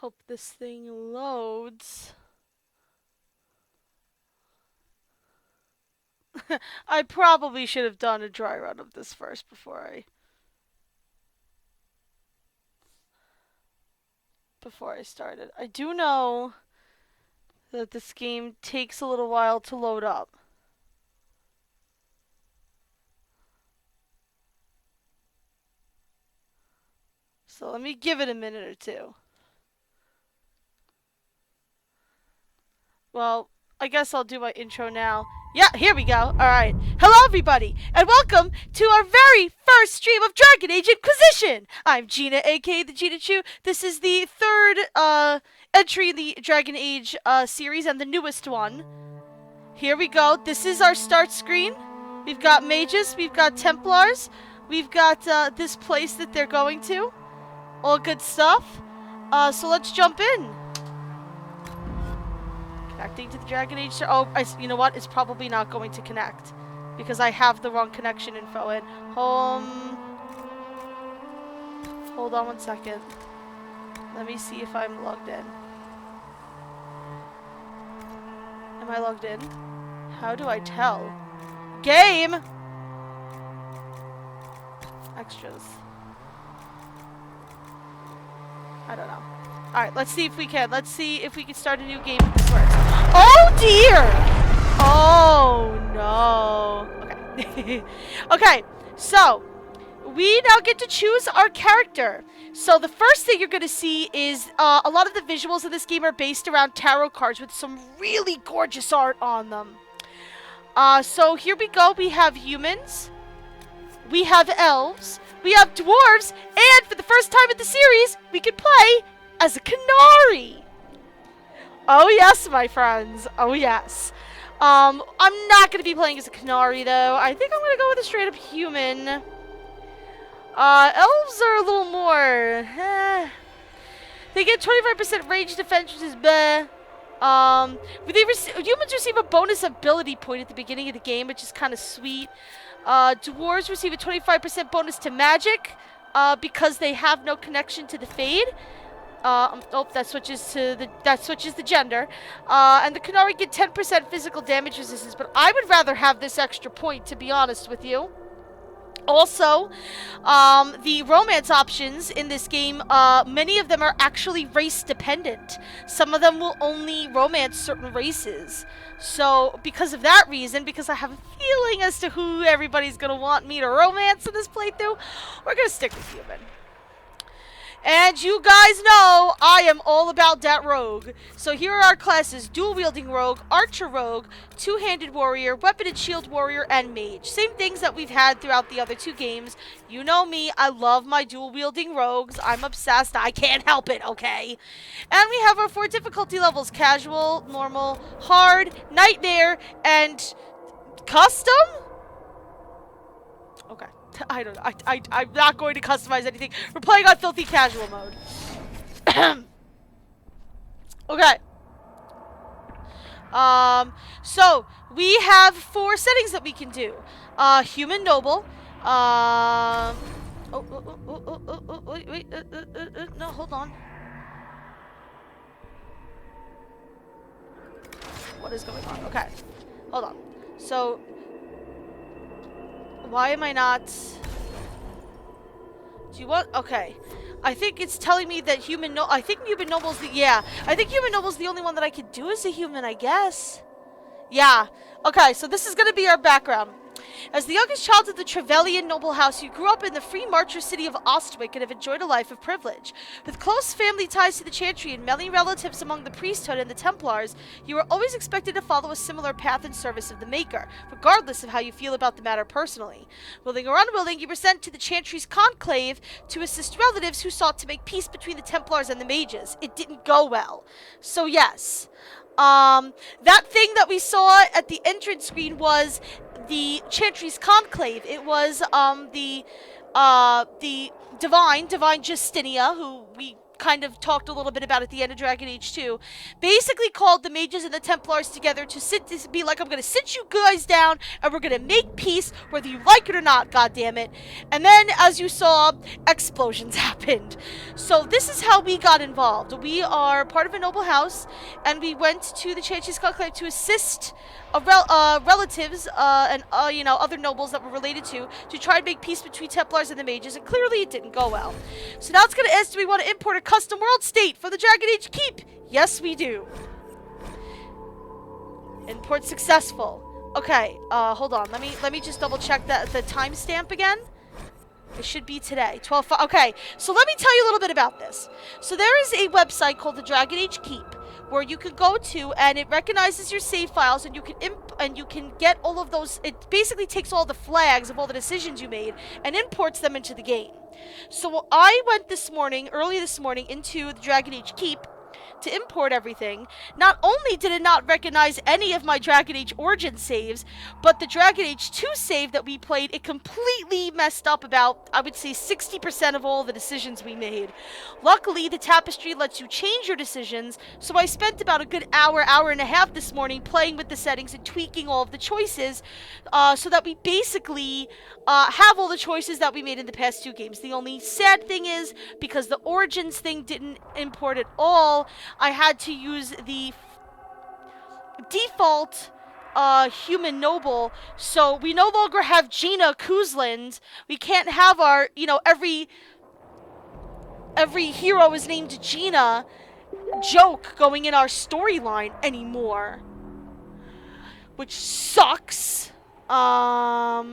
Hope this thing loads. I probably should have done a dry run of this first before I started. I do know that this game takes a little while to load up. So let me give it a minute or two. Well, I guess I'll do my intro now. Yeah, here we go. Alright. Hello, everybody, and welcome to our very first stream of Dragon Age Inquisition! I'm Gina, aka the Gina Chu. This is the third entry in the Dragon Age series, and the newest one. Here we go. This is our start screen. We've got mages, we've got Templars, we've got this place that they're going to. All good stuff. So let's jump in. Connecting to the Dragon Age. You know what? It's probably not going to connect because I have the wrong connection info in. Hold on one second. Let me see if I'm logged in. Am I logged in? How do I tell? Game! Extras. I don't know. Alright, let's see if we can. Let's see if we can start a new game if this works. Oh dear! Oh no. Okay. Okay, so we now get to choose our character. So the first thing you're going to see is a lot of the visuals of this game are based around tarot cards with some really gorgeous art on them. So here we go. We have humans. We have elves. We have dwarves. And for the first time in the series, we can play as a Canary. Oh yes, my friends. Oh yes. I'm not going to be playing as a Canary, though. I think I'm going to go with a straight-up human. Elves are a little more... They get 25% range defense, which is bleh. Humans receive a bonus ability point at the beginning of the game, which is kind of sweet. Dwarves receive a 25% bonus to magic, because they have no connection to the Fade. That switches the gender. And the Canary get 10% physical damage resistance, but I would rather have this extra point, to be honest with you. Also, the romance options in this game, many of them are actually race dependent. Some of them will only romance certain races. So, because of that reason, because I have a feeling as to who everybody's going to want me to romance in this playthrough, we're going to stick with human. And you guys know I am all about that rogue. So here are our classes: dual-wielding rogue, archer rogue, two-handed warrior, weapon and shield warrior, and mage. Same things that we've had throughout the other two games. You know me, I love my dual-wielding rogues. I'm obsessed. I can't help it, okay? And we have our 4 difficulty levels: casual, normal, hard, nightmare, and custom? Okay. I don't know. I'm not going to customize anything. We're playing on filthy casual mode. Okay. So we have 4 settings that we can do. Human noble. Wait. No, hold on. What is going on? Okay. Hold on. So, why am I not... Do you want... Okay. I think it's telling me that I think human noble's the... Yeah. I think human noble's the only one that I can do as a human, I guess. Yeah. Okay, so this is going to be our background. As the youngest child of the Trevelyan noble house, you grew up in the free marcher city of Ostwick and have enjoyed a life of privilege. With close family ties to the Chantry and many relatives among the priesthood and the Templars, you were always expected to follow a similar path in service of the Maker, regardless of how you feel about the matter personally. Willing or unwilling, you were sent to the Chantry's conclave to assist relatives who sought to make peace between the Templars and the mages. It didn't go well. So yes. That thing that we saw at the entrance screen was the Chantry's conclave. It was the divine Justinia, who we kind of talked a little bit about at the end of Dragon Age 2, basically called the mages and the Templars together to be like, I'm gonna sit you guys down and we're gonna make peace whether you like it or not, goddammit. And then, as you saw, explosions happened. So this is how we got involved. We are part of a noble house, and we went to the Chu-Chu Club to assist relatives and you know, other nobles that were related to try and make peace between Templars and the mages, and clearly it didn't go well. So now it's going to ask, do we want to import a custom world state for the Dragon Age Keep? Yes, we do. Import successful. Okay, hold on. Let me just double check the timestamp again. It should be today, 12. Okay, so let me tell you a little bit about this. So there is a website called the Dragon Age Keep, where you can go to, and it recognizes your save files, and you can get all of those. It basically takes all the flags of all the decisions you made and imports them into the game. So I went early this morning, into the Dragon Age Keep to import everything. Not only did it not recognize any of my Dragon Age Origin saves, but the Dragon Age 2 save that we played, it completely messed up about, I would say, 60% of all the decisions we made. Luckily, the Tapestry lets you change your decisions, so I spent about a good hour and a half this morning playing with the settings and tweaking all of the choices, so that we basically have all the choices that we made in the past 2 games. The only sad thing is, because the Origins thing didn't import at all, I had to use the default human noble, so we no longer have Gina Kuzland. We can't have our, you know, every hero is named Gina joke going in our storyline anymore, which sucks. But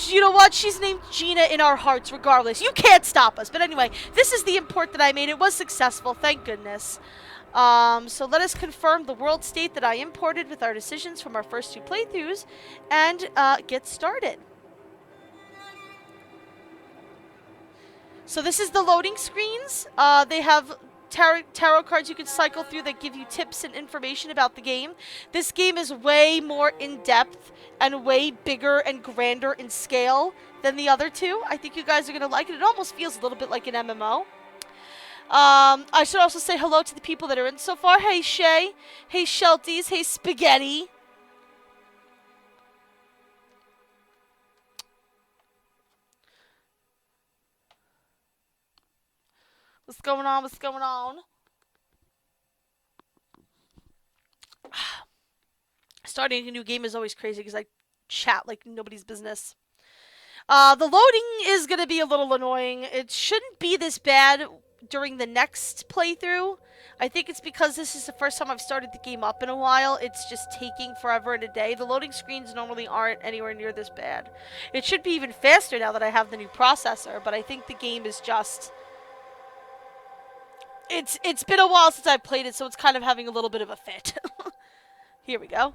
you know what? She's named Gina in our hearts regardless. You can't stop us. But anyway, this is the import that I made. It was successful, thank goodness. So let us confirm the world state that I imported with our decisions from our first 2 playthroughs and get started. So this is the loading screens. They have tarot cards you can cycle through that give you tips and information about the game. This game is way more in-depth and way bigger and grander in scale than the other 2. I think you guys are going to like it. It almost feels a little bit like an MMO. I should also say hello to the people that are in so far. Hey, Shay. Hey, Shelties. Hey, Spaghetti. What's going on? What's going on? Starting a new game is always crazy because I chat like nobody's business. The loading is going to be a little annoying. It shouldn't be this bad during the next playthrough. I think it's because this is the first time I've started the game up in a while. It's just taking forever and a day. The loading screens normally aren't anywhere near this bad. It should be even faster now that I have the new processor, but I think the game is just... It's been a while since I played it, so it's kind of having a little bit of a fit. Here we go.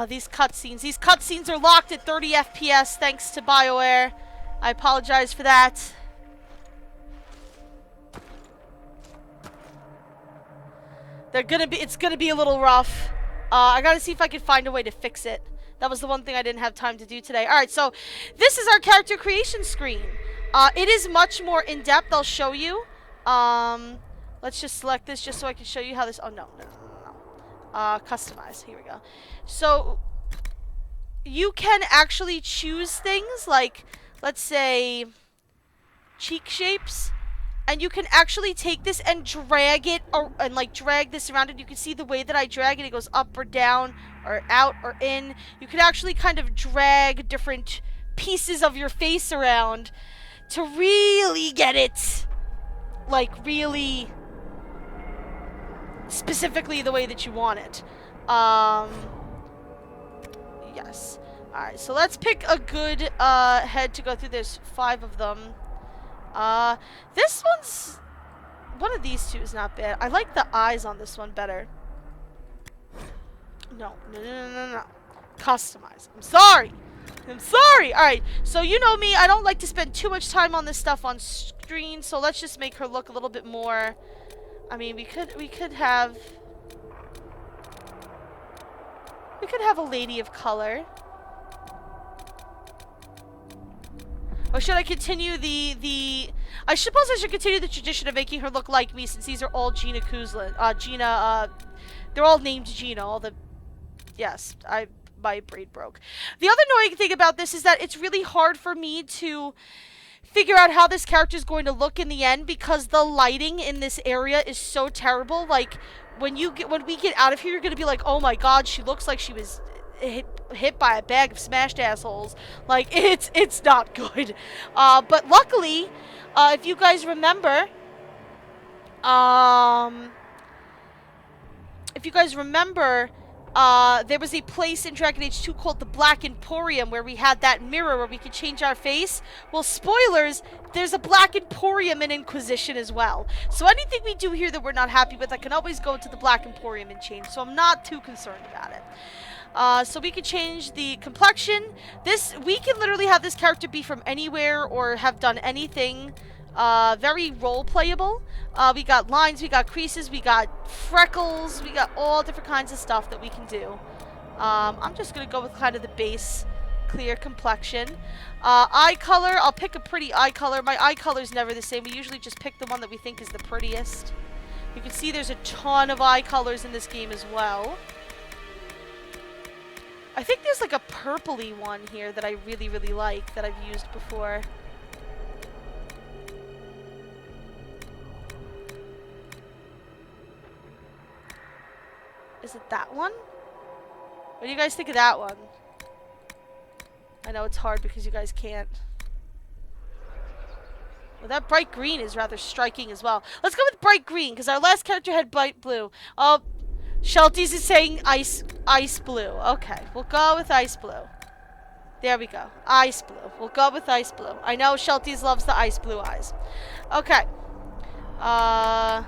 These cutscenes. These cutscenes are locked at 30 FPS thanks to BioWare. I apologize for that. It's gonna be a little rough. I gotta see if I can find a way to fix it. That was the one thing I didn't have time to do today. Alright, so this is our character creation screen. It is much more in-depth. I'll show you. Let's just select this just so I can show you how this... Oh, no. Customize. Here we go. So, you can actually choose things like, let's say, cheek shapes. And you can actually take this and drag it, and like drag this around, and you can see the way that I drag it. It goes up or down, or out or in. You can actually kind of drag different pieces of your face around to really get it, like, really specifically the way that you want it. Yes. Alright, so let's pick a good head to go through. There's 5 of them. This one's... One of these 2 is not bad. I like the eyes on this one better. No. Customize. I'm sorry. Alright, so you know me. I don't like to spend too much time on this stuff on screen, so let's just make her look a little bit more... I mean, we could have... We could have a lady of color. Or should I continue I suppose I should continue the tradition of making her look like me, since these are all Gina Kuzlin. They're all named Gina. Yes, my brain broke. The other annoying thing about this is that it's really hard for me to figure out how this character is going to look in the end, because the lighting in this area is so terrible. Like, when we get out of here, you're gonna be like, oh my god, she looks like she was hit by a bag of smashed assholes. Like, it's not good. But luckily, if you guys remember, there was a place in Dragon Age 2 called the Black Emporium, where we had that mirror where we could change our face. Well, spoilers, there's a Black Emporium in Inquisition as well. So anything we do here that we're not happy with, I can always go to the Black Emporium and change. So I'm not too concerned about it. So we could change the complexion. We can literally have this character be from anywhere or have done anything. Very role-playable. We got lines, we got creases, we got freckles, we got all different kinds of stuff that we can do. I'm just gonna go with kind of the base clear complexion. Eye color, I'll pick a pretty eye color. My eye color is never the same. We usually just pick the one that we think is the prettiest. You can see there's a ton of eye colors in this game as well. I think there's like a purpley one here that I really, really like that I've used before. Is it that one? What do you guys think of that one? I know it's hard because you guys can't. Well, that bright green is rather striking as well. Let's go with bright green, because our last character had bright blue. Oh, Shelties is saying ice blue. Okay, we'll go with ice blue. There we go. Ice blue. We'll go with ice blue. I know Shelties loves the ice blue eyes. Okay. Oh,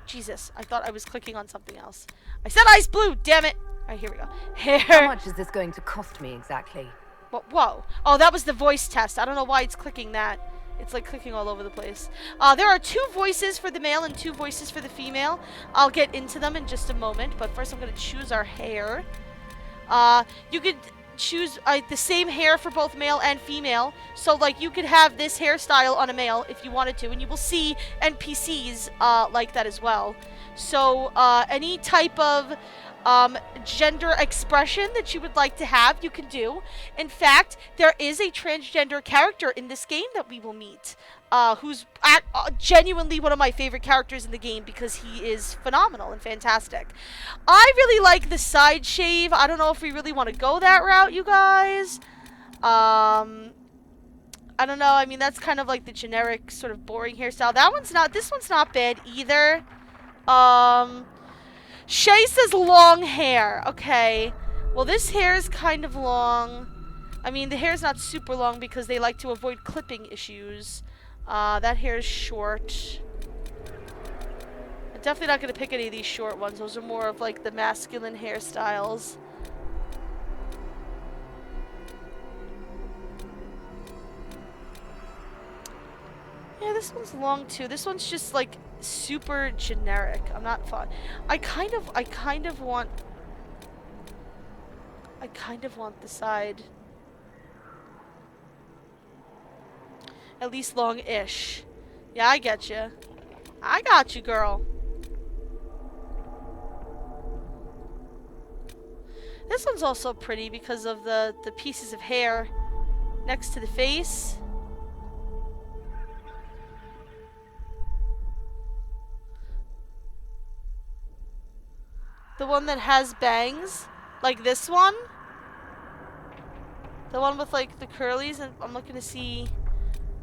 Jesus. I thought I was clicking on something else. I said ice blue! Damn it! Alright, here we go. Hair. How much is this going to cost me exactly? Whoa. Oh, that was the voice test. I don't know why it's clicking that. It's like clicking all over the place. There are 2 voices for the male and 2 voices for the female. I'll get into them in just a moment, but first I'm going to choose our hair. You could choose the same hair for both male and female. So, like, you could have this hairstyle on a male if you wanted to, and you will see NPCs like that as well. So, any type of gender expression that you would like to have, you can do. In fact, there is a transgender character in this game that we will meet, who's genuinely one of my favorite characters in the game because he is phenomenal and fantastic. I really like the side shave. I don't know if we really want to go that route, you guys. I don't know. I mean, that's kind of like the generic sort of boring hairstyle. This one's not bad either. Shay says long hair. Okay. Well, this hair is kind of long. I mean, the hair's not super long because they like to avoid clipping issues. That hair is short. I'm definitely not going to pick any of these short ones. Those are more of like the masculine hairstyles. Yeah, this one's long too. This one's just like super generic. I'm not fun. I kind of want the side at least long-ish. Yeah, I get you. I got you, girl. This one's also pretty because of the pieces of hair next to the face. The one that has bangs, like this one. The one with like the curlies, and I'm looking to see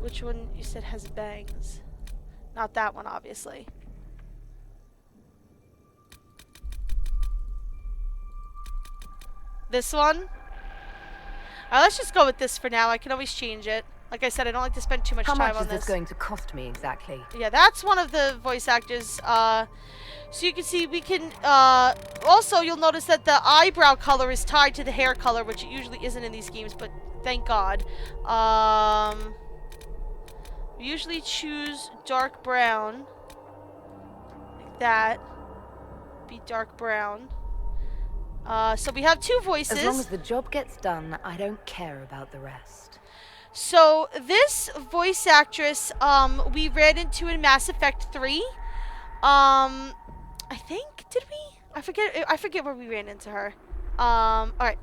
which one you said has bangs. Not that one, obviously. This one? Alright, let's just go with this for now. I can always change it. Like I said, I don't like to spend too much time on this. How much is this going to cost me exactly? Yeah, that's one of the voice actors. So you can see we can, also you'll notice that the eyebrow color is tied to the hair color, which it usually isn't in these games, but thank God. We usually choose dark brown. Like that. Be dark brown. So we have 2 voices. As long as the job gets done, I don't care about the rest. So this voice actress, we ran into in Mass Effect 3. I think, did we? I forget where we ran into her. Alright.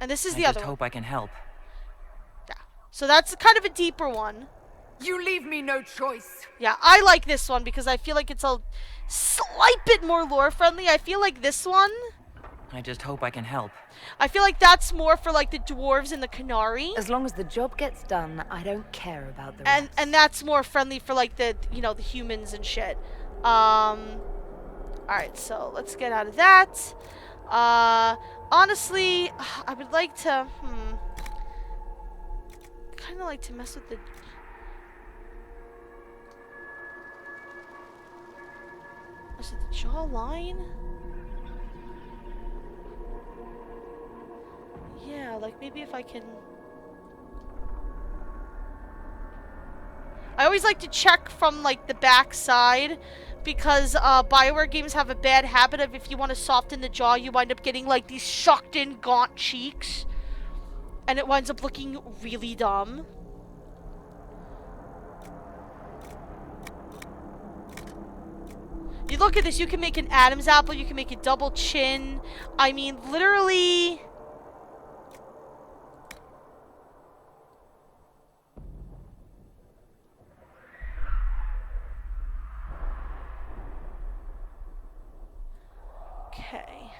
And this is the other I just hope one. I can help. Yeah. So that's kind of a deeper one. You leave me no choice. Yeah, I like this one because I feel like it's a slight bit more lore friendly. I feel like this one, I just hope I can help. I feel like that's more for like the dwarves and the Canary. As long as the job gets done, I don't care about the rest. And that's more friendly for like the, you know, the humans and shit. Alright, so let's get out of that. Honestly, I would like to, kind of like to mess with the... Is it the jawline? Yeah, like maybe if I can... I always like to check from like the back side because BioWare games have a bad habit of if you want to soften the jaw, you wind up getting like these sucked in gaunt cheeks. And it winds up looking really dumb. You look at this, you can make an Adam's apple, you can make a double chin. I mean, literally... Okay.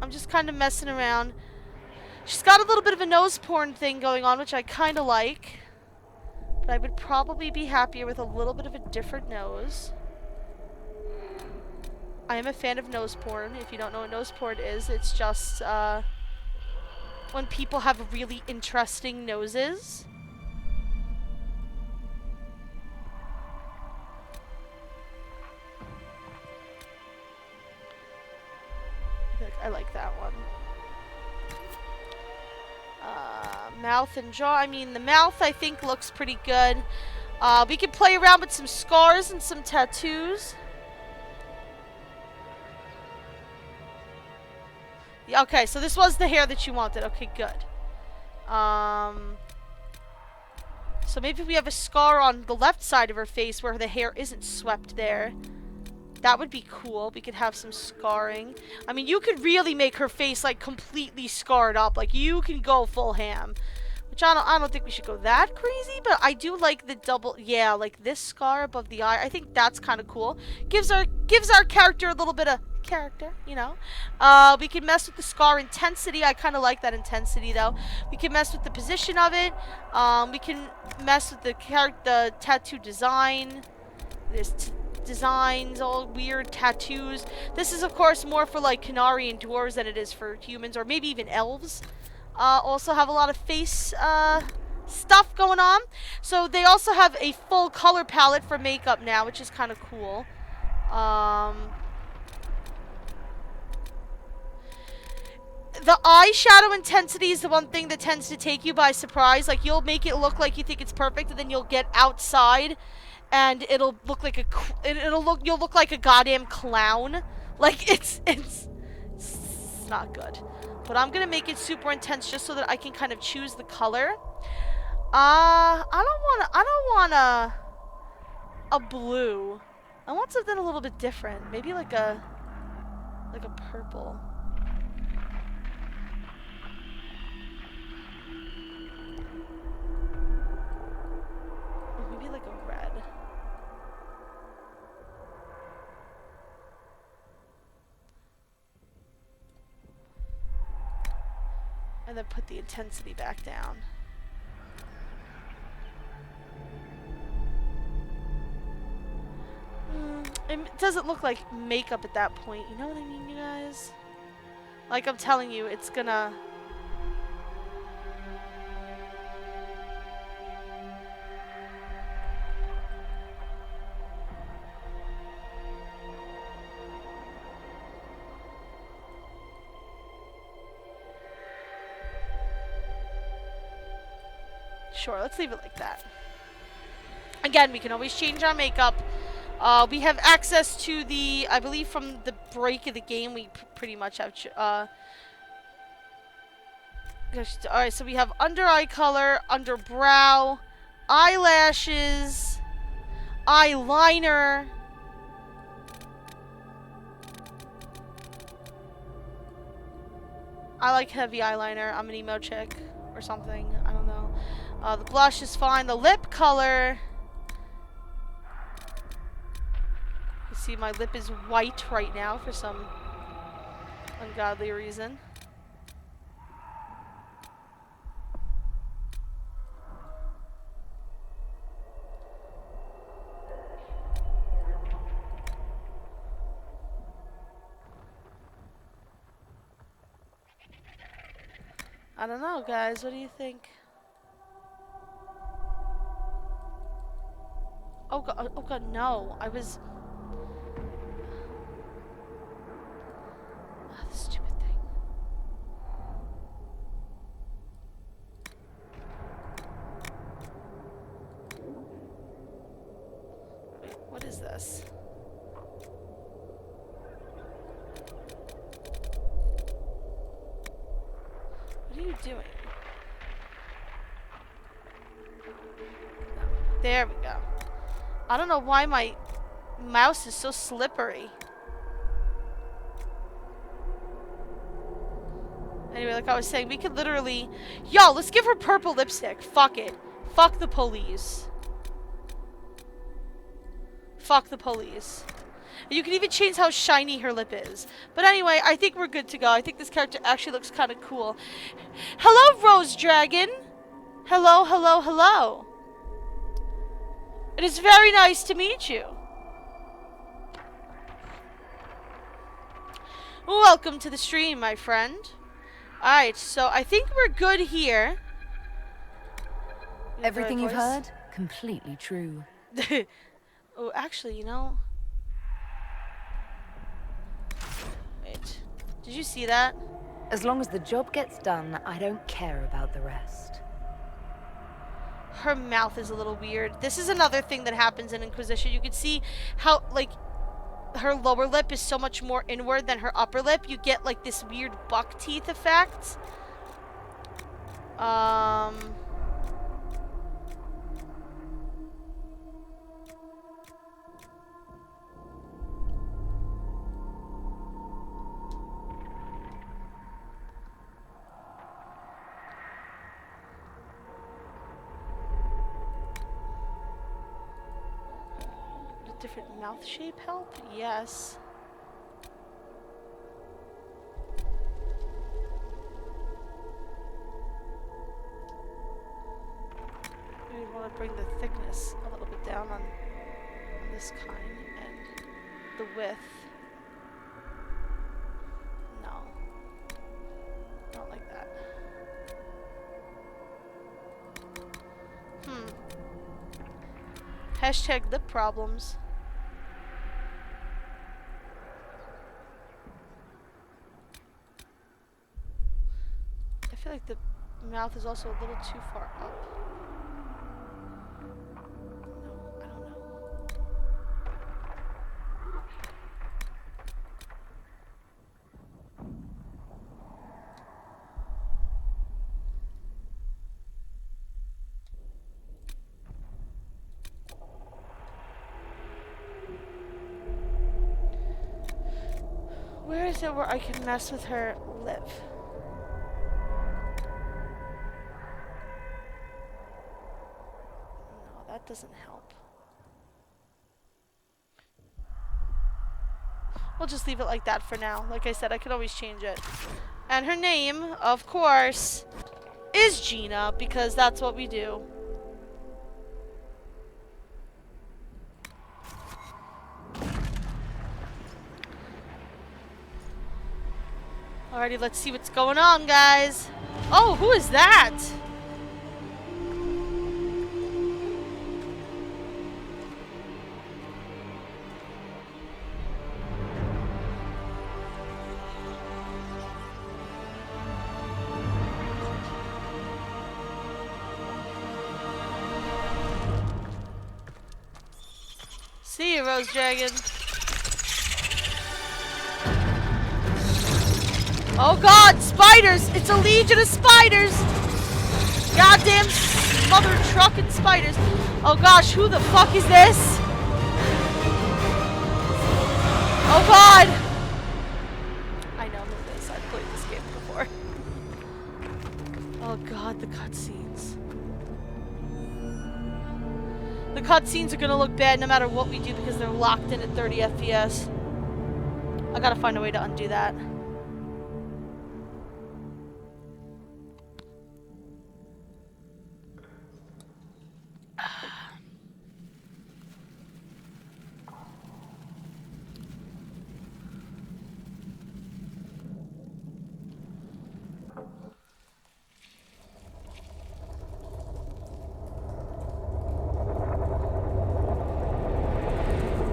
I'm just kind of messing around. She's got a little bit of a nose porn thing going on, which I kind of like. But I would probably be happier with a little bit of a different nose. I am a fan of nose porn. If you don't know what nose porn is, it's just when people have really interesting noses. I like that one. Mouth and jaw. I mean, the mouth I think looks pretty good. We can play around with some scars and some tattoos. Yeah, okay, so this was the hair that you wanted. Okay, good. So maybe if we have a scar on the left side of her face where the hair isn't swept there. That would be cool. We could have some scarring. I mean, you could really make her face like completely scarred up. Like you can go full ham. Which I don't think we should go that crazy, but I do like the double, yeah, like this scar above the eye. I think that's kind of cool. Gives our character a little bit of character, you know. We can mess with the scar intensity. I kind of like that intensity though. We can mess with the position of it. We can mess with the tattoo design. There's designs, all weird tattoos. This is of course more for like Canary and dwarves than it is for humans or maybe even elves. Also have a lot of face stuff going on. So they also have a full color palette for makeup now, which is kind of cool. The eyeshadow intensity is the one thing that tends to take you by surprise. Like you'll make it look like you think it's perfect, and then you'll get outside and it'll look like you'll look like a goddamn clown. Like it's not good. But I'm gonna make it super intense just so that I can kind of choose the color. I don't want a blue. I want something a little bit different. Maybe like a purple. Or maybe like a red. And then put the intensity back down. It doesn't look like makeup at that point, you know what I mean, you guys? Like I'm telling you, it's gonna... Sure, let's leave it like that. Again, we can always change our makeup. We have access to the, I believe from the break of the game, we pretty much have, alright, so we have under eye color, under brow, eyelashes, eyeliner. I like heavy eyeliner. I'm an emo chick or something. I don't know. The blush is fine. The lip color. You see my lip is white right now for some ungodly reason. I don't know, guys. What do you think? Oh god, no. I was... Oh, this stupid thing. Wait, what is this? What are you doing? There we go. I don't know why my mouse is so slippery. Anyway, like I was saying, we could literally... Yo, let's give her purple lipstick. Fuck it. Fuck the police. Fuck the police. And you can even change how shiny her lip is. But anyway, I think we're good to go. I think this character actually looks kind of cool. Hello, Rose Dragon. Hello, hello, hello. It is very nice to meet you. Welcome to the stream, my friend. Alright, so I think we're good here. Everything you've heard, completely true. Oh, actually, you know... Wait. Did you see that? As long as the job gets done, I don't care about the rest. Her mouth is a little weird. This is another thing that happens in Inquisition. You can see how, like, her lower lip is so much more inward than her upper lip. You get, like, this weird buck teeth effect. Different mouth shape help? Yes. We want to bring the thickness a little bit down on this kind and the width. No. Not like that. Hashtag lip problems. I feel like the mouth is also a little too far up. No, I don't know. Where is it where I can mess with her lip? No, that doesn't help. We'll just leave it like that for now. Like I said, I could always change it. And her name, of course, is Gina, because that's what we do. Alrighty, let's see what's going on, guys. Oh, who is that? See you, Rose Dragon. Oh god, spiders! It's a legion of spiders! Goddamn mother trucking spiders. Oh gosh, who the fuck is this? Oh god! I know who this. I've played this game before. Oh god, the cutscenes. The cutscenes are gonna look bad no matter what we do because they're locked in at 30 FPS. I gotta find a way to undo that.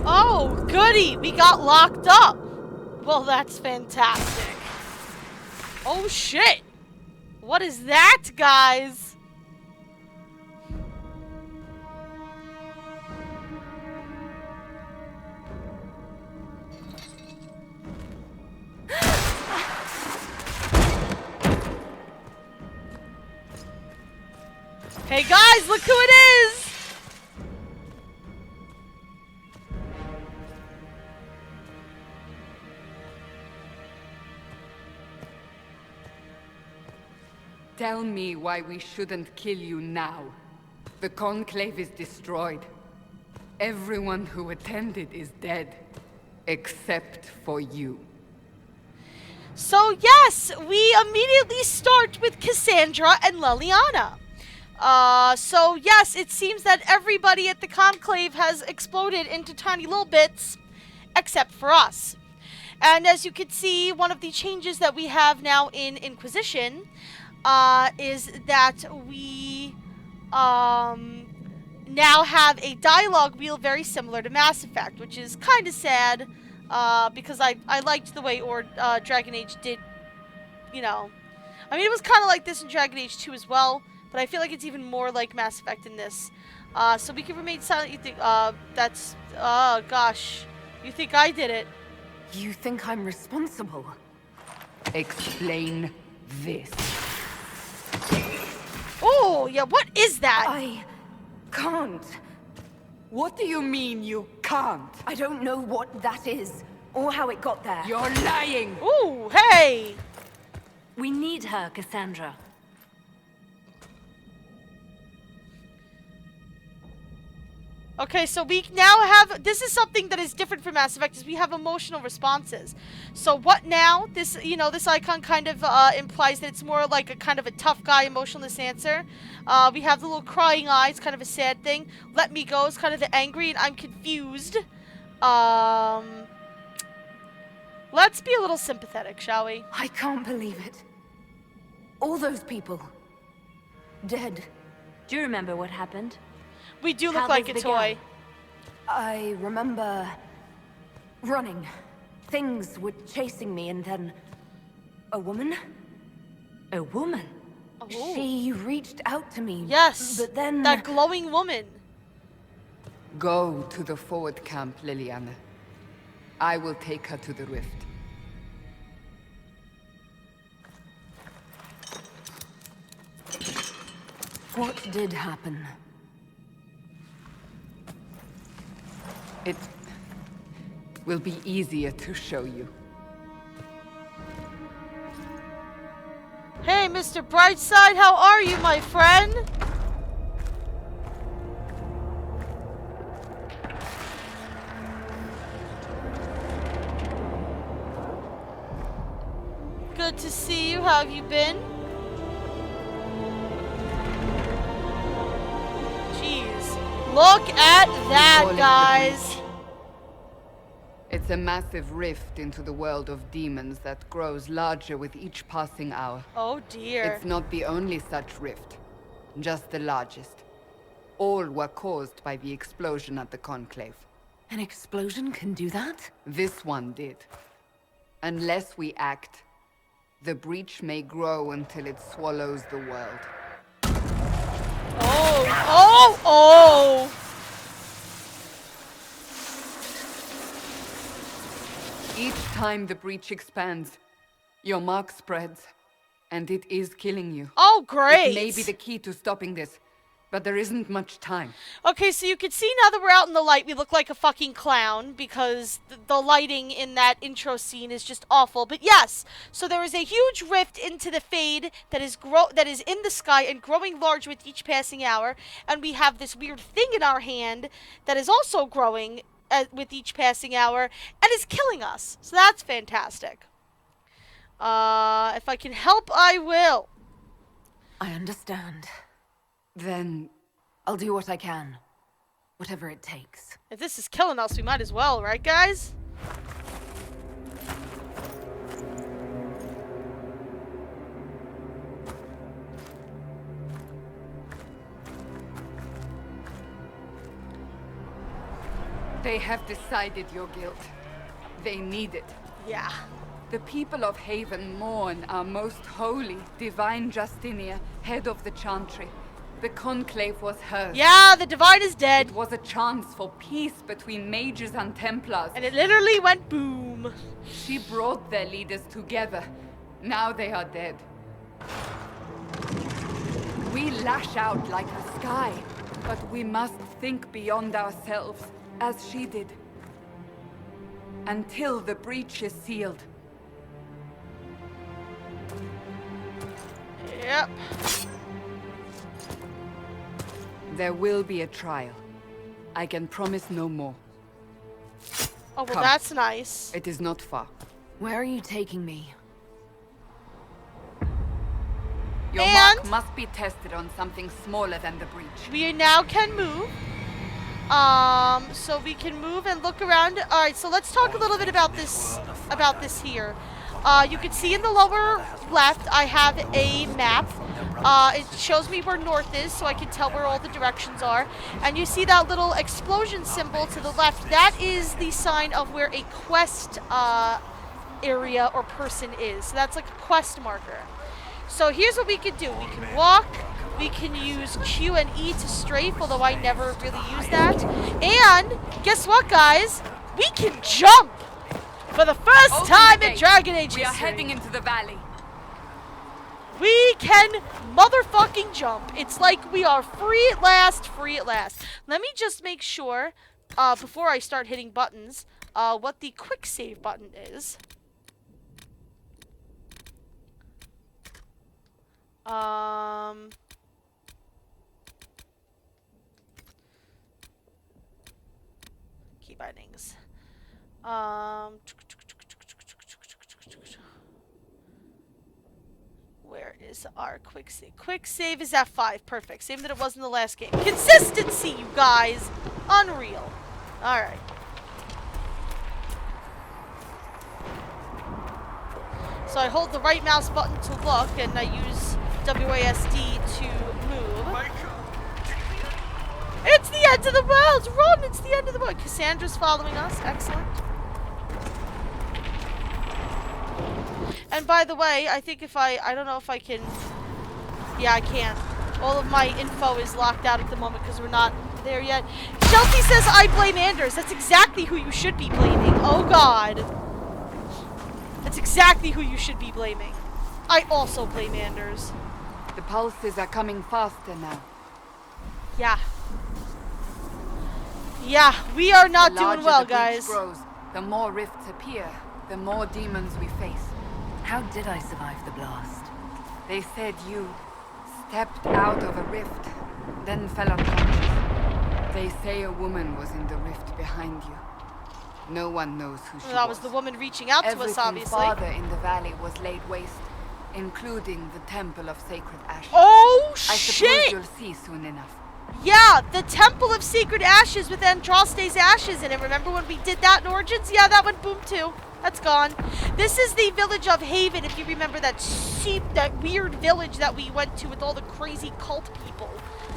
Oh, goody! We got locked up! Well, that's fantastic. Oh, shit! What is that, guys? Hey, guys, look who it is! Tell me why we shouldn't kill you now. The Conclave is destroyed. Everyone who attended is dead. Except for you. So yes, we immediately start with Cassandra and Leliana. So yes, it seems that everybody at the Conclave has exploded into tiny little bits, except for us. And as you can see, one of the changes that we have now in Inquisition is that we now have a dialogue wheel very similar to Mass Effect, which is kind of sad, because I liked the way Dragon Age did, you know. I mean, it was kind of like this in Dragon Age 2 as well, but I feel like it's even more like Mass Effect in this. So we can remain silent. You think, that's, oh gosh. You think I did it. You think I'm responsible? Explain this. Oh, yeah, what is that? I can't. What do you mean you can't? I don't know what that is, or how it got there. You're lying! Ooh, hey! We need her, Cassandra. Okay, so we now have, this is something that is different from Mass Effect, is we have emotional responses. So what now? This, you know, this icon kind of implies that it's more like a kind of a tough guy, emotionless answer. We have the little crying eyes, kind of a sad thing. Let me go is kind of the angry and I'm confused. Let's be a little sympathetic, shall we? I can't believe it. All those people. Dead. Do you remember what happened? We do look How like a this toy. began. I remember running. Things were chasing me and then a woman? A woman? Oh. She reached out to me. Yes, But then that glowing woman. Go to the forward camp, Leliana. I will take her to the rift. What did happen? It will be easier to show you. Hey, Mr. Brightside, how are you, my friend? Good to see you. How have you been? Jeez. Look at that, Calling the guys. breach. It's a massive rift into the world of demons that grows larger with each passing hour. Oh, dear. It's not the only such rift, just the largest. All were caused by the explosion at the Conclave. An explosion can do that? This one did. Unless we act, the breach may grow until it swallows the world. Oh, oh, oh! Each time the breach expands, your mark spreads, and it is killing you. Oh, great! It may be the key to stopping this, but there isn't much time. Okay, so you can see now that we're out in the light, we look like a fucking clown because the lighting in that intro scene is just awful. But yes, so there is a huge rift into the Fade that is in the sky and growing large with each passing hour, and we have this weird thing in our hand that is also growing with each passing hour and is killing us. So that's fantastic. If I can help, I will. I understand. Then I'll do what I can. Whatever it takes. If this is killing us, we might as well, right, guys? they have decided your guilt. They need it. Yeah. The people of Haven mourn our most holy, divine Justinia, head of the Chantry. The Conclave was hers. Yeah, the Divine is dead. It was a chance for peace between mages and Templars. And it literally went boom. She brought their leaders together. Now they are dead. We lash out like the sky, but we must think beyond ourselves, as she did. Until the breach is sealed. Yep. There will be a trial. I can promise no more. Oh, well, Come. that's nice. It is not far. Where are you taking me? Your And- mark must be tested on something smaller than the breach. We now can move. So we can move and look around. All right, so let's talk a little bit about this here. You can see in the lower left, I have a map. It shows me where north is, so I can tell where all the directions are. And you see that little explosion symbol to the left. That is the sign of where a quest area or person is. So that's like a quest marker. So here's what we can do. We can walk. We can use Q and E to strafe, although I never really use that. And guess what, guys? We can jump! For the first Open time the in gate. Dragon Age We are history. heading into the valley. We can motherfucking jump. It's like we are free at last, free at last. Let me just make sure, before I start hitting buttons, what the quick save button is. Key bindings. Where is our quick save? Quick save is at 5. Perfect. Same that it was in the last game. Consistency, you guys. Unreal. Alright. So I hold the right mouse button to look, and I use WASD to move. It's the end of the world! Run! It's the end of the world! Cassandra's following us. Excellent. And by the way, I think if I don't know if I can... Yeah, I can't. All of my info is locked out at the moment because we're not there yet. Chelsea says, I blame Anders. That's exactly who you should be blaming. Oh, God. That's exactly who you should be blaming. I also blame Anders. The pulses are coming faster now. Yeah. Yeah, we are not The doing larger well, the breach guys. grows, the more rifts appear, the more demons we face. How did I survive the blast? They said you stepped out of a rift, then fell unconscious. They say a woman was in the rift behind you. No one knows who she Well, that was the woman reaching out to us, Everything obviously. farther in the valley was laid waste, including the Temple of Sacred Ashes. Oh, I suppose shit! you'll see soon enough. Yeah, the Temple of Secret Ashes with Andraste's ashes in it. Remember when we did that in Origins? Yeah, that went boom too. That's gone. This is the village of Haven, if you remember that weird village that we went to with all the crazy cult people,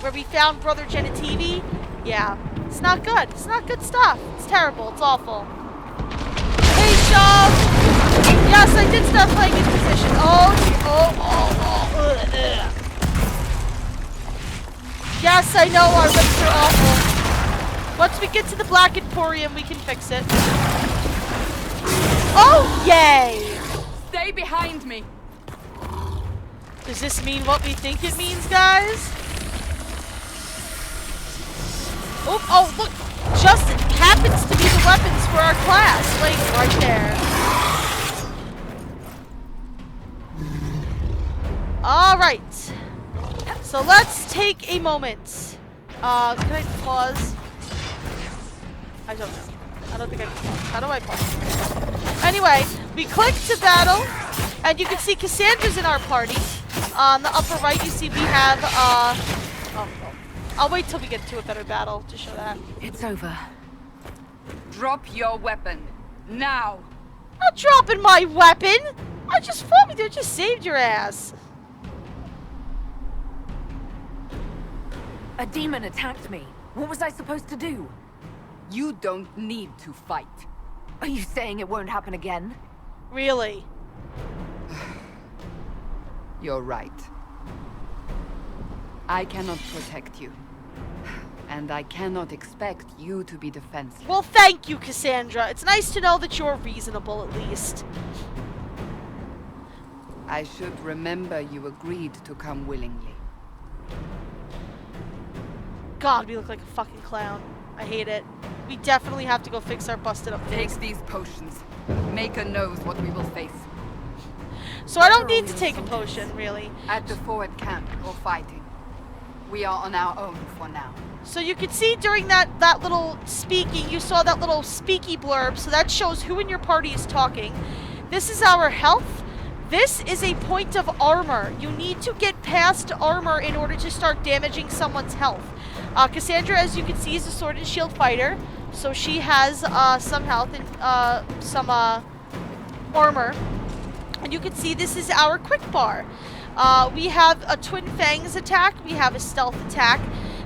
where we found Brother Genitivi. Yeah, it's not good. It's not good stuff. It's terrible. It's awful. Hey, Shove! Yes, I did start playing Inquisition. Yes, I know our lips are awful. Once we get to the Black Emporium, we can fix it. Oh, yay! Stay behind me. Does this mean what we think it means, guys? Oh, oh, look! Just happens to be the weapons for our class, like right there. Alright. So let's take a moment. Can I pause? I don't know. I don't think I can pause. How do I pause? Anyway, we click to battle, and you can see Cassandra's in our party. On the upper right, you see we have, oh, I'll wait till we get to a better battle to show that. It's over. Drop your weapon. Now. Not dropping my weapon! I just fought with you, I just saved your ass. A demon attacked me. What was I supposed to do? You don't need to fight. Are you saying it won't happen again? Really? You're right. I cannot protect you. And I cannot expect you to be defenseless. Well, thank you, Cassandra. It's nice to know that you're reasonable, at least. I should remember you agreed to come willingly. God, we look like a fucking clown. I hate it. We definitely have to go fix our busted up face. Take these potions. Maker knows what we will face. So I don't need to take a potion, really. At the forward camp or fighting. We are on our own for now. So you can see during that little speaking, you saw that little speaky blurb, so that shows who in your party is talking. This is our health. This is a point of armor. You need to get past armor in order to start damaging someone's health. Cassandra, as you can see, is a sword and shield fighter, so she has some health and some armor. And you can see this is our quick bar. We have a twin fangs attack. We have a stealth attack.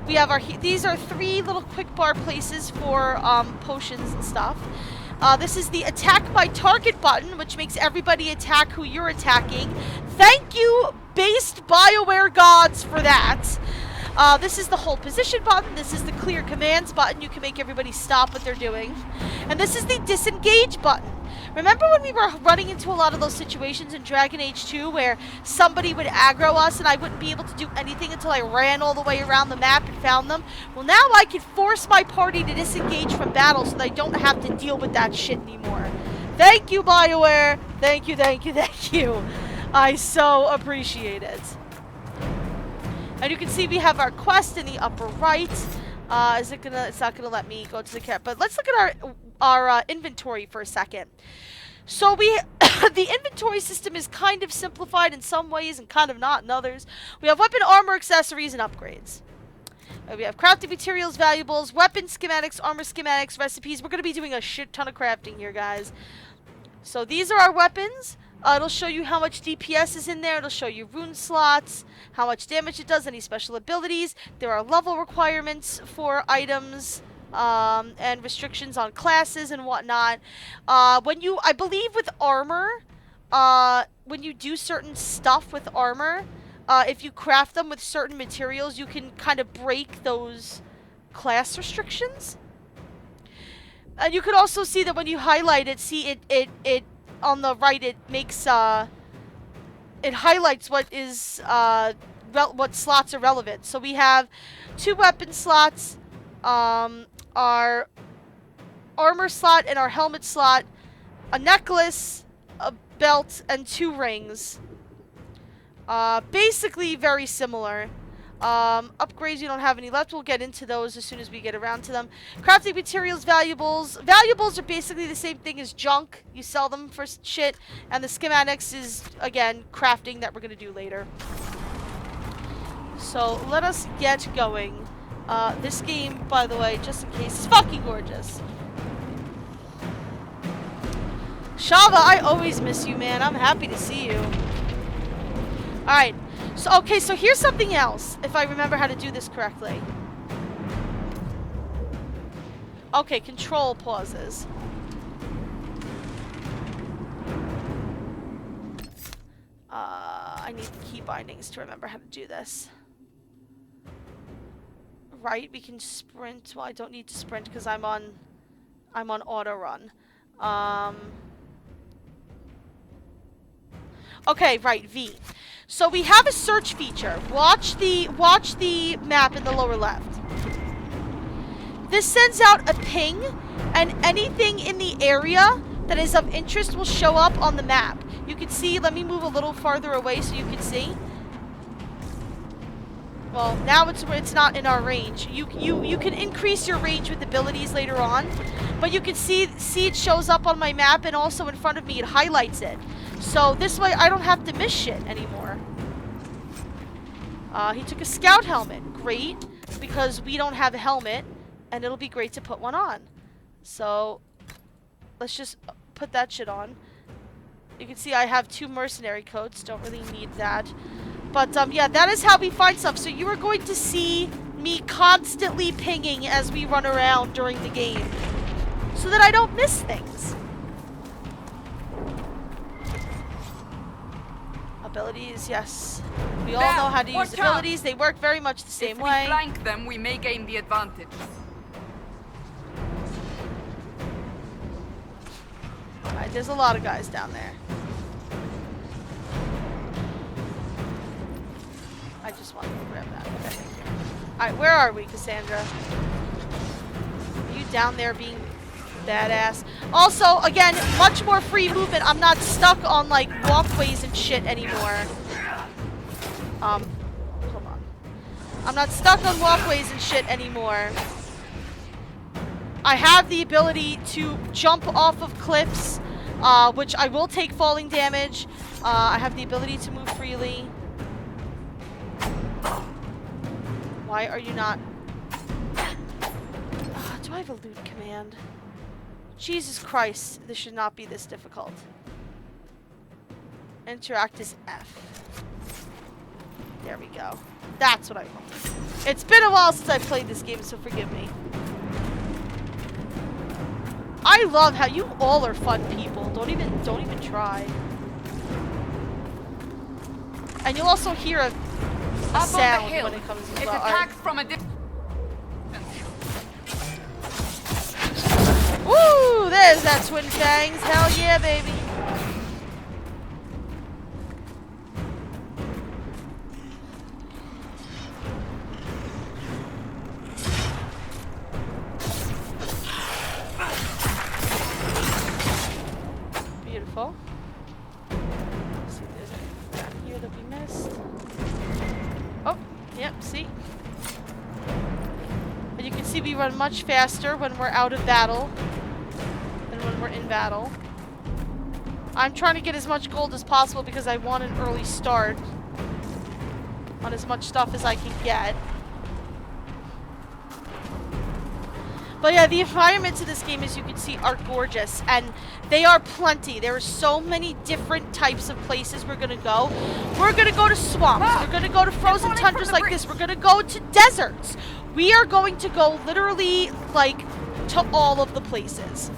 We have these are 3 little quick bar places for potions and stuff. This is the attack by target button, which makes everybody attack who you're attacking. Thank you, based BioWare gods, for that. This is the hold position button. This is the clear commands button. You can make everybody stop what they're doing. And this is the disengage button. Remember when we were running into a lot of those situations in Dragon Age 2 where somebody would aggro us and I wouldn't be able to do anything until I ran all the way around the map and found them? Well, now I can force my party to disengage from battle so that I don't have to deal with that shit anymore. Thank you, BioWare. Thank you, thank you, thank you. I so appreciate it. And you can see we have our quest in the upper right. It's not gonna let me go to the camp, but let's look at our inventory for a second. So the inventory system is kind of simplified in some ways and kind of not in others. We have weapon, armor, accessories, and upgrades. We have crafting materials, valuables, weapon schematics, armor schematics, recipes. We're gonna be doing a shit ton of crafting here, guys. So these are our weapons. It'll show you how much DPS is in there. It'll show you rune slots, how much damage it does, any special abilities. There are level requirements for items, and restrictions on classes and whatnot. I believe with armor, when you do certain stuff with armor, if you craft them with certain materials, you can kind of break those class restrictions. And you can also see that when you highlight it, see it on the right, it makes it highlights what is what slots are relevant. So we have 2 weapon slots, our armor slot and our helmet slot, a necklace, a belt, and 2 rings. Basically very similar. Upgrades, you don't have any left. We'll get into those as soon as we get around to them. Crafting materials, valuables. Valuables are basically the same thing as junk. You sell them for shit. And the schematics is, again, crafting that we're going to do later. So, let us get going. This game, by the way, just in case, is fucking gorgeous. Shava, I always miss you, man. I'm happy to see you. Alright. So, okay, so here's something else, if I remember how to do this correctly. Okay, control pauses. I need key bindings to remember how to do this. Right, we can sprint. Well, I don't need to sprint because I'm on auto run. Okay, right, V. So we have a search feature. Watch the map in the lower left. This sends out a ping, and anything in the area that is of interest will show up on the map. You can see, let me move a little farther away so you can see. Well, now it's not in our range. You can increase your range with abilities later on, but you can see it shows up on my map, and also in front of me it highlights it. So this way I don't have to miss shit anymore. He took a scout helmet. Great, because we don't have a helmet, and it'll be great to put one on. So let's just put that shit on. You can see I have 2 mercenary coats. Don't really need that. But, yeah, that is how we find stuff. So you are going to see me constantly pinging as we run around during the game, so that I don't miss things. Abilities, yes. We all know how to use abilities. They work very much the same way. If we flank them, we may gain the advantage. Alright, there's a lot of guys down there. I just wanted to grab that. Okay. Alright, where are we, Cassandra? Are you down there being badass? Also, again, much more free movement. I'm not stuck on, like, walkways and shit anymore. Hold on. I'm not stuck on walkways and shit anymore. I have the ability to jump off of cliffs, which I will take falling damage. I have the ability to move freely. Why are you not... do I have a loot command? Jesus Christ, this should not be this difficult. Interact is F. There we go. That's what I want. It's been a while since I played this game, so forgive me. I love how you all are fun people. Don't even try. And you'll also hear a sound when it comes as well. Attacks from a distance. Woo! There's that twin fangs. Hell yeah, baby. Beautiful. Let's see if there's anything down here that we missed. Oh, yep, see? And you can see we run much faster when we're out of battle than when we're in battle. I'm trying to get as much gold as possible because I want an early start on as much stuff as I can get. But yeah, the environments of this game, as you can see, are gorgeous, and they are plenty. There are so many different types of places we're gonna go. We're gonna go to swamps. We're gonna go to frozen tundras like this. We're gonna go to deserts. We are going to go literally, like, to all of the places.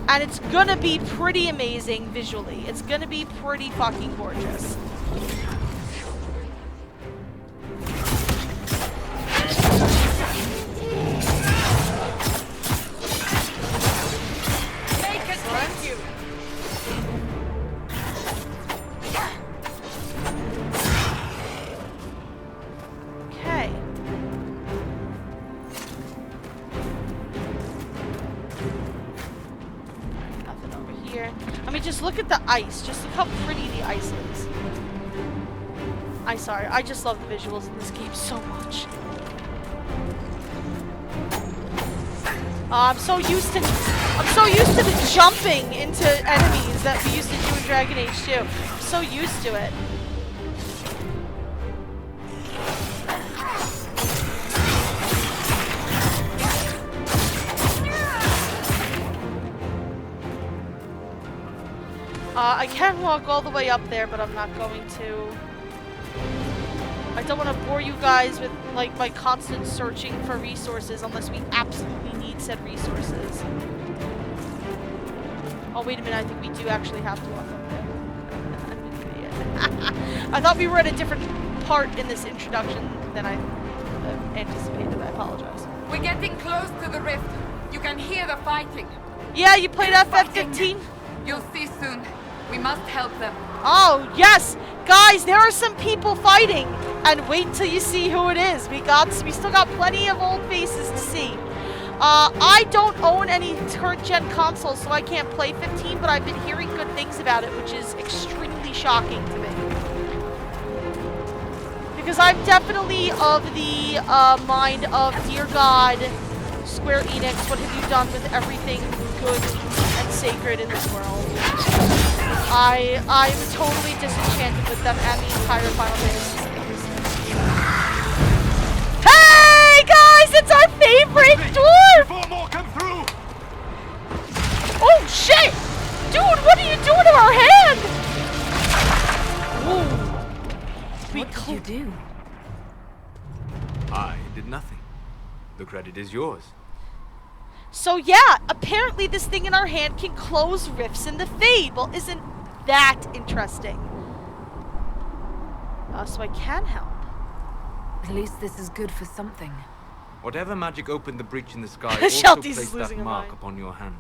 And it's gonna be pretty amazing visually. It's gonna be pretty fucking gorgeous. Look at the ice. Just look how pretty the ice is. I just love the visuals in this game so much. I'm so used to the jumping into enemies that we used to do in Dragon Age 2. I'm so used to it. I can walk all the way up there, but I'm not going to. I don't want to bore you guys with, like, my constant searching for resources unless we absolutely need said resources. Oh, wait a minute. I think we do actually have to walk up there. I thought we were at a different part in this introduction than I anticipated. I apologize. We're getting close to the rift. You can hear the fighting. Yeah, you played FF15? You'll see soon. We must help them. Oh, yes! Guys, there are some people fighting. And wait till you see who it is. We still got plenty of old faces to see. I don't own any current gen consoles, so I can't play 15, but I've been hearing good things about it, which is extremely shocking to me. Because I'm definitely of the mind of, dear God, Square Enix, what have you done with everything good and sacred in this world? I'm totally disenchanted with them and the entire Final Fantasy series. Hey guys, it's our favorite dwarf! Before more come through! Oh shit! Dude, what are you doing to our hand? Ooh. What did you do? I did nothing. The credit is yours. So yeah, apparently this thing in our hand can close rifts in the Fade. Well, isn't that interesting? So I can help. At least this is good for something. Whatever magic opened the breach in the sky also Shelty's placed that losing her mark mind. upon your hand.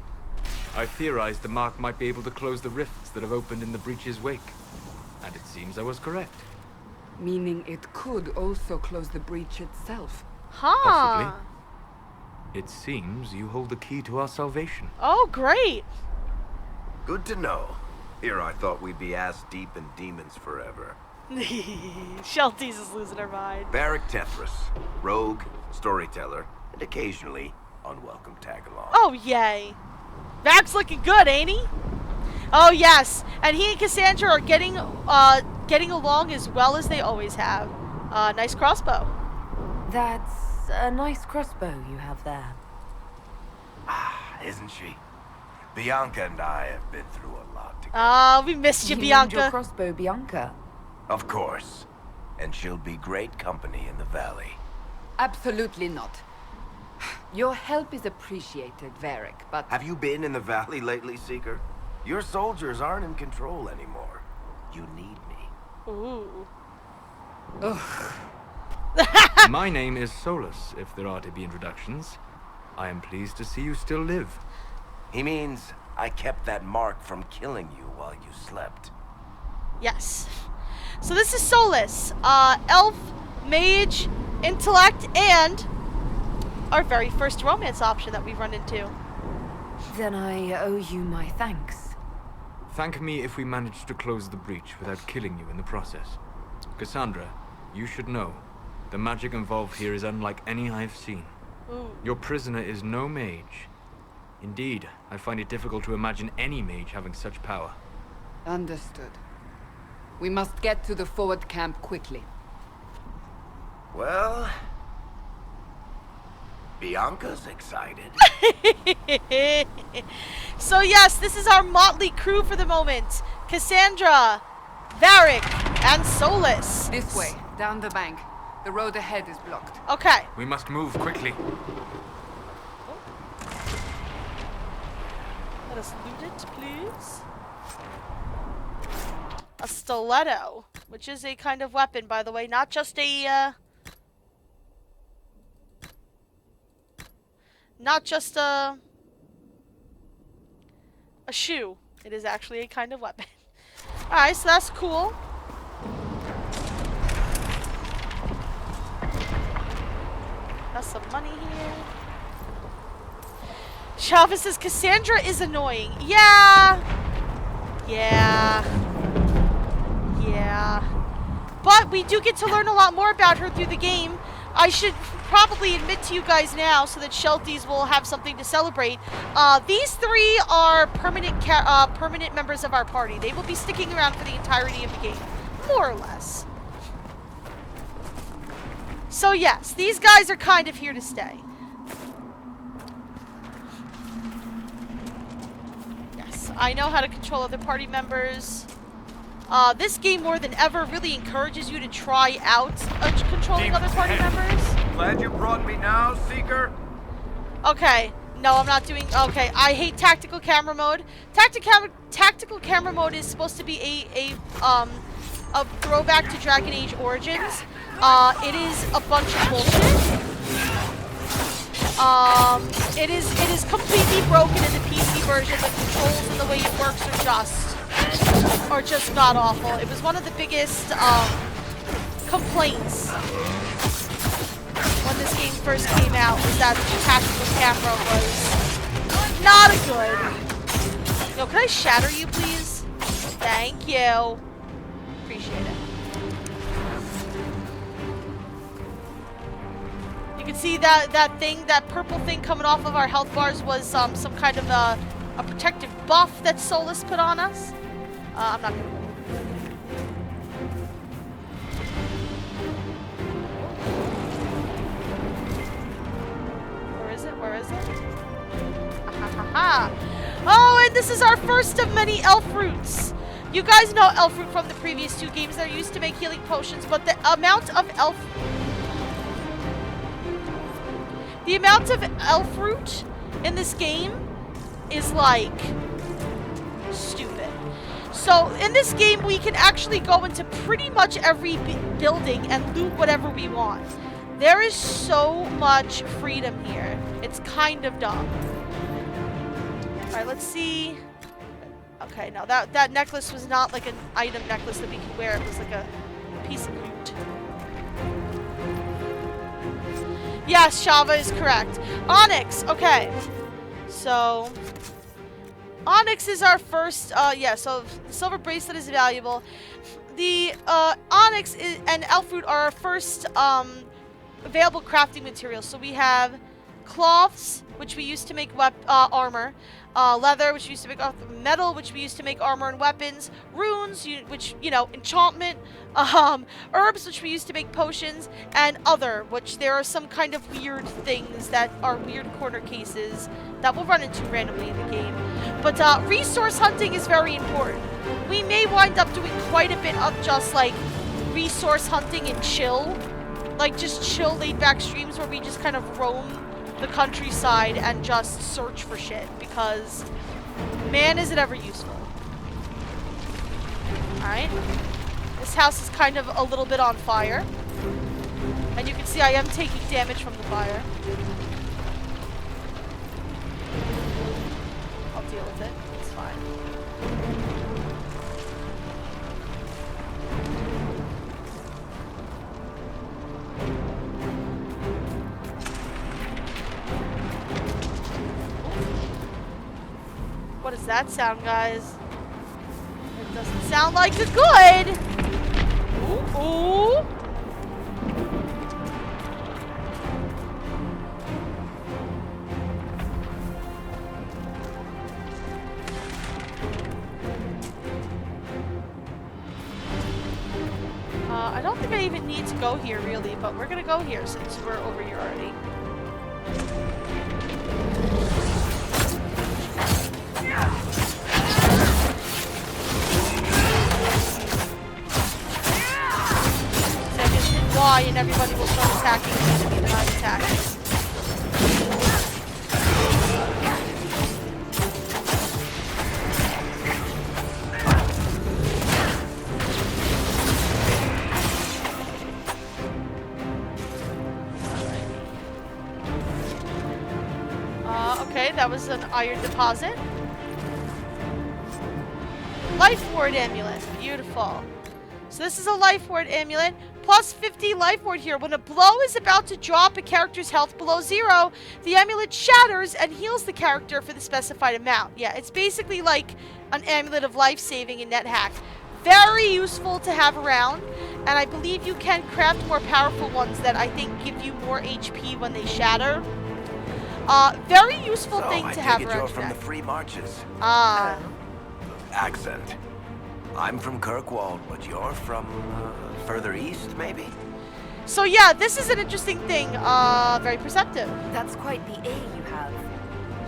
I theorized the mark might be able to close the rifts that have opened in the breach's wake. And it seems I was correct. Meaning it could also close the breach itself. Huh. Possibly. It seems you hold the key to our salvation. Oh, great. Good to know. Here I thought we'd be ass deep in demons forever. Shelty's is losing her mind. Varric Tethras, rogue, storyteller, and occasionally unwelcome tag-along. Oh, yay. Mac's looking good, ain't he? Oh, yes. And he and Cassandra are getting along as well as they always have. Nice crossbow. That's a nice crossbow you have there. Ah, isn't she? Bianca and I have been through a lot together. We missed you, You named your Bianca. crossbow Bianca. Of course. And she'll be great company in the valley. Absolutely not. Your help is appreciated, Varric, but... Have you been in the valley lately, Seeker? Your soldiers aren't in control anymore. You need me. Ooh. My name is Solus, if there are to be introductions. I am pleased to see you still live. He means I kept that mark from killing you while you slept. Yes. So this is Solus. Elf, mage, intellect, and our very first romance option that we've run into. Then I owe you my thanks. Thank me if we manage to close the breach without killing you in the process. Cassandra, you should know, the magic involved here is unlike any I've seen. Ooh. Your prisoner is no mage. Indeed, I find it difficult to imagine any mage having such power. Understood. We must get to the forward camp quickly. Well... Bianca's excited. So yes, this is our motley crew for the moment. Cassandra, Varric, and Solus. This way, down the bank. The road ahead is blocked. Okay. We must move quickly. Let us loot it, please. A stiletto, which is a kind of weapon, by the way, not just a, a shoe. It is actually a kind of weapon. Alright, so that's cool. Got some money here. Chavez says Cassandra is annoying. Yeah. But we do get to learn a lot more about her through the game. I should probably admit to you guys now so that Shelties will have something to celebrate. These three are permanent members of our party. They will be sticking around for the entirety of the game, more or less. So yes, these guys are kind of here to stay. Yes, I know how to control other party members. This game more than ever really encourages you to try out controlling other party members. Glad you brought me now, Seeker. Okay, no, I'm not doing. Okay, I hate tactical camera mode. Tactical camera mode is supposed to be a throwback to Dragon Age Origins. It is a bunch of bullshit. It is completely broken in the PC version. The controls and the way it works are are just god awful. It was one of the biggest complaints when this game first came out, was that the tactical camera was not a good. Yo, can I shatter you, please? Thank you. Appreciate it. You can see that purple thing coming off of our health bars was some kind of a protective buff that Solus put on us. I'm not gonna. Where is it? Oh, and this is our first of many elf roots. You guys know elf root from the previous 2 games. They're used to make healing potions, but the amount of elf root in this game is like stupid. So in this game, we can actually go into pretty much every building and loot whatever we want. There is so much freedom here. It's kind of dumb. Alright, let's see. Okay, no, that necklace was not like an item necklace that we could wear. It was like a piece of loot. Yes, Shava is correct. Onyx, okay. So, Onyx is our first, yeah, so the silver bracelet is valuable. The Onyx and Elfroot are our first available crafting materials. So we have cloths, which we used to make armor, leather, which we used to make metal, which we used to make armor and weapons, runes, which, you know, enchantment, herbs, which we used to make potions, and other, which there are some kind of weird things that are weird corner cases that we'll run into randomly in the game. But resource hunting is very important. We may wind up doing quite a bit of just like resource hunting and chill, like just chill laid back streams where we just kind of roam the countryside and just search for shit, because man, is it ever useful. Alright, this house is kind of a little bit on fire, and you can see I am taking damage from the fire. I'll deal with it, it's fine. What does that sound, guys? It doesn't sound like the good! Ooh, ooh! I don't think I even need to go here, really, but we're gonna go here since we're over here already. Y and everybody will start attacking the enemy that I'm attacking. Okay, that was an iron deposit. Life ward amulet, beautiful. So this is a life ward amulet. Plus 50 life ward here. When a blow is about to drop a character's health below 0, the amulet shatters and heals the character for the specified amount. Yeah, it's basically like an amulet of life saving in NetHack. Very useful to have around, and I believe you can craft more powerful ones that I think give you more HP when they shatter. Very useful thing to have around. You're from the Free Marches. Accent. I'm from Kirkwall, but you're from further east, maybe? So yeah, this is an interesting thing. Very perceptive. That's quite the A you have.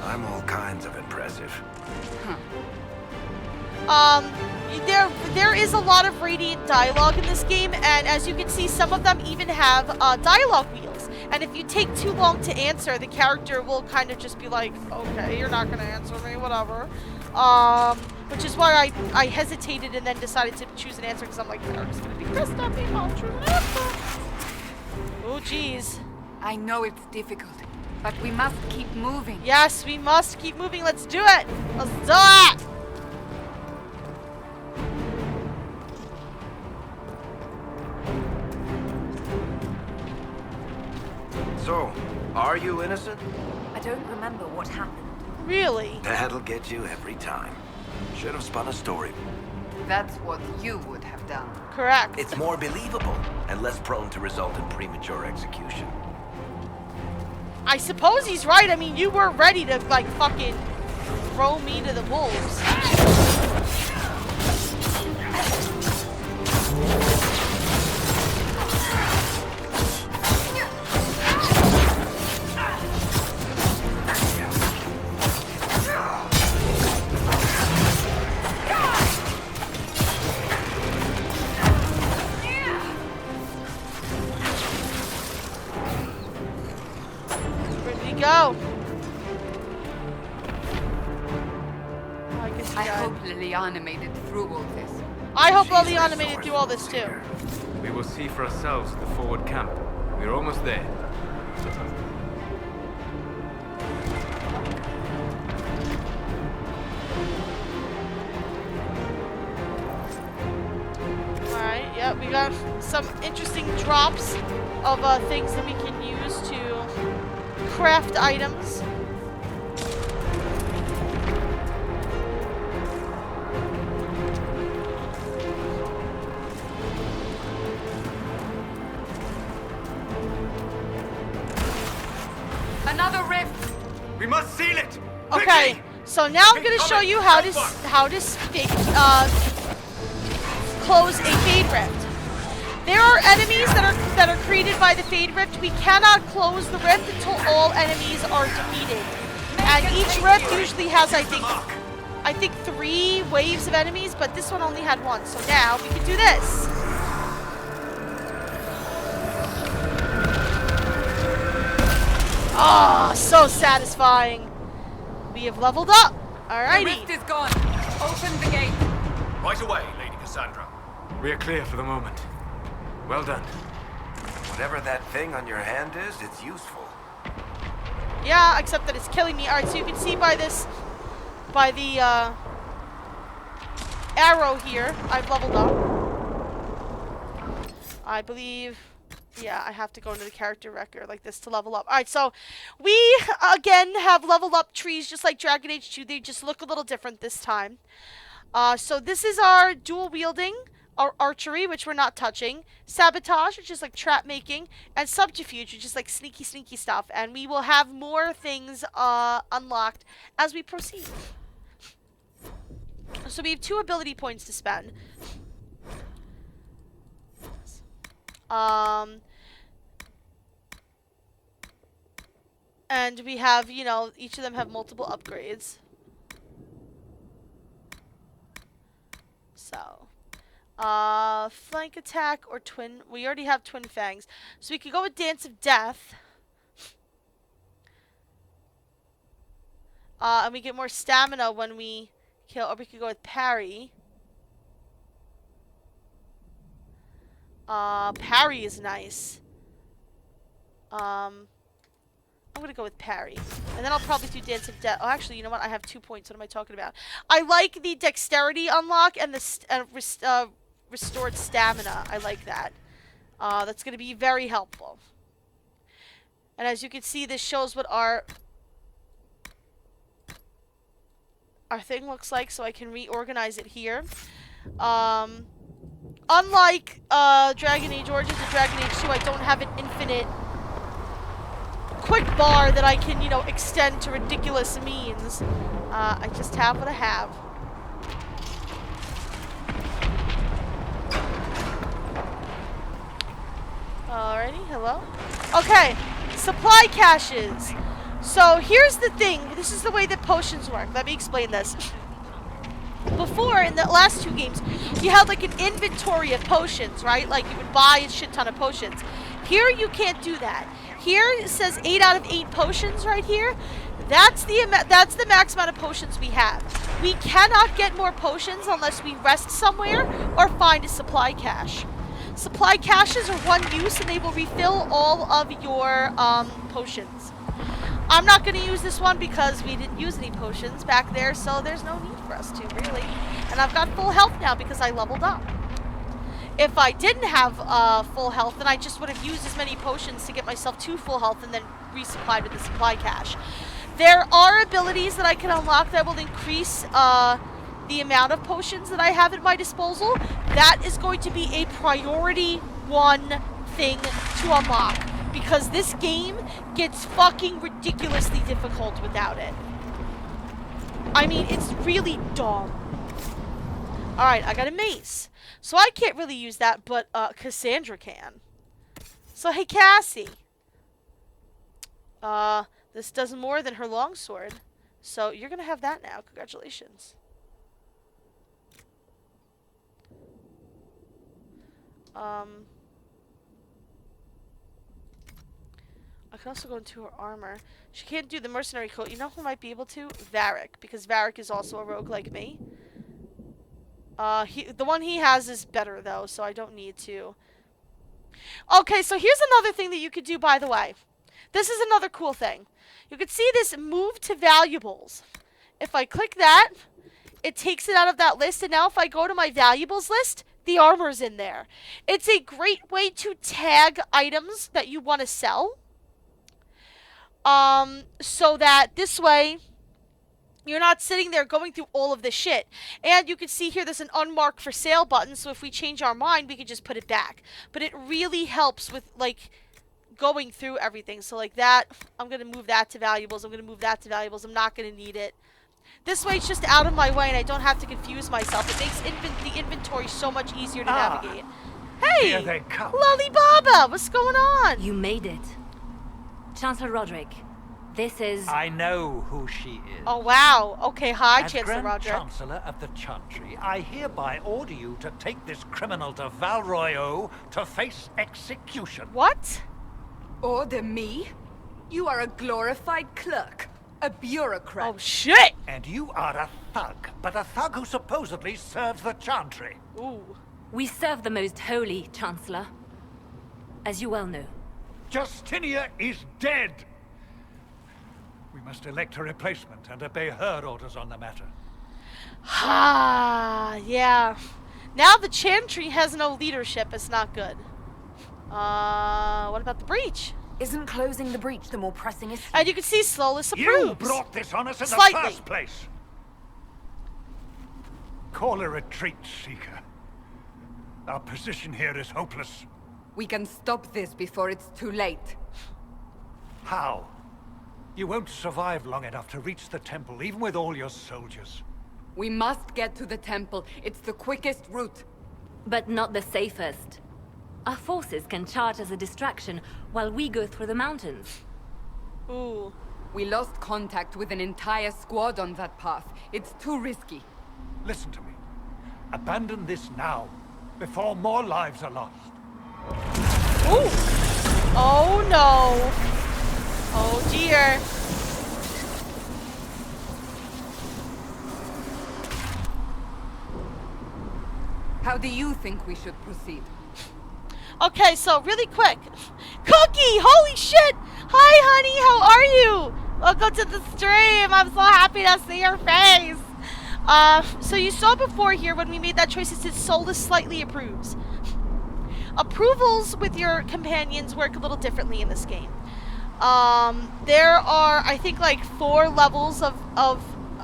I'm all kinds of impressive. There is a lot of radiant dialogue in this game, and as you can see, some of them even have dialogue wheels. And if you take too long to answer, the character will kind of just be like, okay, you're not gonna answer me, whatever. Which is why I hesitated and then decided to choose an answer, because I'm like, the character's gonna be pissed at me if I'll choose an answer. Oh, jeez. I know it's difficult, but we must keep moving. Yes, we must keep moving. Let's do it. Let's do it. Are you innocent? I don't remember what happened. Really? That'll get you every time. Should have spun a story. That's what you would have done. Correct. It's more believable and less prone to result in premature execution. I suppose he's right. I mean, you were ready to, like, fucking throw me to the wolves. Go. I hope Liliana made it through all this. I hope Liliana made it through all this too. We will see for ourselves at the forward camp. We're almost there. Alright, yep, we got some interesting drops of things that we can use to craft items. Another rift! We must seal it! Okay, Quickly! so now I'm gonna show you how to close a Fade Rift. There are enemies that are created by the Fade Rift. We cannot close the rift until all enemies are defeated. And each rift usually has, I think 3 waves of enemies, but this one only had 1. So now we can do this. Ah, so satisfying. We have leveled up. Alrighty. The rift is gone. Open the gate. Right away, Lady Cassandra. We are clear for the moment. Well done. Whatever that thing on your hand is, it's useful. Yeah, except that it's killing me. Alright, so you can see by this, by the arrow here, I've leveled up. I believe, yeah, I have to go into the character record like this to level up. Alright, so we, again, have leveled up trees just like Dragon Age 2. They just look a little different this time. So this is our dual wielding. Our archery, which we're not touching, sabotage, which is like trap making, and subterfuge, which is like sneaky stuff. And we will have more things unlocked as we proceed. So we have 2 ability points to spend. And we have, you know, each of them have multiple upgrades. So flank attack or twin. We already have twin fangs. So we could go with Dance of Death. And we get more stamina when we kill, or we could go with parry. Parry is nice. I'm gonna go with parry. And then I'll probably do Dance of Death. Oh, actually, you know what? I have 2 points. What am I talking about? I like the dexterity unlock and the restored stamina. I like that. That's gonna be very helpful. And as you can see, this shows what our thing looks like, so I can reorganize it here. Unlike Dragon Age Origins and Dragon Age 2, I don't have an infinite quick bar that I can, you know, extend to ridiculous means. I just have what I have. Alrighty, hello. Okay, supply caches. So here's the thing. This is the way that potions work. Let me explain this. Before, in the last 2 games, you had like an inventory of potions, right? Like you would buy a shit ton of potions. Here you can't do that. Here it says 8 out of 8 potions right here. That's the max amount of potions we have. We cannot get more potions unless we rest somewhere or find a supply cache. Supply caches are 1 use and they will refill all of your potions. I'm not going to use this one because we didn't use any potions back there, so there's no need for us to, really. And I've got full health now because I leveled up. If I didn't have full health, then I just would have used as many potions to get myself to full health and then resupplied with the supply cache. There are abilities that I can unlock that will increase the amount of potions that I have at my disposal. That is going to be a priority one thing to unlock, because this game gets fucking ridiculously difficult without it. I mean, it's really dumb. Alright, I got a mace. So I can't really use that, but Cassandra can. So hey, Cassie. This does more than her longsword. So you're gonna have that now. Congratulations. I can also go into her armor. She can't do the mercenary coat. You know who might be able to? Varric, because Varric is also a rogue like me. The one he has is better though, so I don't need to. Okay, so here's another thing that you could do, by the way. This is another cool thing. You can see this move to valuables. If I click that, it takes it out of that list, and now if I go to my valuables list, the armor's in there. It's a great way to tag items that you want to sell. So that this way, you're not sitting there going through all of this shit. And you can see here there's an unmarked for sale button, so if we change our mind, we can just put it back. But it really helps with, like, going through everything. So like that, I'm going to move that to valuables. I'm going to move that to valuables. I'm not going to need it. This way it's just out of my way and I don't have to confuse myself. It makes the inventory so much easier to navigate. Hey! Here they come. Lolly Baba! What's going on? You made it. Chancellor Roderick, this is... I know who she is. Oh, wow. Okay, hi, As Chancellor Grand Roderick. Chancellor of the Chantry, I hereby order you to take this criminal to Val Royeaux to face execution. What? Order me? You are a glorified clerk. A bureaucrat. Oh, shit! And you are a thug, but a thug who supposedly serves the Chantry. Ooh. We serve the most holy, Chancellor. As you well know. Justinia is dead! We must elect a replacement and obey her orders on the matter. Ah, yeah. Now the Chantry has no leadership. It's not good. What about the breach? Isn't closing the breach the more pressing issue? And you can see Slowless approves. You brought this on us in Slightly. the first place! Call a retreat, Seeker. Our position here is hopeless. We can stop this before it's too late. How? You won't survive long enough to reach the temple, even with all your soldiers. We must get to the temple. It's the quickest route. But not the safest. Our forces can charge as a distraction while we go through the mountains. Ooh. We lost contact with an entire squad on that path. It's too risky. Listen to me. Abandon this now, before more lives are lost. Ooh. Oh, no. Oh, dear. How do you think we should proceed? Okay, so really quick. Cookie! Holy shit! Hi, honey! How are you? Welcome to the stream. I'm so happy to see your face. So you saw before here when we made that choice, it said Solus slightly approves. Approvals with your companions work a little differently in this game. There are, I think, like 4 levels of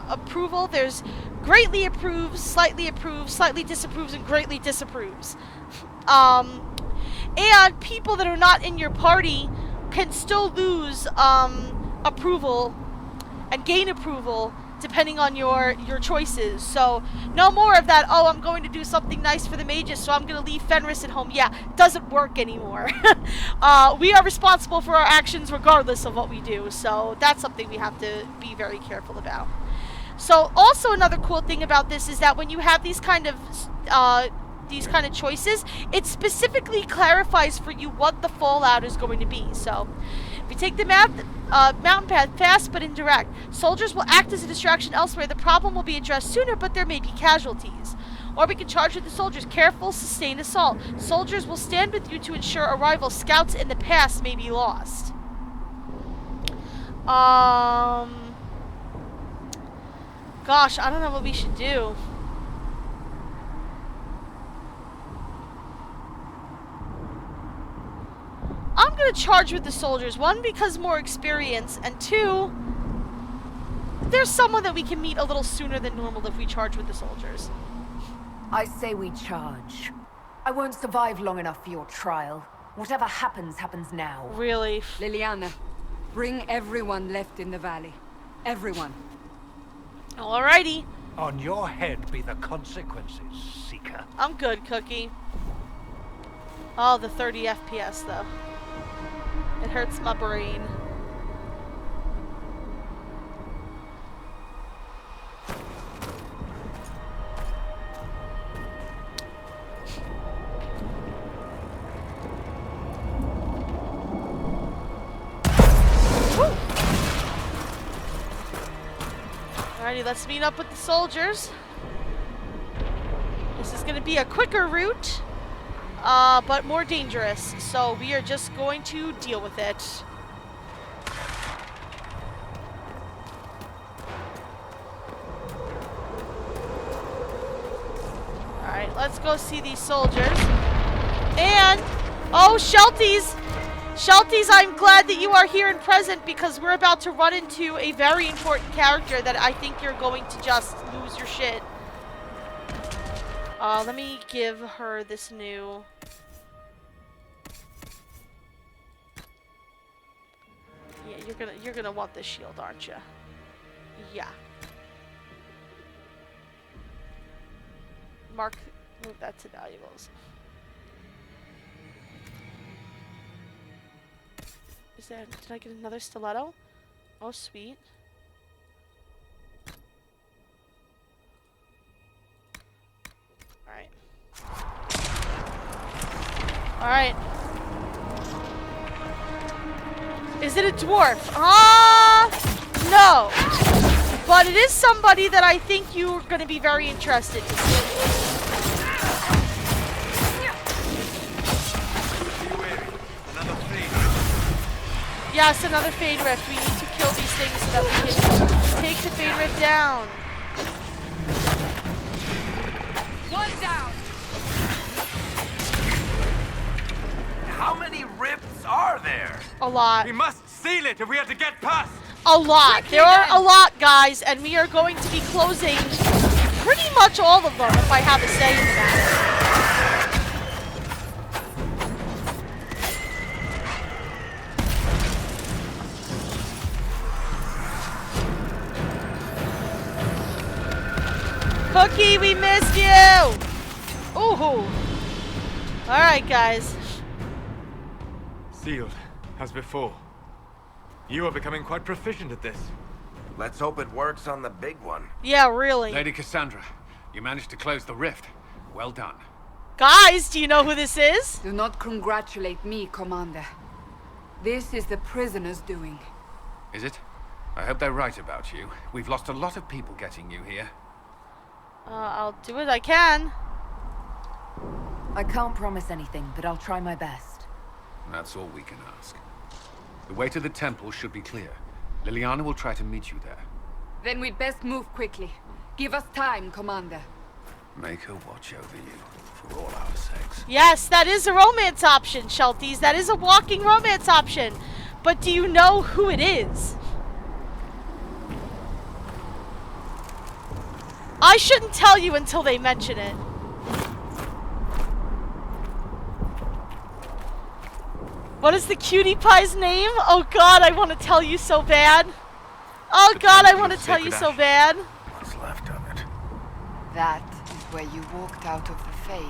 approval. There's greatly approves, slightly disapproves, and greatly disapproves. And people that are not in your party can still lose approval and gain approval depending on your choices. So no more of that, oh, I'm going to do something nice for the mages, so I'm going to leave Fenris at home. Yeah, doesn't work anymore. We are responsible for our actions regardless of what we do, so that's something we have to be very careful about. So also another cool thing about this is that when you have these kind of choices, it specifically clarifies for you what the fallout is going to be. So if you take the mountain path, fast but indirect, soldiers will act as a distraction elsewhere. The problem will be addressed sooner, but there may be casualties. Or we can charge with the soldiers. Careful, sustained assault. Soldiers will stand with you to ensure arrival. Scouts in the past may be lost. Gosh, I don't know what we should do. I'm gonna charge with the soldiers. One, because more experience, and two, there's someone that we can meet a little sooner than normal if we charge with the soldiers. I say we charge. I won't survive long enough for your trial. Whatever happens, happens now. Really? Liliana, bring everyone left in the valley. Everyone. Alrighty. On your head be the consequences, Seeker. I'm good, Cookie. Oh, the 30 FPS, though. It hurts my brain. Alrighty, let's meet up with the soldiers. This is going to be a quicker route, but more dangerous. So we are just going to deal with it. Alright, let's go see these soldiers. And, oh, Shelties! Shelties, I'm glad that you are here and present because we're about to run into a very important character that I think you're going to just lose your shit. Let me give her this new... Yeah, you're gonna want this shield, aren't you? Yeah. Mark, move that to valuables. Is there, did I get another stiletto? Oh, sweet. Alright. Alright. Is it a dwarf? No. But it is somebody that I think you're going to be very interested in. Yes, another Fade Rift. We need to kill these things so that we can take the Fade Rift down. One down. How many rifts are there? A lot. We must seal it if we are to get past. A lot. There are a lot, guys, and we are going to be closing pretty much all of them, if I have a say in the matter. Cookie, we missed you! Ooh. Alright, guys. Sealed, as before. You are becoming quite proficient at this. Let's hope it works on the big one. Yeah, really. Lady Cassandra, you managed to close the rift. Well done. Guys, do you know who this is? Do not congratulate me, Commander. This is the prisoner's doing. Is it? I hope they're right about you. We've lost a lot of people getting you here. I'll do what I can. I can't promise anything, but I'll try my best. That's all we can ask. The way to the temple should be clear. Liliana will try to meet you there. Then we'd best move quickly. Give us time, Commander. Make her watch over you, for all our sakes. Yes, that is a romance option, Shelties. That is a walking romance option. But do you know who it is? I shouldn't tell you until they mention it. What is the cutie pie's name? Oh god, I want to tell you so bad. Oh god, I want to tell you so bad. What's left of it? That is where you walked out of the Fade,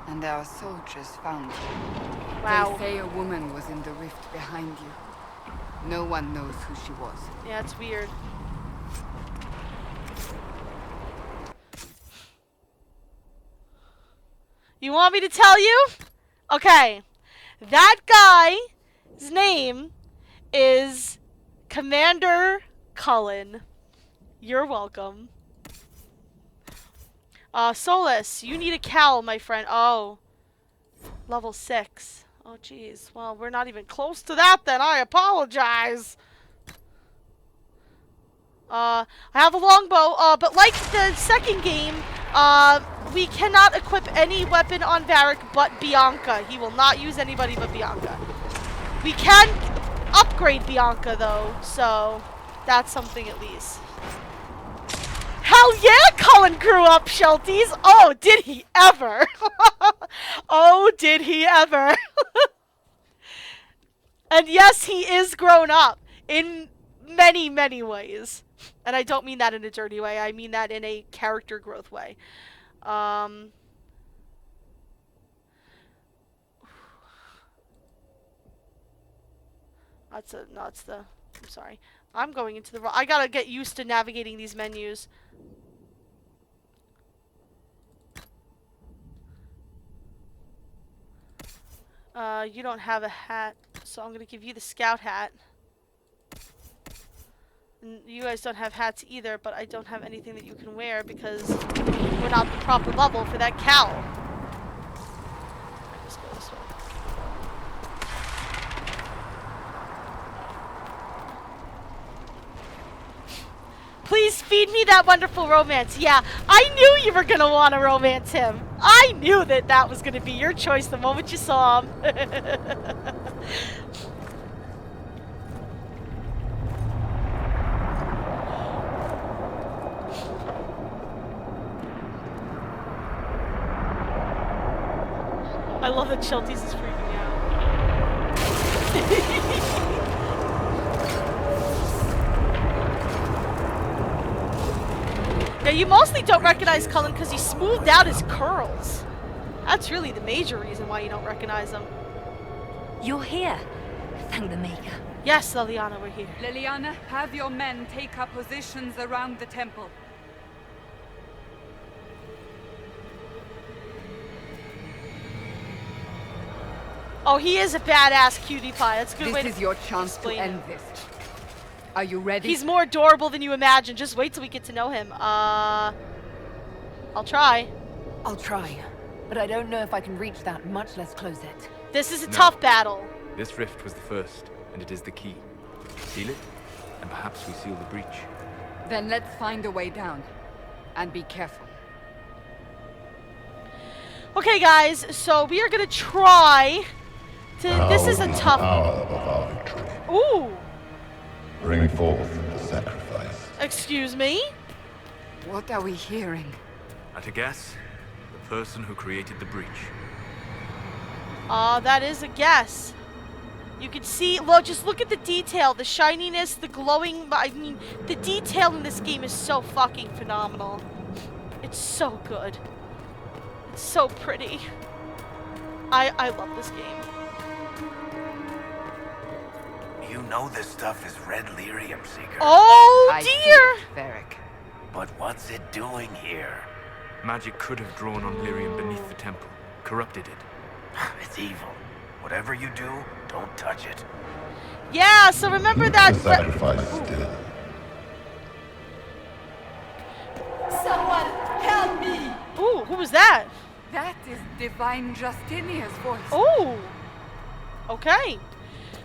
and our soldiers found you. Wow. They say a woman was in the rift behind you. No one knows who she was. Yeah, it's weird. You want me to tell you? Okay. That guy's name is Commander Cullen. You're welcome. Solus, you need a cowl, my friend. Oh. Level 6. Oh, jeez. Well, we're not even close to that then. I apologize. I have a longbow, but like the second game, we cannot equip any weapon on Varric but Bianca. He will not use anybody but Bianca. We can upgrade Bianca though, so that's something at least. Hell yeah, Cullen grew up, Shelties! Oh, did he ever? Oh, did he ever? And yes, he is grown up in many, many ways. And I don't mean that in a dirty way, I mean that in a character growth way. I'm sorry. I'm going into the I gotta get used to navigating these menus. You don't have a hat, so I'm gonna give you the scout hat. And you guys don't have hats either, but I don't have anything that you can wear because we're not the proper level for that cowl. Let's go this way. Please feed me that wonderful romance. Yeah, I knew you were gonna want to romance him. I knew that that was gonna be your choice the moment you saw him. I love that Shelties is freaking out. Now, you mostly don't recognize Cullen because he smoothed out his curls. That's really the major reason why you don't recognize him. You're here. Thank the Maker. Yes, Liliana, we're here. Liliana, have your men take up positions around the temple. Oh, he is a badass cutie pie. That's a good way to This is your chance to explain end him. this. Are you ready? He's more adorable than you imagine. Just wait till we get to know him. I'll try. I'll try, but I don't know if I can reach that, much less close it. This is a No. tough battle. This rift was the first, and it is the key. Seal it, and perhaps we seal the breach. Then let's find a way down. And be careful. Okay, guys, so we are gonna try to. This is a tough. Power of our victory. Ooh, Bring forth the sacrifice. excuse me? What are we hearing? At a guess, the person who created the breach. That is a guess. You can see, well, just look at the detail, the shininess, the glowing, I mean, the detail in this game is so fucking phenomenal. It's so good. It's so pretty. I love this game. You know this stuff is red lyrium, Seeker. Oh, I see dear! it, Varric. But what's it doing here? Magic could have drawn on lyrium beneath the temple, corrupted it. It's evil. Whatever you do, don't touch it. Yeah, so remember that. The sacrifice still. Someone help me! Ooh, who was that? That is Divine Justinia's voice. Oh, okay.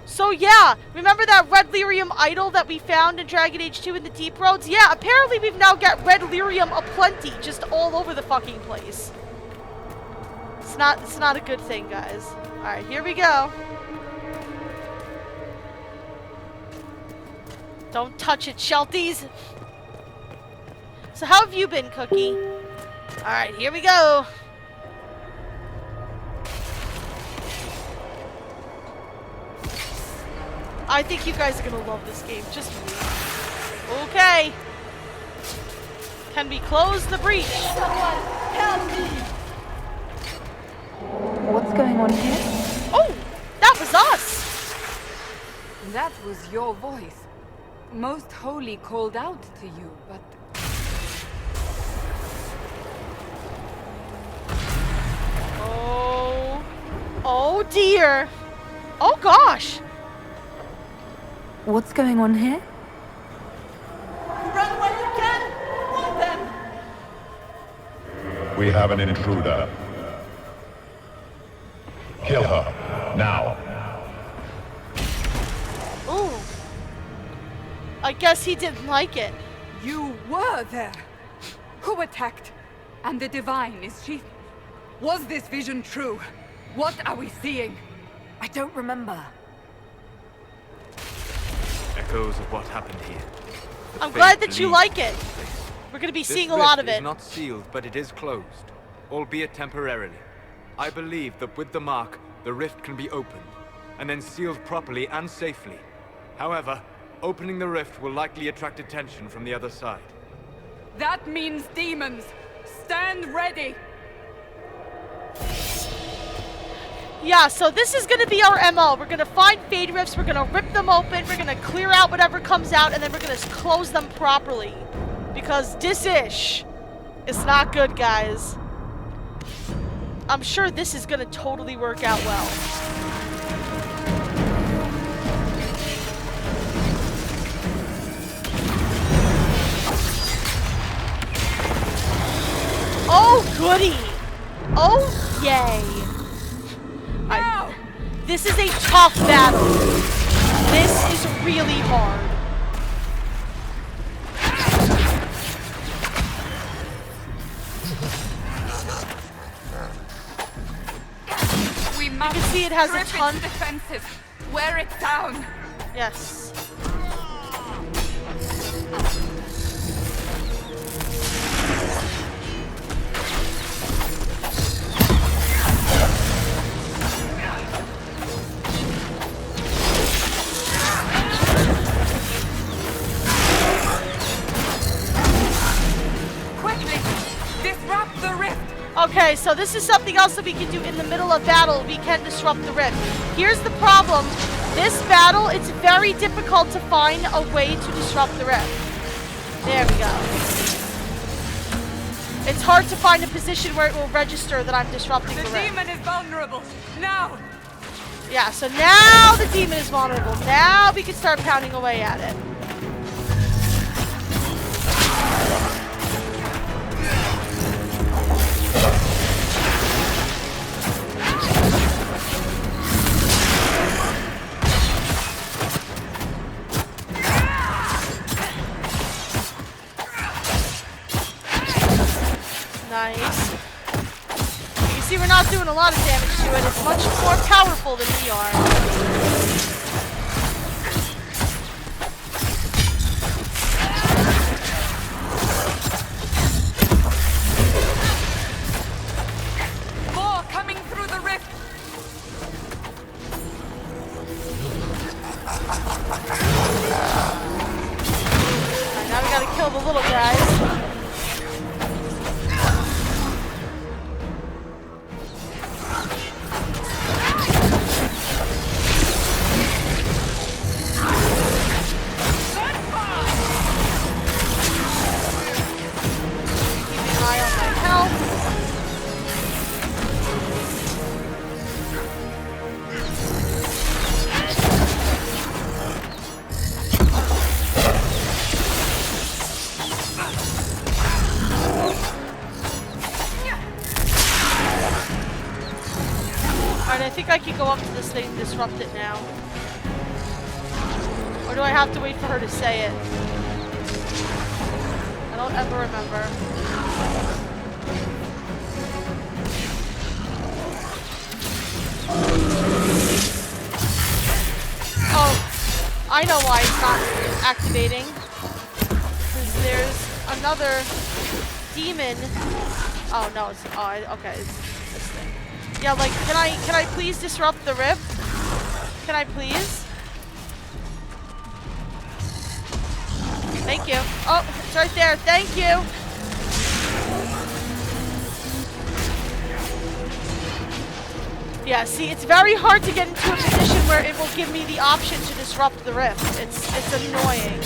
So yeah, remember that red lyrium idol that we found in Dragon Age 2 in the Deep Roads? Yeah, apparently we've now got red lyrium aplenty just all over the fucking place. It's not a good thing, guys. Alright, here we go. Don't touch it, Shelties. So how have you been, Cookie? Alright, here we go. I think you guys are gonna love this game. Just wait. Okay. Can we close the breach? Someone help me! What's going on here? Oh, that was us. That was your voice. Most Holy called out to you, but... Oh. Oh dear. Oh gosh. What's going on here? Run when you can. Hold them. We have an intruder. Kill her. Now. Ooh. I guess he didn't like it. You were there! Who attacked? And the Divine, is she... Was this vision true? What are we seeing? I don't remember. echoes of what happened here. I'm Fate glad that you leads like to it. this place. We're gonna be This seeing a lot of rift it. is not sealed, but it is closed, albeit temporarily. I believe that with the mark, the rift can be opened, and then sealed properly and safely. However, opening the rift will likely attract attention from the other side. That means demons. Stand ready. Yeah, so this is gonna be our MO. We're gonna find fade rifts, we're gonna rip them open, we're gonna clear out whatever comes out, and then we're gonna close them properly. Because this-ish is not good, guys. I'm sure this is gonna totally work out well. Oh, goody! Oh, yay! This is a tough battle. This is really hard. We must You can see it has a strip ton. its defenses. Wear it down. Yes. Quickly, disrupt the rift. Okay, so this is something else that we can do in the middle of battle. We can disrupt the rift. Here's the problem. This battle, it's very difficult to find a way to disrupt the rift. There we go. It's hard to find a position where it will register that I'm disrupting the The rift. demon is vulnerable. Now. Yeah, so now the demon is vulnerable. Now we can start pounding away at it. Nice. You see, we're not doing a lot of damage to it. It's much more powerful than we are. More coming through the rift. Alright, now we gotta kill the little guys. Keeping an eye on my health. Alright, I think I can go up to this thing and disrupt it now. Or do I have to wait for her to say it? I don't ever remember. Oh, I know why it's not activating. Because there's another demon. Oh no, it's okay, it's this thing. Yeah, like can I please disrupt the rift? Can I please? Thank you. Oh, it's right there. Thank you. Yeah, see, it's very hard to get into a position where it will give me the option to disrupt the rift. It's annoying.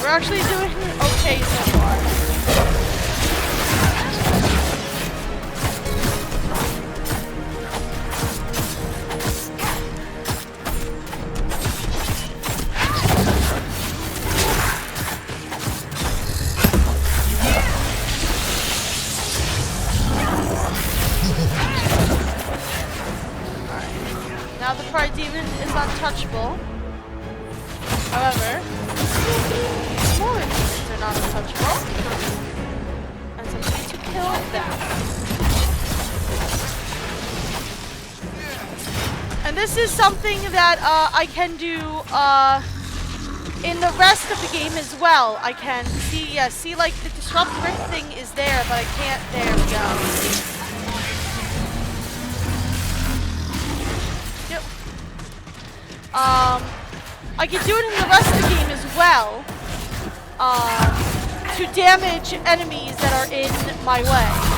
We're actually doing okay so far. Now the Pride Demon is untouchable. However, smaller demons are they're not untouchable. And so we need to kill them. And this is something that I can do in the rest of the game as well. I can see, yeah, see like the disrupt rift thing is there, but I can't, there we go. Yep. I can do it in the rest of the game as well, to damage enemies that are in my way.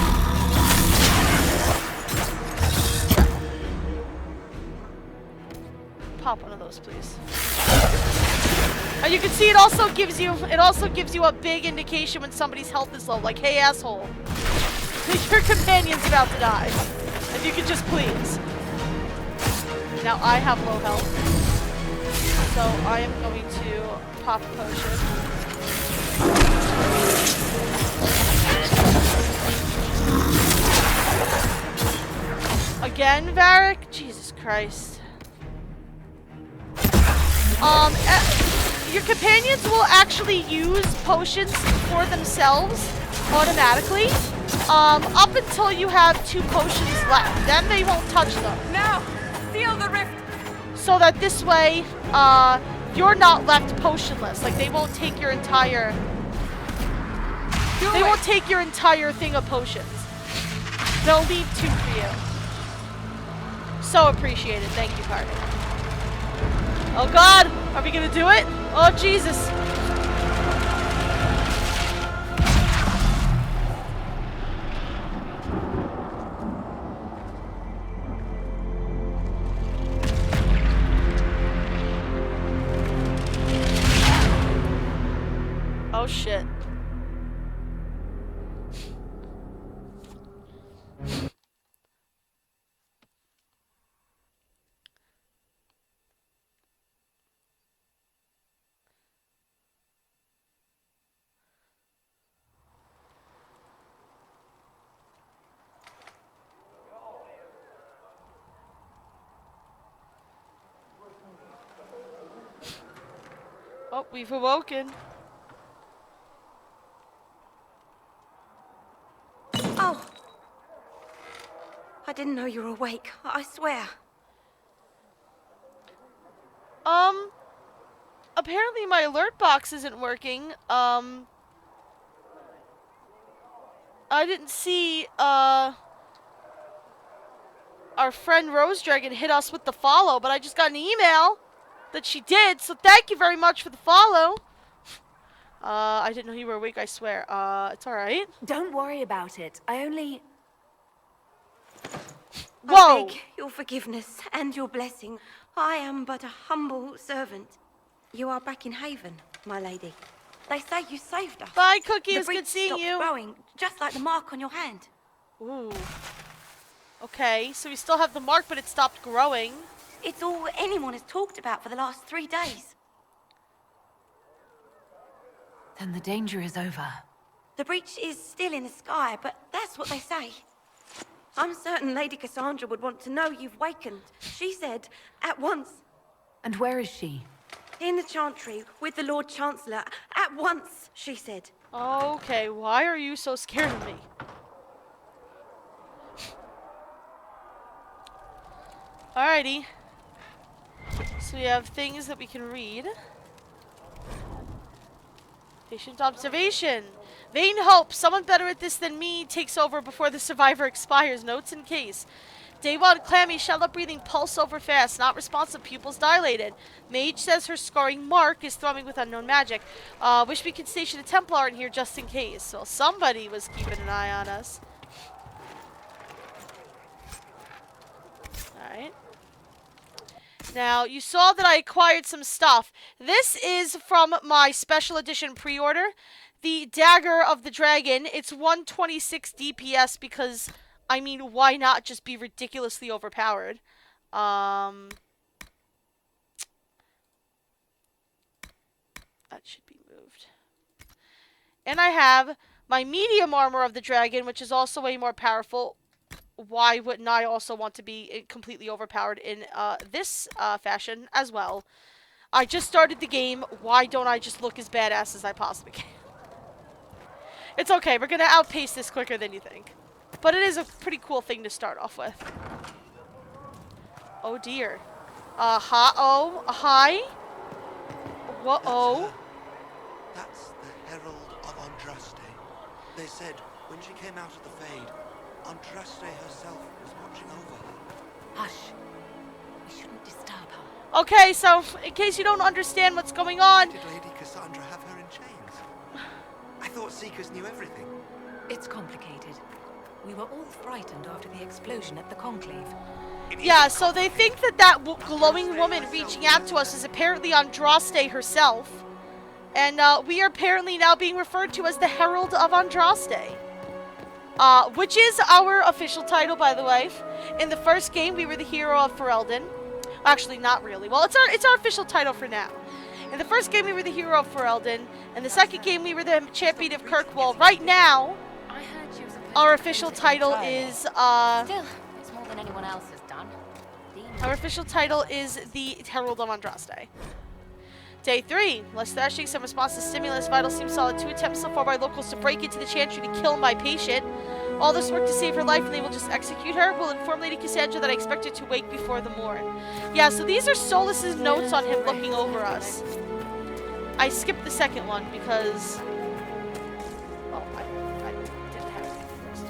Pop one of those, please. And you can see it also gives you a big indication when somebody's health is low, like, hey asshole, your companion's about to die. If you could just please. Now I have low health, so I am going to pop a potion. Again, Varric? Jesus Christ. Your companions will actually use potions for themselves automatically, up until you have 2 potions left. Then they won't touch them. Now, seal the rift. So that this way, you're not left potionless. Like, they won't take your entire... They won't take your entire thing of potions. They'll leave 2 for you. So appreciated. Thank you, Carter. Oh God, are we gonna do it? Oh Jesus. Oh shit. Oh, we've awoken. Oh! I didn't know you were awake, I swear. Apparently my alert box isn't working. I didn't see, our friend Rose Dragon hit us with the follow, but I just got an email that she did, so thank you very much for the follow. I didn't know you were awake, I swear. It's alright. Don't worry about it. I only... Whoa! I beg your forgiveness and your blessing. I am but a humble servant. You are back in Haven, my lady. They say you saved us. Bye, Cookie. It was The good breach seeing stopped you. growing, just like the mark on your hand. Ooh. Okay, so we still have the mark, but it stopped growing. It's all anyone has talked about for the last 3 days. Then the danger is over. The breach is still in the sky, but that's what they say. I'm certain Lady Cassandra would want to know you've wakened. She said, at once. And where is she? In the Chantry, with the Lord Chancellor. At once, she said. Okay, why are you so scared of me? Alrighty. So we have things that we can read. Patient observation. Vain hope. Someone better at this than me takes over before the survivor expires. Notes in case. Day 1, clammy, shallow breathing, pulse over fast, not responsive, pupils dilated. Mage says her scarring mark is thrumming with unknown magic. Wish we could station a Templar in here just in case. So somebody was keeping an eye on us. Alright. Now, you saw that I acquired some stuff. This is from my special edition pre-order. The Dagger of the Dragon. It's 126 DPS because, I mean, why not just be ridiculously overpowered? That should be moved. And I have my medium armor of the dragon, which is also way more powerful. Why wouldn't I also want to be completely overpowered in this fashion as well? I just started the game. Why don't I just look as badass as I possibly can? It's okay. We're gonna outpace this quicker than you think. But it is a pretty cool thing to start off with. Oh dear. Hi. Whoa. That's the Herald of Andraste. They said when she came out of the Fade, Andraste herself was watching over her. Hush. We shouldn't disturb her. Okay, so in case you don't understand what's going on. Did Lady Cassandra have her in chains? I thought Seekers knew everything. It's complicated. We were all frightened after the explosion at the Conclave. Yeah, so they think that glowing woman reaching out to us is apparently Andraste herself. And we are apparently now being referred to as the Herald of Andraste. Which is our official title, by the way. In the first game, we were the hero of Ferelden. Actually, not really. Well, it's our official title for now. In the first game, we were the hero of Ferelden. In the second game, we were the champion of Kirkwall. Right now, our official title is, Still, it's more than anyone else has done. our official title is the Herald of Andraste. Day 3. Less thrashing, some response to stimulus. Vital seems solid. 2 attempts so far by locals to break into the chantry to kill my patient. All this work to save her life and they will just execute her. We'll inform Lady Cassandra that I expect her to wake before the morn. Yeah, so these are Solus's notes on him looking over us. I skipped the second one because... well, I didn't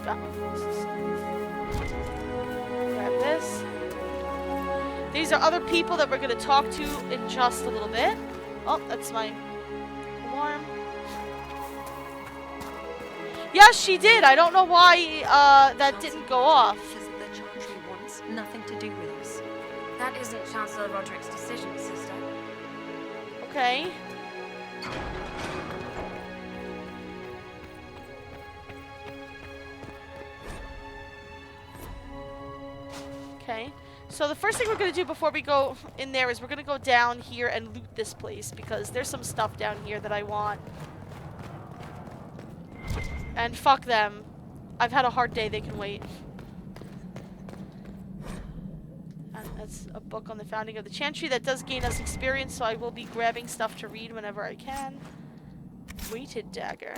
have it. Grab this. These are other people that we're going to talk to in just a little bit. Oh, that's my alarm. Yes, she did. I don't know why that didn't go off. The Chantry wants nothing to do with us. That isn't Chancellor Roderick's decision, sister. Okay. Okay. So the first thing we're going to do before we go in there is we're going to go down here and loot this place because there's some stuff down here that I want. And fuck them. I've had a hard day, they can wait. And that's a book on the founding of the Chantry that does gain us experience, so I will be grabbing stuff to read whenever I can. Weighted dagger.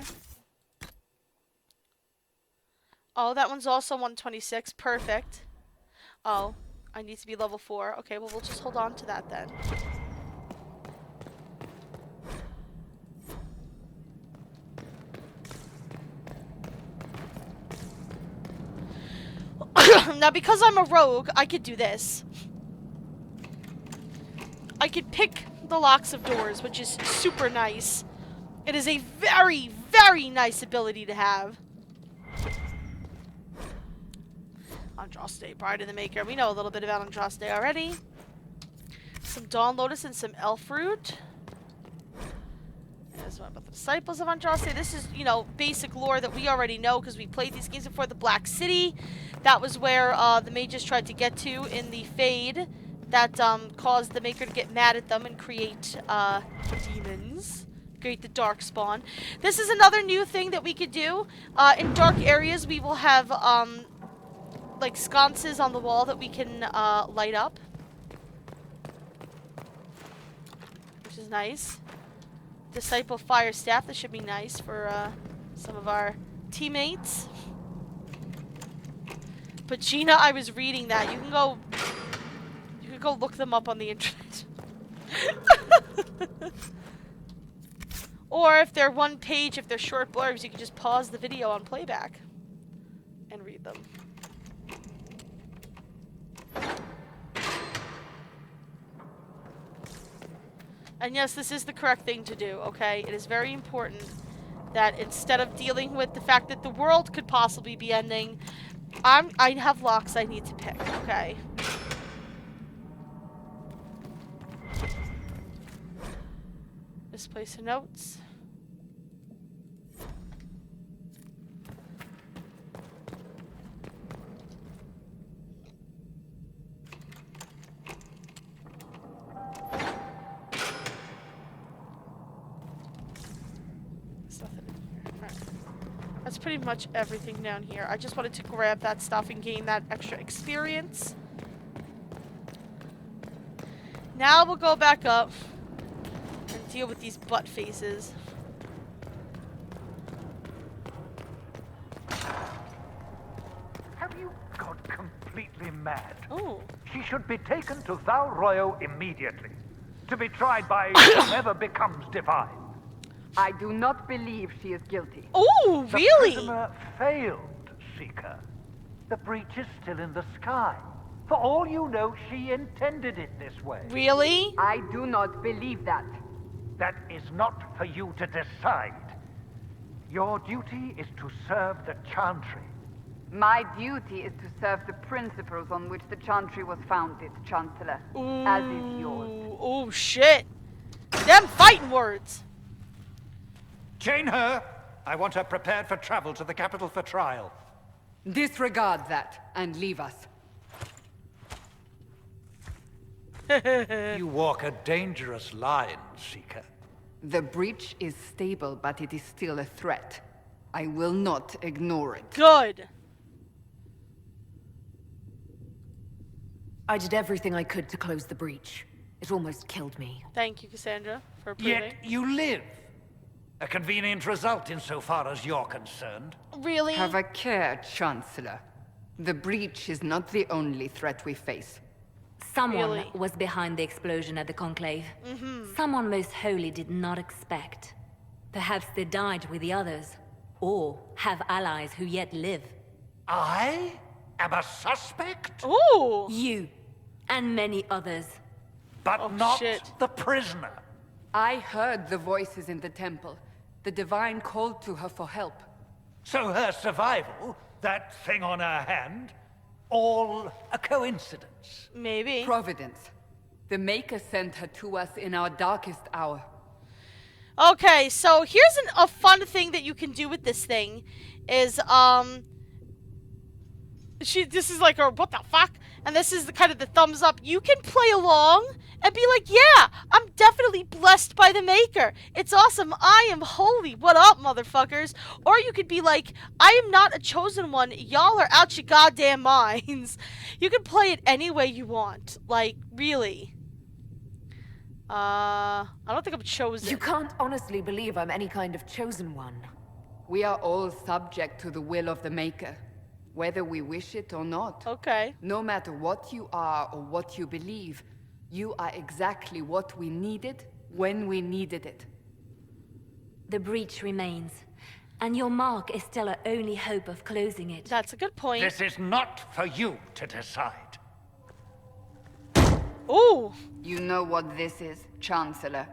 Oh, that one's also 126. Perfect. Oh, I need to be level 4. Okay, well, we'll just hold on to that then. Now, because I'm a rogue, I could do this. I could pick the locks of doors, which is super nice. It is a very, very nice ability to have. Andraste, Bride of the Maker. We know a little bit about Andraste already. Some Dawn Lotus and some Elf Root. There's one about the Disciples of Andraste. This is, you know, basic lore that we already know because we played these games before. The Black City. That was where the mages tried to get to in the Fade. That caused the Maker to get mad at them and create demons. Create the Darkspawn. This is another new thing that we could do. In dark areas, we will have... like sconces on the wall that we can light up, which is nice. Disciple Fire Staff, this should be nice for some of our teammates. But Gina, I was reading that. You can go look them up on the internet. Or if they're one page, if they're short blurbs, you can just pause the video on playback and read them. And yes, this is the correct thing to do, okay? It is very important that instead of dealing with the fact that the world could possibly be ending, I have locks I need to pick, okay? Misplace of notes. That's pretty much everything down here. I just wanted to grab that stuff and gain that extra experience. Now we'll go back up and deal with these butt faces. completely mad. Oh. She should be taken to Val Royo immediately, to be tried by whoever becomes divine. I do not believe she is guilty. Oh, really? The prisoner failed, Seeker. The breach is still in the sky. For all you know, she intended it this way. Really? I do not believe that. That is not for you to decide. Your duty is to serve the Chantry. My duty is to serve the principles on which the Chantry was founded, Chancellor. As is yours. Oh, shit. Them fighting words. Chain her. I want her prepared for travel to the capital for trial. Disregard that and leave us. You walk a dangerous line, Seeker. The breach is stable, but it is still a threat. I will not ignore it. Good. I did everything I could to close the breach. It almost killed me. Thank you, Cassandra, for approving. Yet you live. A convenient result insofar as you're concerned. Really? Have a care, Chancellor. The breach is not the only threat we face. Someone was behind the explosion at the Conclave. Someone most holy did not expect. Perhaps they died with the others, or have allies who yet live. I am a suspect? Ooh! You, and many others. But not the prisoner. I heard the voices in the temple. The Divine called to her for help. So her survival, that thing on her hand, all a coincidence? Maybe. Providence. The Maker sent her to us in our darkest hour. Okay, so here's a fun thing that you can do with this thing. Is, this is like a, what the fuck? And this is the kind of the thumbs up. You can play along and be like, yeah, I'm definitely blessed by the Maker. It's awesome. I am holy. What up, motherfuckers? Or you could be like, I am not a chosen one. Y'all are out your goddamn minds. You can play it any way you want. Like, really. I don't think I'm chosen. You can't honestly believe I'm any kind of chosen one. We are all subject to the will of the Maker, whether we wish it or not. Okay. No matter what you are or what you believe, you are exactly what we needed when we needed it. The breach remains, and your mark is still our only hope of closing it. That's a good point. This is not for you to decide. Ooh! You know what this is, Chancellor.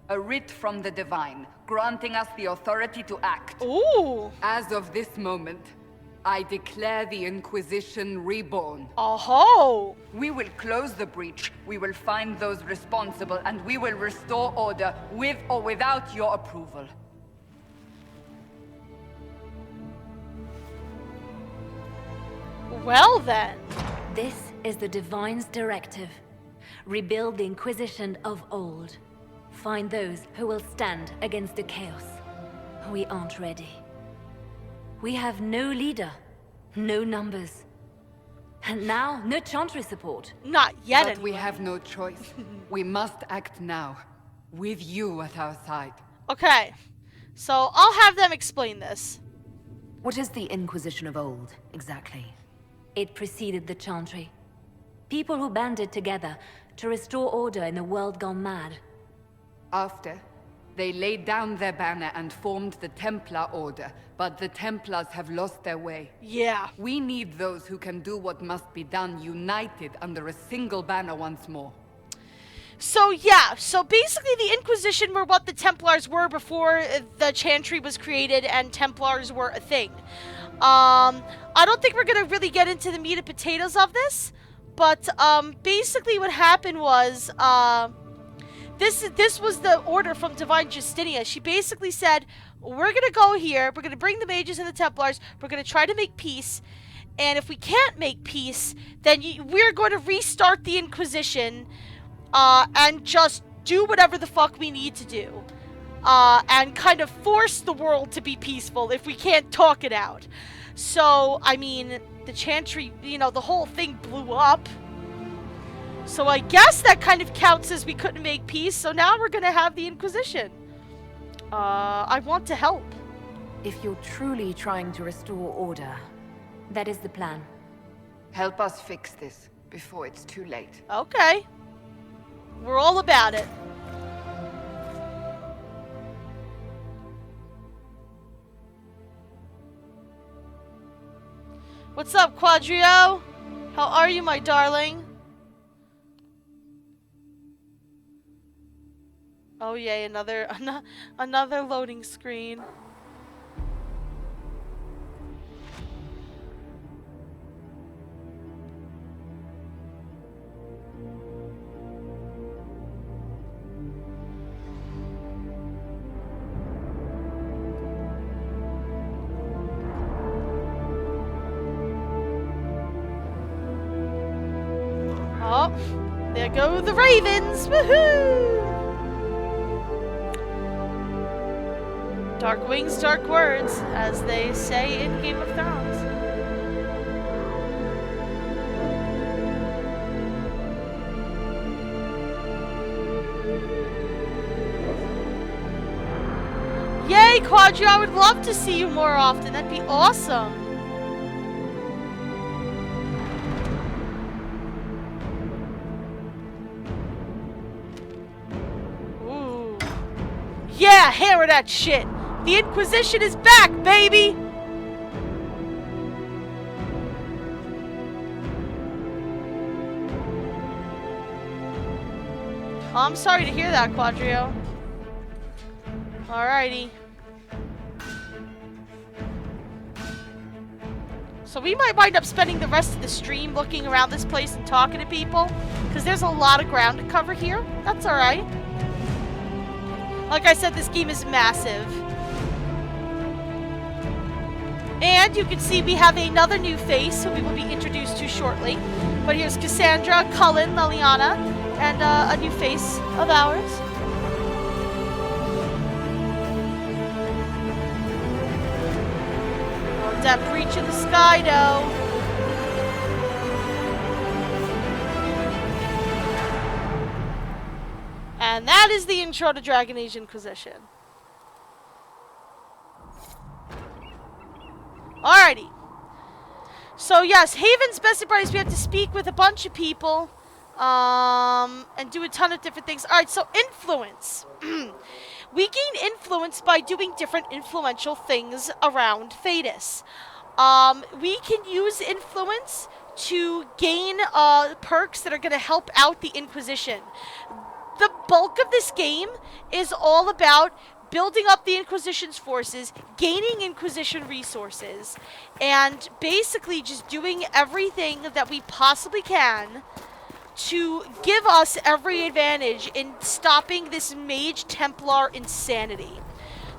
A writ from the Divine, granting us the authority to act. Ooh! As of this moment, I declare the Inquisition reborn. Oh-ho! We will close the breach, we will find those responsible, and we will restore order with or without your approval. Well then. This is the Divine's directive. Rebuild the Inquisition of old. Find those who will stand against the chaos. We aren't ready. We have no leader, no numbers. And now, no Chantry support. Not yet, But we have no choice. We must act now, with you at our side. Okay, so I'll have them explain this. What is the Inquisition of old, exactly? It preceded the Chantry. People who banded together to restore order in a world gone mad. After, they laid down their banner and formed the Templar Order, but the Templars have lost their way. Yeah. We need those who can do what must be done, united under a single banner once more. So yeah, so basically the Inquisition were what the Templars were before the Chantry was created and Templars were a thing. I don't think we're gonna really get into the meat and potatoes of this, but basically what happened was this was the order from Divine Justinia. She basically said, we're gonna go here, we're gonna bring the mages and the Templars, we're gonna try to make peace, and if we can't make peace, then we're going to restart the Inquisition and just do whatever the fuck we need to do. And kind of force the world to be peaceful if we can't talk it out. So, I mean, the Chantry, you know, the whole thing blew up. So I guess that kind of counts as we couldn't make peace, so now we're gonna have the Inquisition. I want to help. If you're truly trying to restore order... That is the plan. Help us fix this before it's too late. Okay. We're all about it. What's up, Quadrio? How are you, my darling? Oh yay, another loading screen. Oh, there go the Ravens! Woohoo! Dark wings, dark words, as they say in Game of Thrones. Yay, Quadrio! I would love to see you more often. That'd be awesome. Ooh. Yeah, hammer that shit. The Inquisition is back, baby! Oh, I'm sorry to hear that, Quadrio. Alrighty. So we might wind up spending the rest of the stream looking around this place and talking to people, because there's a lot of ground to cover here. That's alright. Like I said, this game is massive. And you can see we have another new face who we will be introduced to shortly. But here's Cassandra, Cullen, Liliana, and a new face of ours. Oh, that breach in the sky, though. And that is the intro to Dragon Age Inquisition. Alrighty. So yes, Haven's Best of Buddies, we have to speak with a bunch of people. And do a ton of different things. Alright, so influence. We gain influence by doing different influential things around Thedas. We can use influence to gain perks that are going to help out the Inquisition. The bulk of this game is all about building up the Inquisition's forces, gaining Inquisition resources, and basically just doing everything that we possibly can to give us every advantage in stopping this Mage Templar insanity.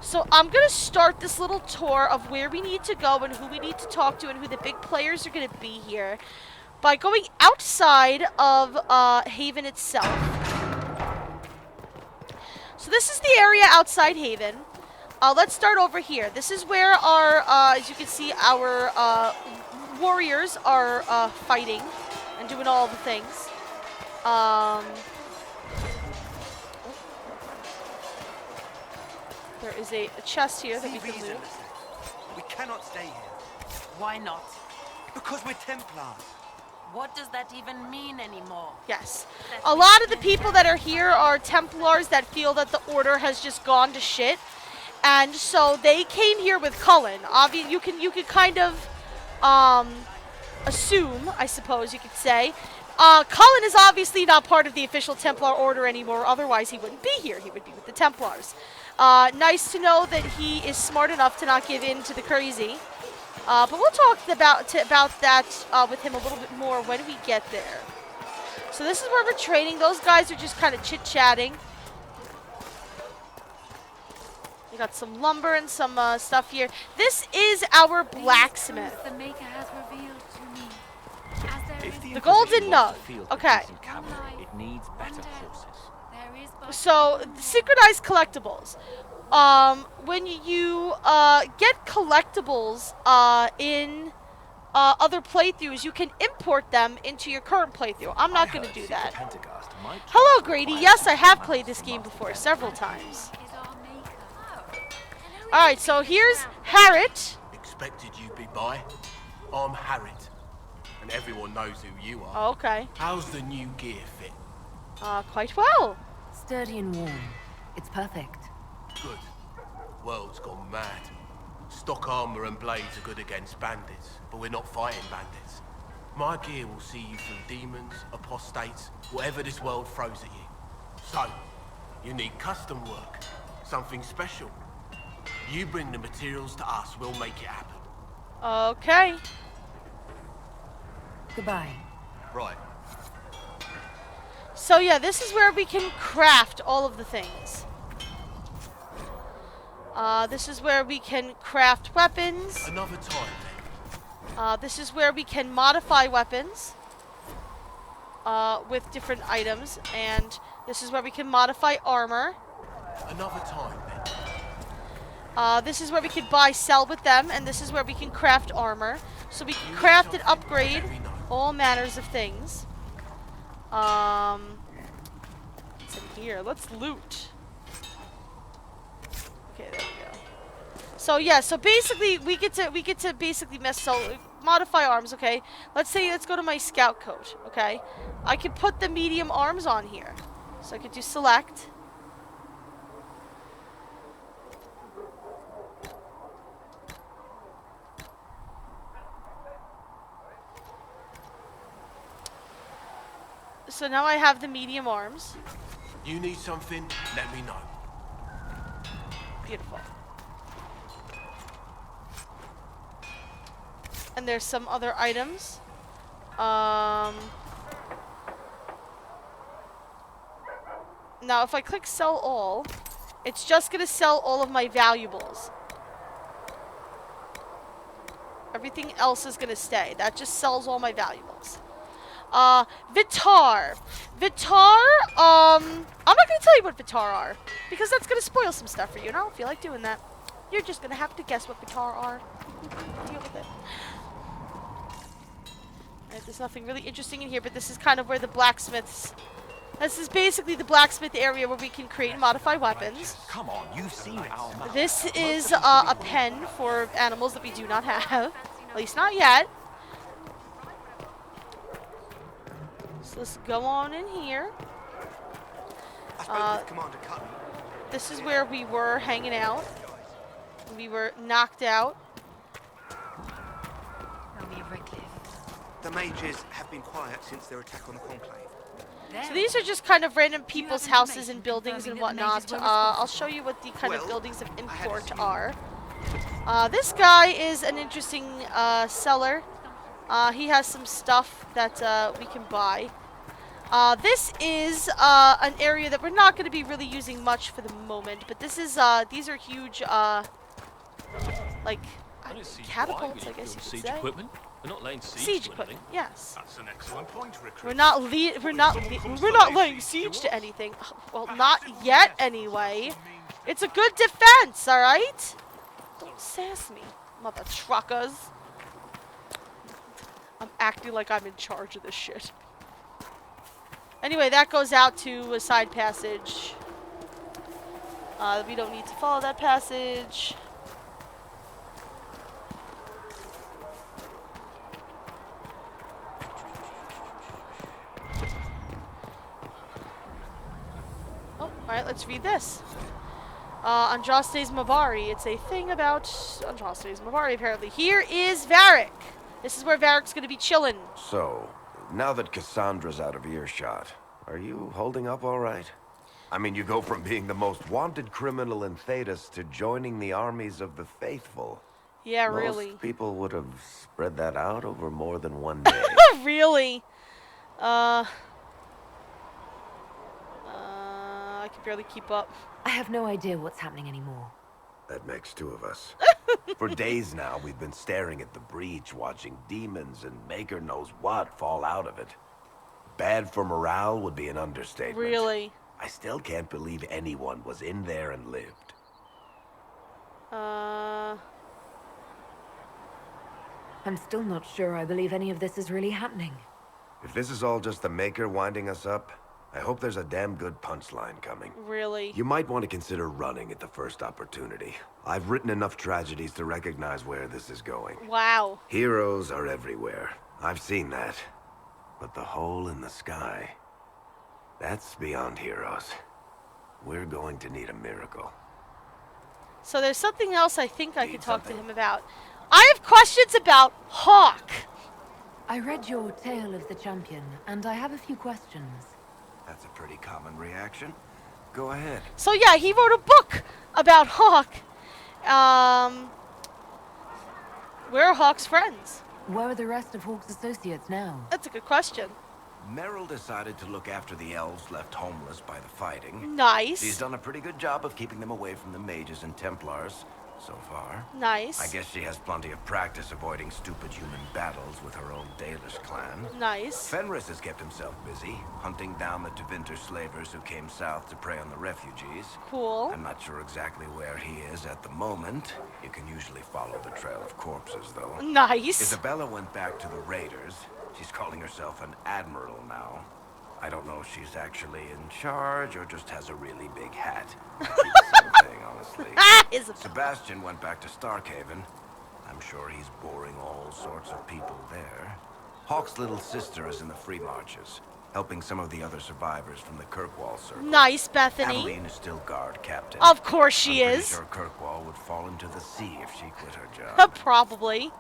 So I'm going to start this little tour of where we need to go and who we need to talk to and who the big players are going to be here by going outside of Haven itself. So this is the area outside Haven. Let's start over here. This is where our, as you can see, our warriors are fighting and doing all the things. There is a chest here that we can loot. We cannot stay here. Why not? Because we're Templars. What does that even mean anymore? Yes. A lot of the people that are here are Templars that feel that the Order has just gone to shit. And so they came here with Cullen. Obviously, you could kind of assume, I suppose you could say. Cullen is obviously not part of the official Templar Order anymore. Otherwise, he wouldn't be here. He would be with the Templars. Nice to know that he is smart enough to not give in to the crazy. But we'll talk about that with him a little bit more when we get there. So this is where we're training. Those guys are just kind of chit-chatting. We got some lumber and some stuff here. This is our blacksmith. The Maker has revealed to me. As there The golden nug. Okay. It needs better horses. So, synchronized collectibles. When you get collectibles in other playthroughs, you can import them into your current playthrough. I'm not going to do that. Hello, Grady. Yes, I have played this game before several times. Alright, so here's Harriet. Expected you'd be by. I'm Harriet, an when everyone knows who you are. Oh, okay. How's the new gear fit? Quite well. Sturdy and warm. It's perfect. Good. World's gone mad. Stock armor and blades are good against bandits, but we're not fighting bandits. My gear will see you through demons, apostates, whatever this world throws at you. So, you need custom work, something special. You bring the materials to us, we'll make it happen. Okay. Goodbye. Right. So yeah, this is where we can craft all of the things. This is where we can craft weapons. Another time, then. This is where we can modify weapons with different items, and this is where we can modify armor. Another time, then. This is where we can buy, sell with them, and this is where we can craft armor. So we can craft and upgrade all manners of things. What's in here? Let's loot. Okay, there we go. So yeah, so basically we get to basically modify arms, okay? Let's go to my scout coat, okay? I can put the medium arms on here. So I could do select. So now I have the medium arms. You need something, let me know. Beautiful. And there's some other items. Now if I click sell all, it's just gonna sell all of my valuables. Everything else is gonna stay. That just sells all my valuables. Vitar. Vitar, I'm not gonna tell you what Vitar are, because that's gonna spoil some stuff for you, and I don't feel like doing that. You're just gonna have to guess what Vitar are. Deal with it. Alright, there's nothing really interesting in here, but this is kind of where the blacksmiths... This is basically the blacksmith area where we can create and modify weapons. Come on, you've seen our map. This is a pen for animals that we do not have. At least not yet. So let's go on in here. This is where we were hanging out. We were knocked out. The mages have been quiet since their attack on the Conclave. So these are just kind of random people's houses and buildings and whatnot. I'll show you what the kind of buildings of import are. This guy is an interesting seller. He has some stuff that we can buy. This is an area that we're not going to be really using much for the moment, but this is these are huge like catapults, I guess you could say. Equipment? We're not laying siege to equipment, yes. That's an excellent point, Recruit. We're not laying siege to anything. Well, not yet anyway. It's a good defense, all right? Don't sass me, mother truckers. I'm acting like I'm in charge of this shit. Anyway, that goes out to a side passage. We don't need to follow that passage. Oh, alright, let's read this. Andraste's Mabari. It's a thing about Andraste's Mabari, apparently. Here is Varric. This is where Varric's gonna be chillin'. So, now that Cassandra's out of earshot, are you holding up all right? I mean, you go from being the most wanted criminal in Thedas to joining the armies of the faithful. Yeah, Most really. people would have spread that out over more than one day. Really? I can barely keep up. I have no idea what's happening anymore. That makes two of us. For days now, we've been staring at the breach, watching demons and maker knows what fall out of it. Bad for morale would be an understatement. Really? I still can't believe anyone was in there and lived. I'm still not sure I believe any of this is really happening. If this is all just the maker winding us up, I hope there's a damn good punchline coming. Really? You might want to consider running at the first opportunity. I've written enough tragedies to recognize where this is going. Wow. Heroes are everywhere. I've seen that. But the hole in the sky, that's beyond heroes. We're going to need a miracle. So there's something else I think I could talk to him about. I have questions about Hawk. I read your Tale of the Champion, and I have a few questions. That's a pretty common reaction. Go ahead. So yeah, he wrote a book about Hawk. Where are Hawk's friends? Where are the rest of Hawk's associates now? That's a good question. Merrill decided to look after the elves left homeless by the fighting. Nice. She's done a pretty good job of keeping them away from the mages and Templars so far. Nice. I guess she has plenty of practice avoiding stupid human battles with her own Dalish clan. Nice. Fenris has kept himself busy, hunting down the Tevinter slavers who came south to prey on the refugees. Cool. I'm not sure exactly where he is at the moment. You can usually follow the trail of corpses, though. Nice. Isabella went back to the raiders. She's calling herself an admiral now. I don't know if she's actually in charge or just has a really big hat. Could be the same thing, honestly. Sebastian went back to Starkhaven. I'm sure he's boring all sorts of people there. Hawk's little sister is in the Free Marches, helping some of the other survivors from the Kirkwall circle. Nice, Bethany. Adeline is still guard captain. Of course she I'm is. pretty sure Kirkwall would fall into the sea if she quit her job. Probably.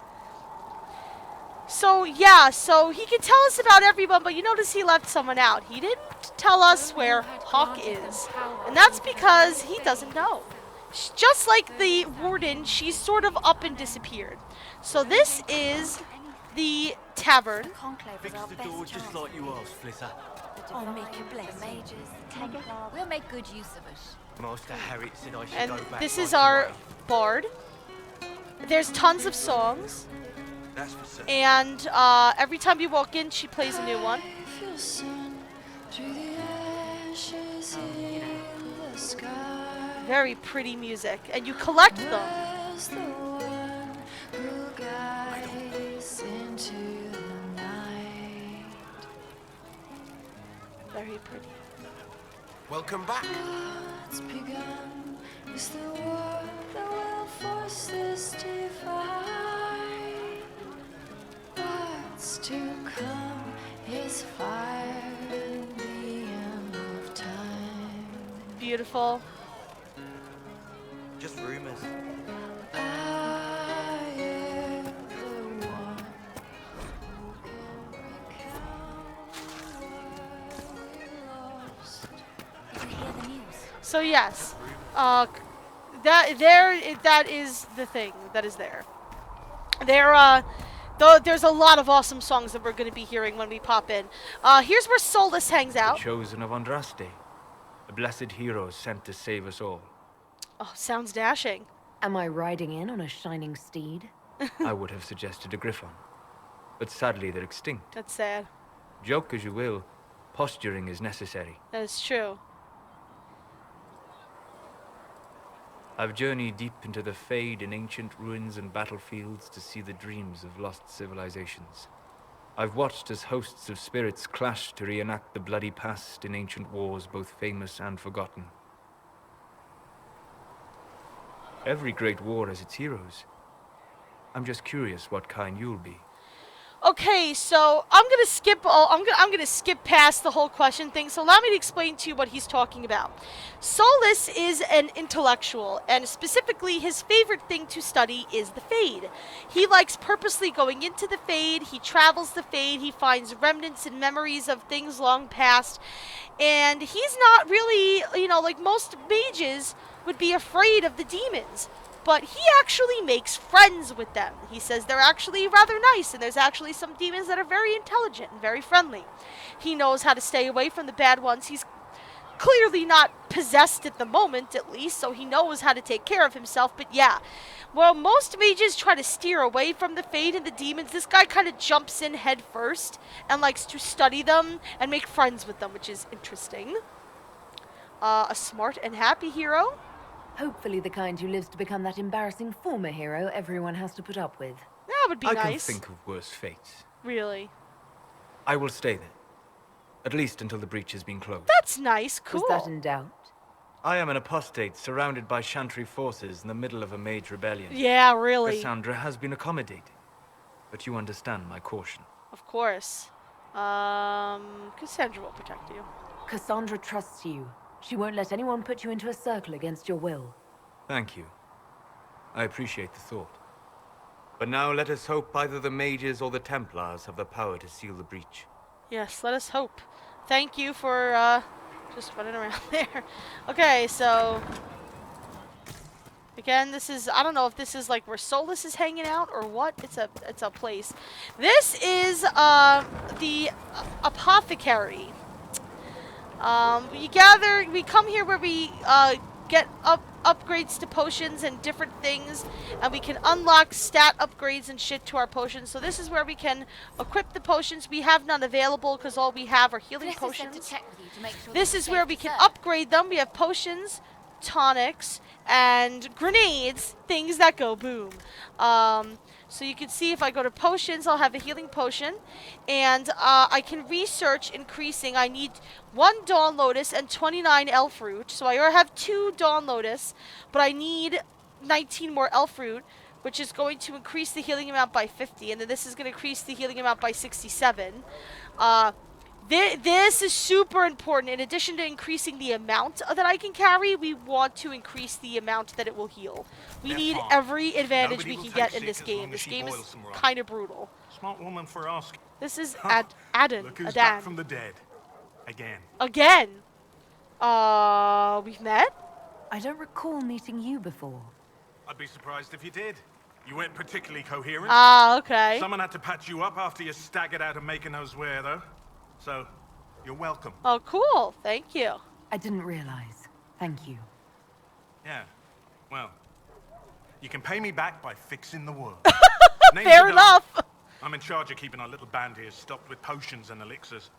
So, yeah, so he can tell us about everyone, but you notice he left someone out. He didn't tell us where Hawk is. And that's because he doesn't know. Just like the warden, she's sort of up and disappeared. So this is the tavern. Fix the door just like you asked, Flitter. Oh, make your blessing. We'll make good use of it. Master Harriet said I should And go back this right is our away. bard. There's tons of songs. That's for certain. And every time you walk in, she plays a new one. Very pretty music. And you collect them. Very pretty. Welcome back. To come is fire in the end of time. Beautiful. Just rumors. I am the one So yes, that is the thing that is there. There's a lot of awesome songs that we're going to be hearing when we pop in. Here's where Solus hangs out. The chosen of Andraste, a blessed hero sent to save us all. Oh, sounds dashing. Am I riding in on a shining steed? I would have suggested a griffon, but sadly they're extinct. That's sad. Joke as you will, posturing is necessary. That is true. I've journeyed deep into the Fade in ancient ruins and battlefields to see the dreams of lost civilizations. I've watched as hosts of spirits clash to reenact the bloody past in ancient wars, both famous and forgotten. Every great war has its heroes. I'm just curious what kind you'll be. Okay, so I'm gonna skip past the whole question thing. So allow me to explain to you what he's talking about. Solus is an intellectual, and specifically his favorite thing to study is the Fade. He likes purposely going into the Fade. He travels the Fade. He finds remnants and memories of things long past, and he's not really, like most mages would be afraid of the demons. But he actually makes friends with them. He says they're actually rather nice, and there's actually some demons that are very intelligent and very friendly. He knows how to stay away from the bad ones. He's clearly not possessed at the moment, at least, so he knows how to take care of himself. But yeah, while most mages try to steer away from the Fade and the demons, this guy kind of jumps in head first and likes to study them and make friends with them, which is interesting. A smart and happy hero. Hopefully the kind who lives to become that embarrassing former hero everyone has to put up with. That would be I nice. can think of worse fates. Really? I will stay there. At least until the breach has been closed. That's nice. Cool. Was that in doubt? I am an apostate surrounded by Chantry forces in the middle of a mage rebellion. Yeah, really. Cassandra has been accommodated. But you understand my caution. Of course. Cassandra will protect you. Cassandra trusts you. She won't let anyone put you into a circle against your will. Thank you. I appreciate the thought. But now let us hope either the mages or the Templars have the power to seal the breach. Yes, let us hope. Thank you for just running around there. Okay, so again, this is, I don't know if this is like where Solus is hanging out or what. It's a place. This is the apothecary. We come here where we get upgrades to potions and different things, and we can unlock stat upgrades and shit to our potions. So this is where we can equip the potions. We have none available because all we have are healing potions. This is where we can upgrade them. We have potions, tonics, and grenades, things that go boom. So you can see if I go to potions, I'll have a healing potion, and I can research increasing. I need 1 Dawn Lotus and 29 Elf Root, so I already have 2 Dawn Lotus, but I need 19 more Elf Root, which is going to increase the healing amount by 50, and then this is going to increase the healing amount by 67. This is super important. In addition to increasing the amount that I can carry, we want to increase the amount that it will heal. We need every advantage we can get in this game. This game is kind of brutal. Smart woman for asking. This is Adan. Look who's back from the dead. Again. Again? We've met? I don't recall meeting you before. I'd be surprised if you did. You weren't particularly coherent. Ah, okay. Someone had to patch you up after you staggered out of making knows where, though. So, you're welcome. Oh, cool. Thank you. I didn't realize. Thank you. Yeah. Well, you can pay me back by fixing the world. Fair enough. I'm in charge of keeping our little band here stocked with potions and elixirs.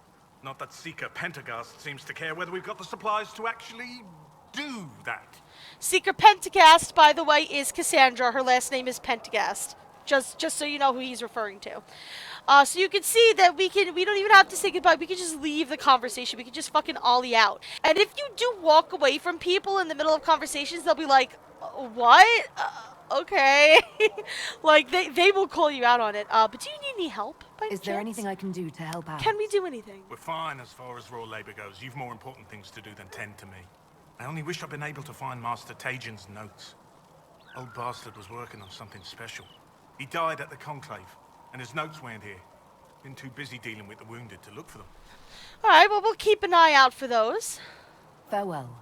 Not that Seeker Pentagast seems to care whether we've got the supplies to actually do that. Seeker Pentagast, by the way, is Cassandra. Her last name is Pentagast. Just so you know who he's referring to. So you can see that we don't even have to say goodbye. We can just leave the conversation. We can just fucking ollie out. And if you do walk away from people in the middle of conversations, they'll be like, what? Okay. Like, they will call you out on it. But do you need any help by Is there anything I can do to help out? Can we do anything? We're fine as far as raw labor goes. You've more important things to do than tend to me. I only wish I'd been able to find Master Tajin's notes. Old bastard was working on something special. He died at the Conclave, and his notes weren't here. Been too busy dealing with the wounded to look for them. Alright, well, we'll keep an eye out for those. Farewell.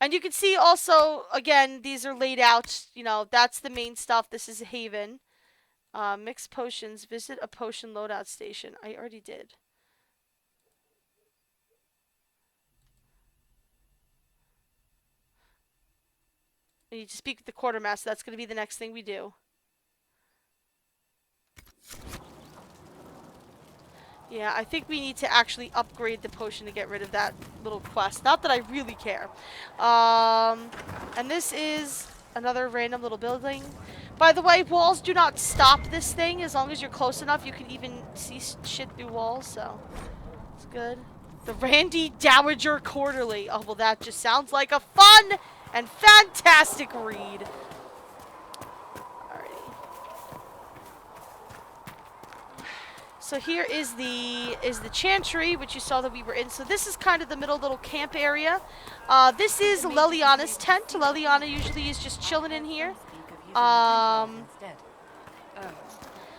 And you can see also, again, these are laid out, you know, that's the main stuff. This is a haven. Mixed potions, visit a potion loadout station. I already did. I need to speak with the quartermaster. That's going to be the next thing we do. Yeah, I think we need to actually upgrade the potion to get rid of that little quest. Not that I really care. And this is another random little building. By the way, walls do not stop this thing. As long as you're close enough, you can even see shit through walls, so it's good. The Randy Dowager Quarterly. Oh, well, that just sounds like a fun and fantastic read. Alrighty. So here is the Chantry, which you saw that we were in. So this is kind of the middle little camp area. This is Leliana's tent. Leliana usually is just chilling in here.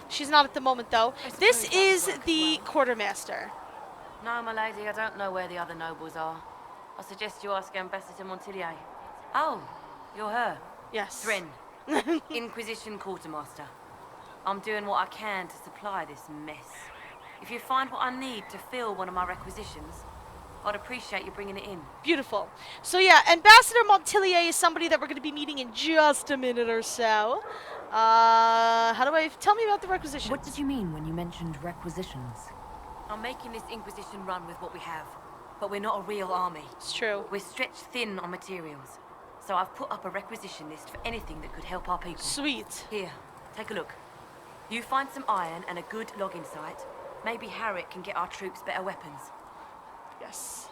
She's not at the moment, though. This is the quartermaster. No, my lady, I don't know where the other nobles are. I suggest you ask Ambassador Montillier. Oh, you're her. Yes. Thrin, Inquisition Quartermaster. I'm doing what I can to supply this mess. If you find what I need to fill one of my requisitions, I'd appreciate you bringing it in. Beautiful. So yeah, Ambassador Montillier is somebody that we're going to be meeting in just a minute or so. Tell me about the requisitions. What did you mean when you mentioned requisitions? I'm making this Inquisition run with what we have, but we're not a real army. It's true. We're stretched thin on materials. So I've put up a requisition list for anything that could help our people. Sweet. Here, take a look. You find some iron and a good logging site. Maybe Harriet can get our troops better weapons. Yes.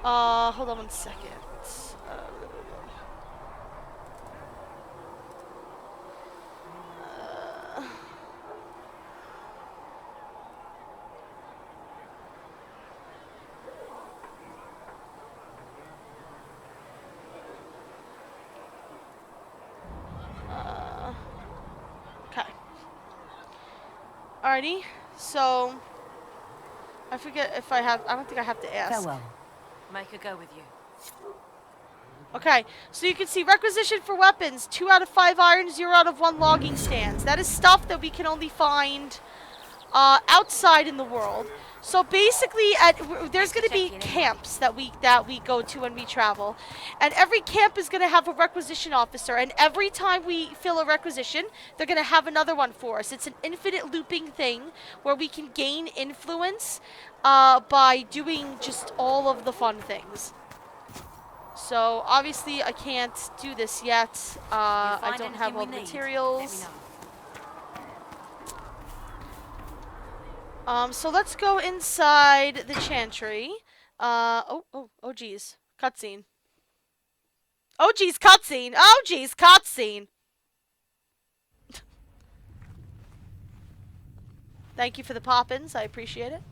Hold on one second. Alrighty. So I forget if I don't think I have to ask. Farewell. Make her go with you. Okay, so you can see requisition for weapons, 2 out of 5 iron, 0 out of 1 logging stands. That is stuff that we can only find outside in the world. So basically, there's going to be camps that we go to when we travel, and every camp is going to have a requisition officer. And every time we fill a requisition, they're going to have another one for us. It's an infinite looping thing where we can gain influence by doing just all of the fun things. So obviously, I can't do this yet. I don't have all the materials. So let's go inside the chantry. Oh geez. Cutscene. Oh geez, cutscene. Oh geez, cutscene. Thank you for the pop-ins. I appreciate it.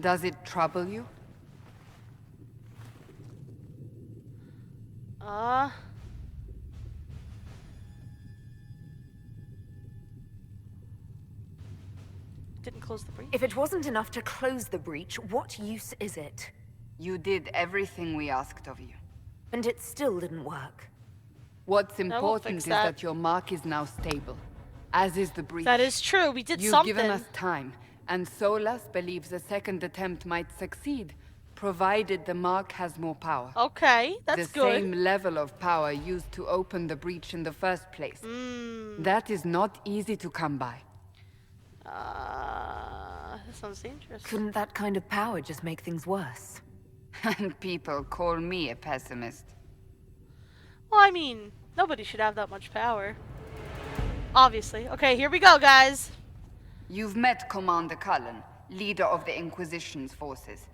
Does it trouble you? Didn't close the breach. If it wasn't enough to close the breach, what use is it? You did everything we asked of you. And it still didn't work. What's important is that your mark is now stable, as is the breach. That is true. We did You've something. given us time, and Solas believes a second attempt might succeed, provided the mark has more power. Okay, that's good. The same level of power used to open the breach in the first place. That is not easy to come by. That sounds dangerous. Couldn't that kind of power just make things worse? And people call me a pessimist. Well, I mean, nobody should have that much power. Obviously. Okay, here we go, guys. You've met Commander Cullen, leader of the Inquisition's forces.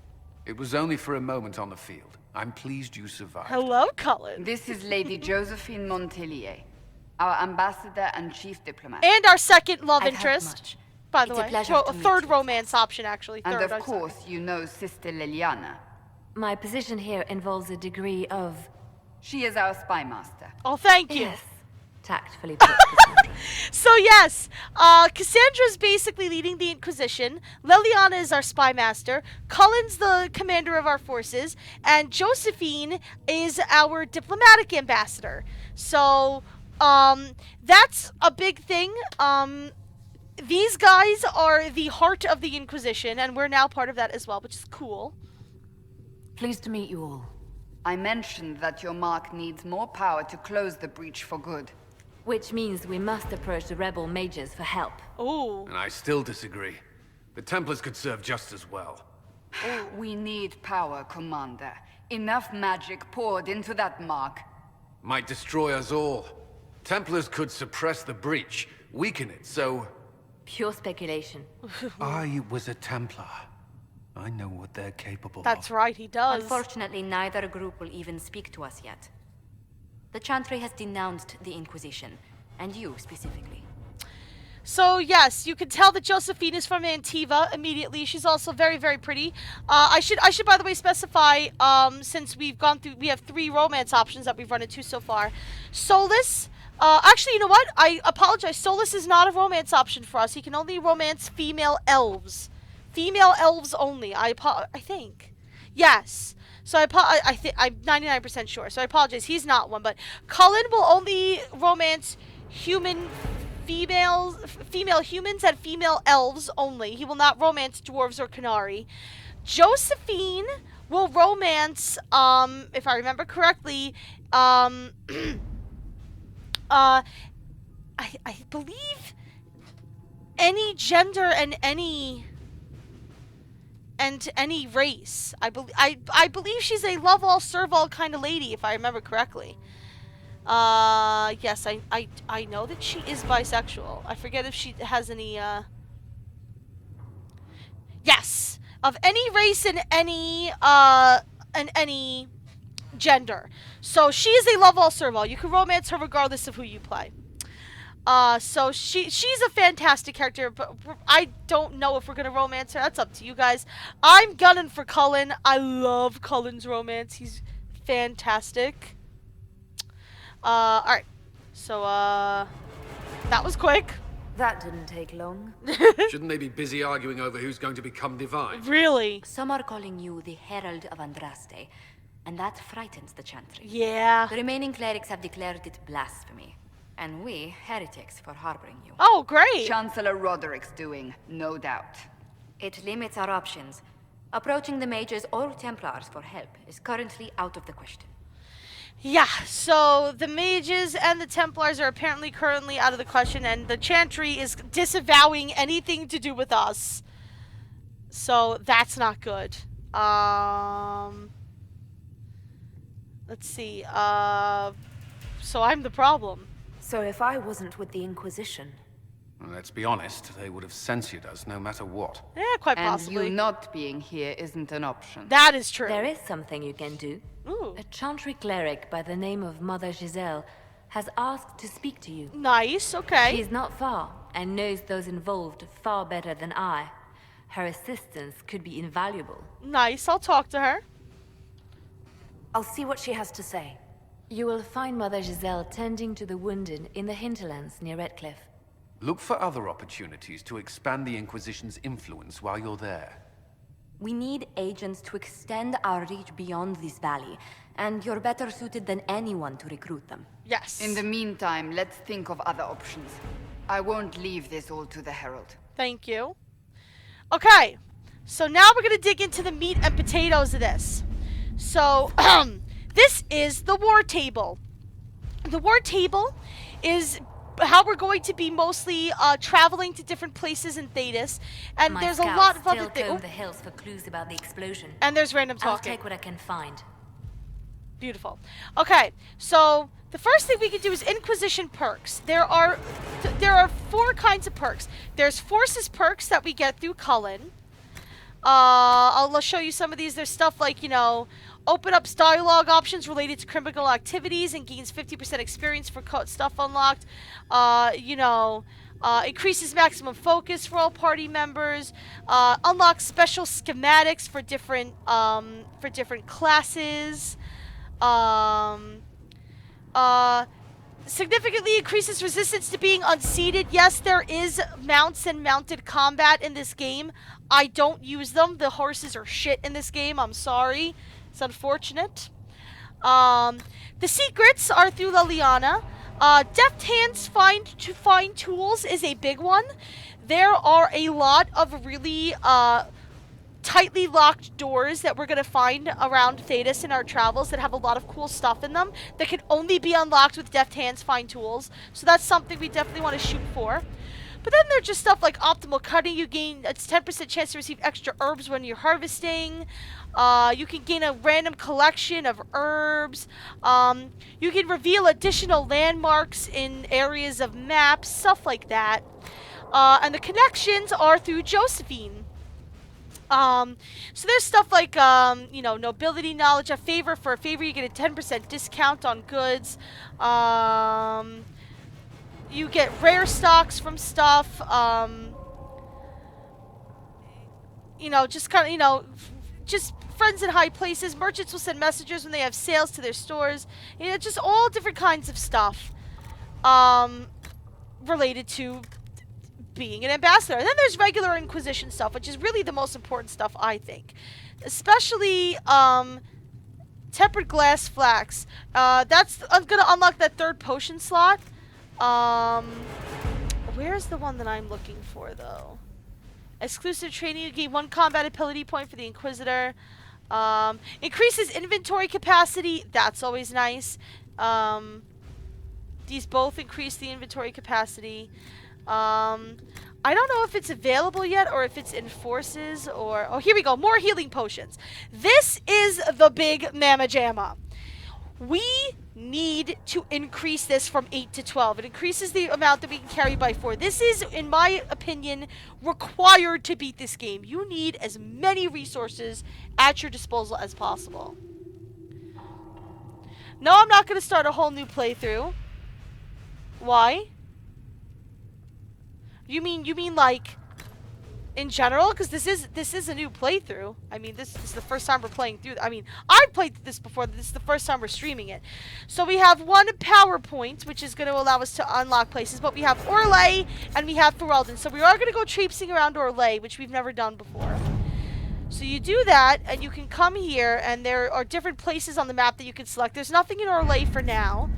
It was only for a moment on the field. I'm pleased you survived. Hello, Cullen. This is Lady Josephine Montelier, our ambassador and chief diplomat. And our second love I've interest, by the It's a way. pleasure So, to a meet third you. romance option, actually. And Third, of course, you know Sister Liliana. My position here involves a degree of... She is our spy master. Oh, thank you. Yes. Tactfully put. So yes, Cassandra's basically leading the Inquisition. Liliana is our spy master. Cullen's the commander of our forces, and Josephine is our diplomatic ambassador. So that's a big thing. These guys are the heart of the Inquisition, and we're now part of that as well, which is cool. Pleased to meet you all. I mentioned that your mark needs more power to close the breach for good. Which means we must approach the rebel mages for help. Ooh. And I still disagree. The Templars could serve just as well. We need power, Commander. Enough magic poured into that mark. Might destroy us all. Templars could suppress the breach, weaken it, so... Pure speculation. I was a Templar. I know what they're capable of. That's right, he does. Unfortunately, neither group will even speak to us yet. The Chantry has denounced the Inquisition, and you specifically. So yes, you can tell that Josephine is from Antiva immediately. She's also very, very pretty. I should by the way specify, since we have 3 romance options that we've run into so far. Solus, actually, you know what? I apologize. Solus is not a romance option for us. He can only romance female elves. Female elves only. I think. Yes. So I'm 99% sure. So I apologize. He's not one, but Cullen will only romance female humans and female elves only. He will not romance dwarves or Qunari. Josephine will romance, if I remember correctly, I believe any gender and any race. I believe she's a love all, serve all kind of lady, if I remember correctly. Yes, I know that she is bisexual. I forget if she has any, yes, of any race and any gender. So she is a love all, serve all. You can romance her regardless of who you play. So she's a fantastic character, but I don't know if we're gonna romance her. That's up to you guys. I'm gunning for Cullen. I love Cullen's romance. He's fantastic. Alright. So, that was quick. That didn't take long. Shouldn't they be busy arguing over who's going to become divine? Really? Some are calling you the Herald of Andraste, and that frightens the Chantry. Yeah. The remaining clerics have declared it blasphemy, and we, heretics, for harboring you. Oh, great! Chancellor Roderick's doing, no doubt. It limits our options. Approaching the mages or Templars for help is currently out of the question. Yeah, so the mages and the Templars are apparently currently out of the question, and the Chantry is disavowing anything to do with us. So that's not good. Let's see. So I'm the problem. So if I wasn't with the Inquisition... Well, let's be honest, they would have censored us no matter what. Yeah, quite possibly. And you not being here isn't an option. That is true. There is something you can do. Ooh. A Chantry cleric by the name of Mother Giselle has asked to speak to you. Nice, okay. She's not far and knows those involved far better than I. Her assistance could be invaluable. Nice, I'll talk to her. I'll see what she has to say. You will find Mother Giselle tending to the wounded in the hinterlands near Redcliffe. Look for other opportunities to expand the Inquisition's influence while you're there. We need agents to extend our reach beyond this valley, and you're better suited than anyone to recruit them. Yes. In the meantime, let's think of other options. I won't leave this all to the Herald. Thank you. Okay, so now we're going to dig into the meat and potatoes of this. So, this is the war table. The war table is how we're going to be mostly traveling to different places in Thedas, and there's a lot of other things. The hills for clues about the explosion. And there's random talking. I'll take what I can find. Beautiful. Okay, so the first thing we can do is Inquisition perks. There are 4 kinds of perks. There's Forces perks that we get through Cullen. I'll show you some of these. There's stuff like, you know, open up dialogue options related to criminal activities and gains 50% experience for stuff unlocked. Increases maximum focus for all party members. Unlocks special schematics for different classes. Significantly increases resistance to being unseated. Yes, there is mounts and mounted combat in this game. I don't use them. The horses are shit in this game. I'm sorry. It's unfortunate. The secrets are through Liliana. Deft hands to find tools is a big one. There are a lot of really tightly locked doors that we're going to find around Thedas in our travels that have a lot of cool stuff in them that can only be unlocked with deft hands find tools. So that's something we definitely want to shoot for. But then there's just stuff like optimal cutting. You gain a 10% chance to receive extra herbs when you're harvesting. You can gain a random collection of herbs. You can reveal additional landmarks in areas of maps, stuff like that. And the connections are through Josephine. So there's stuff like, nobility, knowledge, a favor. For a favor, you get a 10% discount on goods. You get rare stocks from stuff. Just friends in high places. Merchants will send messengers when they have sales to their stores. Just all different kinds of stuff related to being an ambassador. And then there's regular Inquisition stuff, which is really the most important stuff, I think. Especially tempered glass flax. I'm going to unlock that 3rd potion slot. Where's the one that I'm looking for, though? Exclusive training. You gain 1 combat ability point for the Inquisitor. Increases inventory capacity. That's always nice. These both increase the inventory capacity. I don't know if it's available yet or if it's in Forces or... Oh, here we go. More healing potions. This is the big mamma jamma. We need to increase this from 8 to 12. It increases the amount that we can carry by 4. This is, in my opinion, required to beat this game. You need as many resources at your disposal as possible. No, I'm not going to start a whole new playthrough. Why? You mean like in general, because this is a new playthrough. I mean, this is the first time we're playing through. I mean, I've played this before. This is the first time we're streaming it. So we have one power point, which is going to allow us to unlock places. But we have Orlais and we have Ferelden. So we are going to go traipsing around Orlais, which we've never done before. So you do that, and you can come here, and there are different places on the map that you can select. There's nothing in Orlais for now.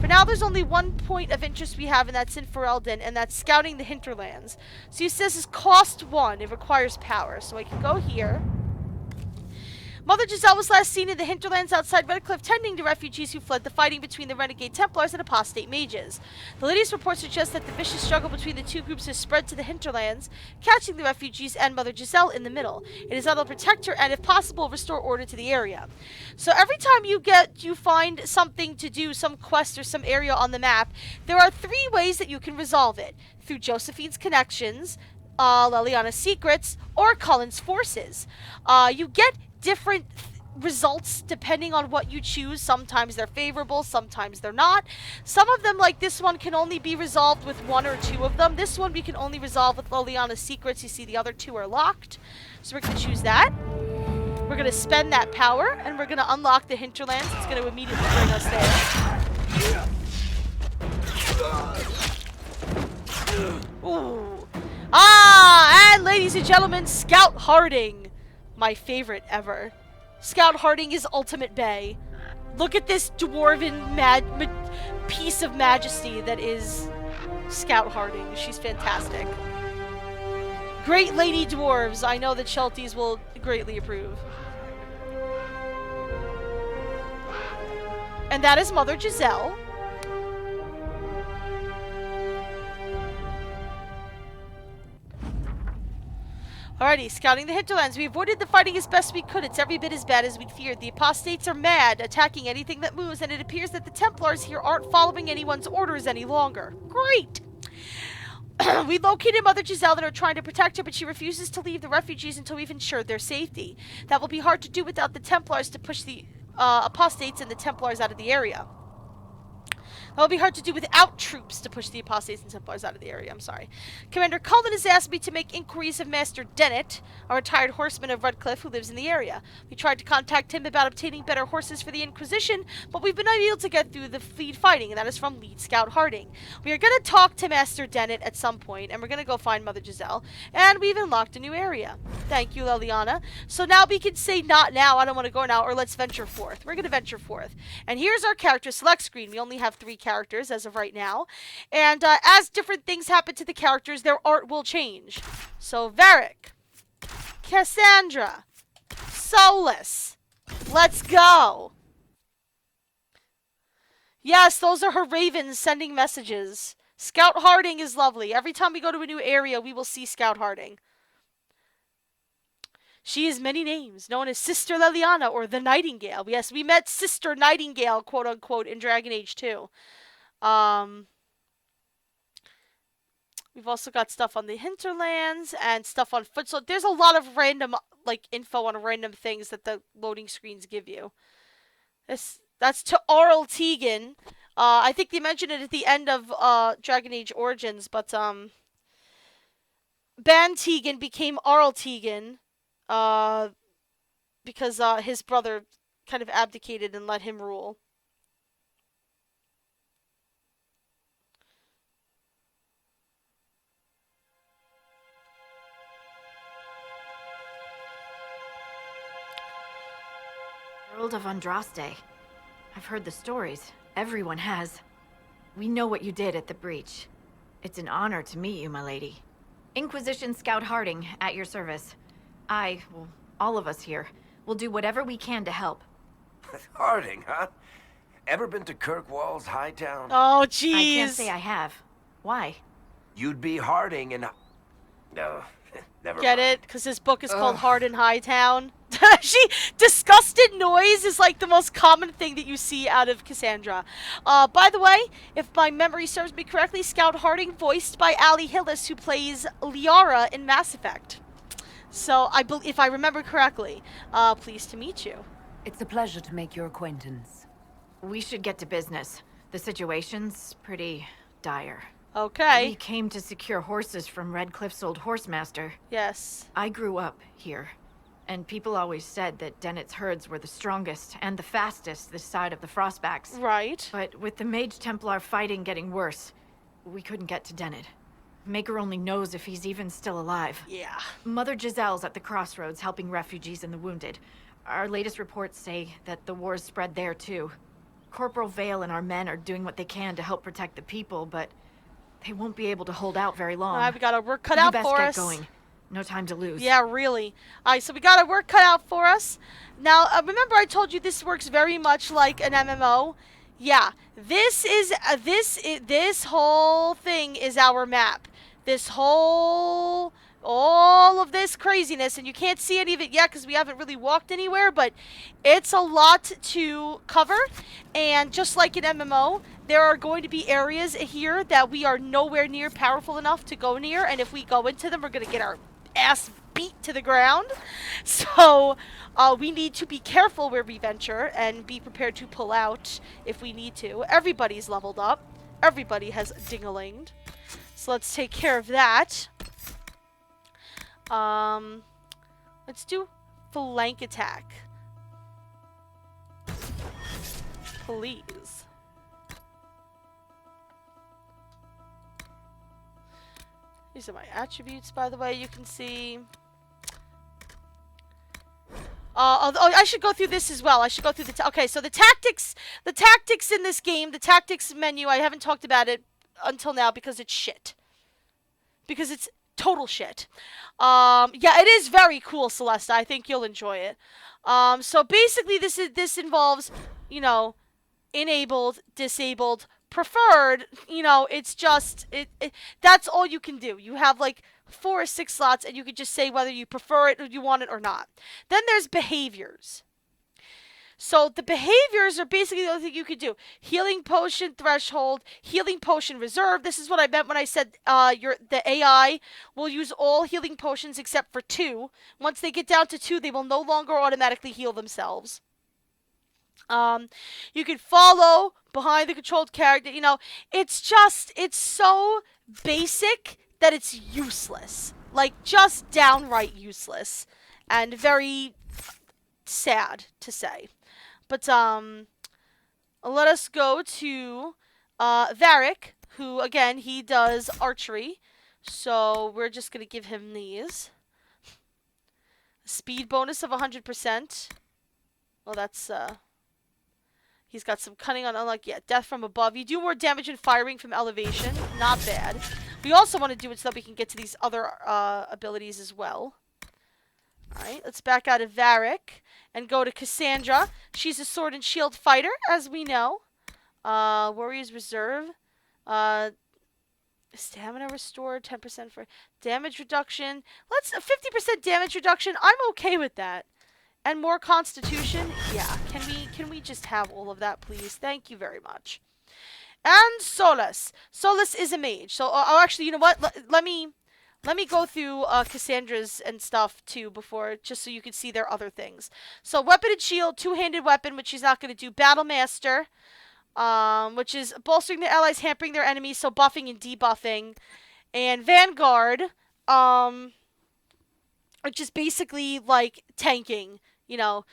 For now, there's only one point of interest we have, and that's in Ferelden, and that's scouting the hinterlands. So it says it's cost 1. It requires power. So I can go here. Mother Giselle was last seen in the hinterlands outside Redcliffe, tending to refugees who fled the fighting between the renegade Templars and apostate mages. The latest reports suggest that the vicious struggle between the two groups has spread to the hinterlands, catching the refugees and Mother Giselle in the middle. It is out to protect her and, if possible, restore order to the area. So every time you find something to do, some quest or some area on the map, there are 3 ways that you can resolve it: through Josephine's connections, Leliana's secrets, or Cullen's forces. You get different results depending on what you choose. Sometimes they're favorable, sometimes they're not. Some of them, like this one, can only be resolved with 1 or 2 of them. This one we can only resolve with Leliana's secrets. You see the other 2 are locked. So we're going to choose that. We're going to spend that power, and we're going to unlock the hinterlands. It's going to immediately bring us there. Ooh. And ladies and gentlemen, Scout Harding. My favorite ever. Scout Harding is Ultimate Bay. Look at this dwarven piece of majesty that is Scout Harding. She's fantastic. Great lady dwarves. I know that Shelties will greatly approve. And that is Mother Giselle. Alrighty, scouting the hinterlands. We avoided the fighting as best we could. It's every bit as bad as we'd feared. The apostates are mad, attacking anything that moves, and it appears that the Templars here aren't following anyone's orders any longer. Great! We located Mother Giselle and are trying to protect her, but she refuses to leave the refugees until we've ensured their safety. That will be hard to do without the Templars to push the apostates and the Templars out of the area. That will be hard to do without troops to push the apostates and Templars out of the area. I'm sorry. Commander Cullen has asked me to make inquiries of Master Dennett, a retired horseman of Redcliffe who lives in the area. We tried to contact him about obtaining better horses for the Inquisition, but we've been unable to get through the lead fighting, and that is from Lead Scout Harding. We are going to talk to Master Dennett at some point, and we're going to go find Mother Giselle, and we've unlocked a new area. Thank you, Leliana. So now we can say not now, I don't want to go now, or let's venture forth. We're going to venture forth. And here's our character select screen. We only have 3 characters as of right now, and as different things happen to the characters, their art will change. So Varric, Cassandra, Solus, let's go. Yes, those are her ravens sending messages. Scout Harding is lovely. Every time we go to a new area, we will see Scout Harding. She has many names, known as Sister Leliana or the Nightingale. Yes, we met Sister Nightingale, quote unquote, in Dragon Age 2. We've also got stuff on the hinterlands and stuff on foot. So there's a lot of random, like, info on random things that the loading screens give you. That's to Arl Tegan. I think they mentioned it at the end of Dragon Age Origins, but Ban Tegan became Arl Tegan because his brother kind of abdicated and let him rule. Herald of Andraste. I've heard the stories. Everyone has. We know what you did at the breach. It's an honor to meet you, my lady. Inquisition Scout Harding, at your service. Well, all of us here, will do whatever we can to help. Harding, huh? Ever been to Kirkwall's Hightown? Oh, jeez. I can't say I have. Why? You'd be Harding in... No, never Get mind. it? Because his book is called Hard in Hightown. Disgusted noise is like the most common thing that you see out of Cassandra. By the way, if my memory serves me correctly, Scout Harding voiced by Ali Hillis, who plays Liara in Mass Effect. So, if I remember correctly, pleased to meet you. It's a pleasure to make your acquaintance. We should get to business. The situation's pretty dire. Okay. We came to secure horses from Redcliffe's old horsemaster. Yes. I grew up here, and people always said that Dennett's herds were the strongest and the fastest this side of the Frostbacks. Right. But with the Mage Templar fighting getting worse, we couldn't get to Dennett. Maker only knows if he's even still alive. Yeah. Mother Giselle's at the crossroads helping refugees and the wounded. Our latest reports say that the war's spread there too. Corporal Vale and our men are doing what they can to help protect the people, but they won't be able to hold out very long. We got our work cut out for us. We best get going. No time to lose. Yeah, really. All right, so we got our work cut out for us. Now, remember I told you this works very much like an MMO? Yeah, this whole thing is our map. All of this craziness, and you can't see any of it yet because we haven't really walked anywhere, but it's a lot to cover. And just like in MMO, there are going to be areas here that we are nowhere near powerful enough to go near, and if we go into them, we're going to get our ass beat to the ground. So we need to be careful where we venture and be prepared to pull out if we need to. Everybody's leveled up. Everybody has ding-a-linged. So let's take care of that. Let's do flank attack. Please. These are my attributes, by the way, you can see. I should go through this as well. I should go through the... Okay, so the tactics in this game, the tactics menu, I haven't talked about it until now because it's shit. Because it's total shit. Yeah, it is very cool, Celeste. I think you'll enjoy it. So basically this involves, you know, enabled, disabled, preferred, you know, it's just, that's all you can do. You have like 4 or 6 slots and you can just say whether you prefer it or you want it or not. Then there's behaviors. So the behaviors are basically the only thing you could do. Healing potion threshold, healing potion reserve. This is what I meant when I said the AI will use all healing potions except for 2. Once they get down to 2, they will no longer automatically heal themselves. You can follow behind the controlled character. You know, it's so basic that it's useless. Like, just downright useless. And very sad to say. But, let us go to, Varric, who, again, he does archery. So, we're just gonna give him these. Speed bonus of 100%. Well, that's, he's got some cunning on, unlike, yeah, death from above. You do more damage in firing from elevation. Not bad. We also want to do it so that we can get to these other, abilities as well. Alright, let's back out of Varric and go to Cassandra. She's a sword and shield fighter, as we know. Warrior's Reserve. Stamina restored, 10% for damage reduction. Let's 50% damage reduction. I'm okay with that. And more constitution. Yeah, can we just have all of that, please? Thank you very much. And Solus. Solus is a mage. So, actually, you know what? Let me go through Cassandra's and stuff too before, just so you can see their other things. So weapon and shield, 2-handed weapon, which she's not going to do. Battle Master, which is bolstering the allies, hampering their enemies, so buffing and debuffing. And Vanguard, which is basically like tanking, you know,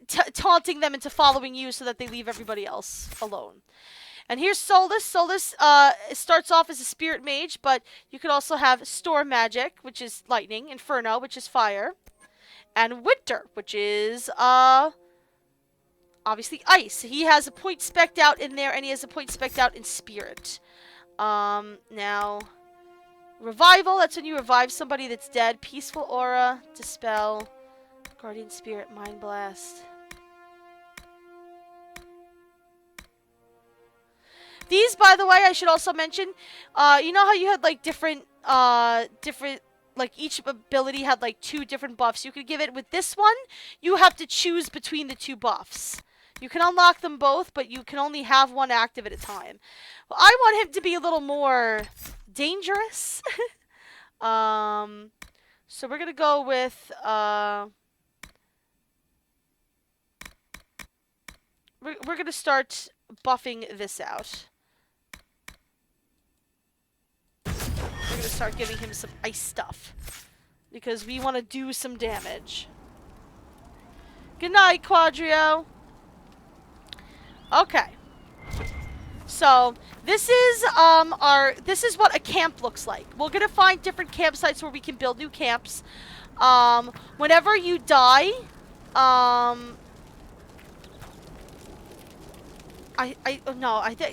taunting them into following you so that they leave everybody else alone. And here's Solus. Solus starts off as a spirit mage, but you could also have Storm Magic, which is lightning, Inferno, which is fire, and Winter, which is obviously ice. He has a point spec'd out in there, and he has a point spec'd out in spirit. Now, Revival, that's when you revive somebody that's dead. Peaceful Aura, Dispel, Guardian Spirit, Mind Blast. These, by the way, I should also mention, you know how you had, like, different, like, each ability had, like, 2 different buffs. You could give it with this one, you have to choose between the 2 buffs. You can unlock them both, but you can only have one active at a time. Well, I want him to be a little more dangerous. So we're gonna go with, we're gonna start buffing this out. start giving him some ice stuff. Because we want to do some damage. Good night, Quadrio. Okay. So, this is what a camp looks like. We're going to find different campsites where we can build new camps. Whenever you die, I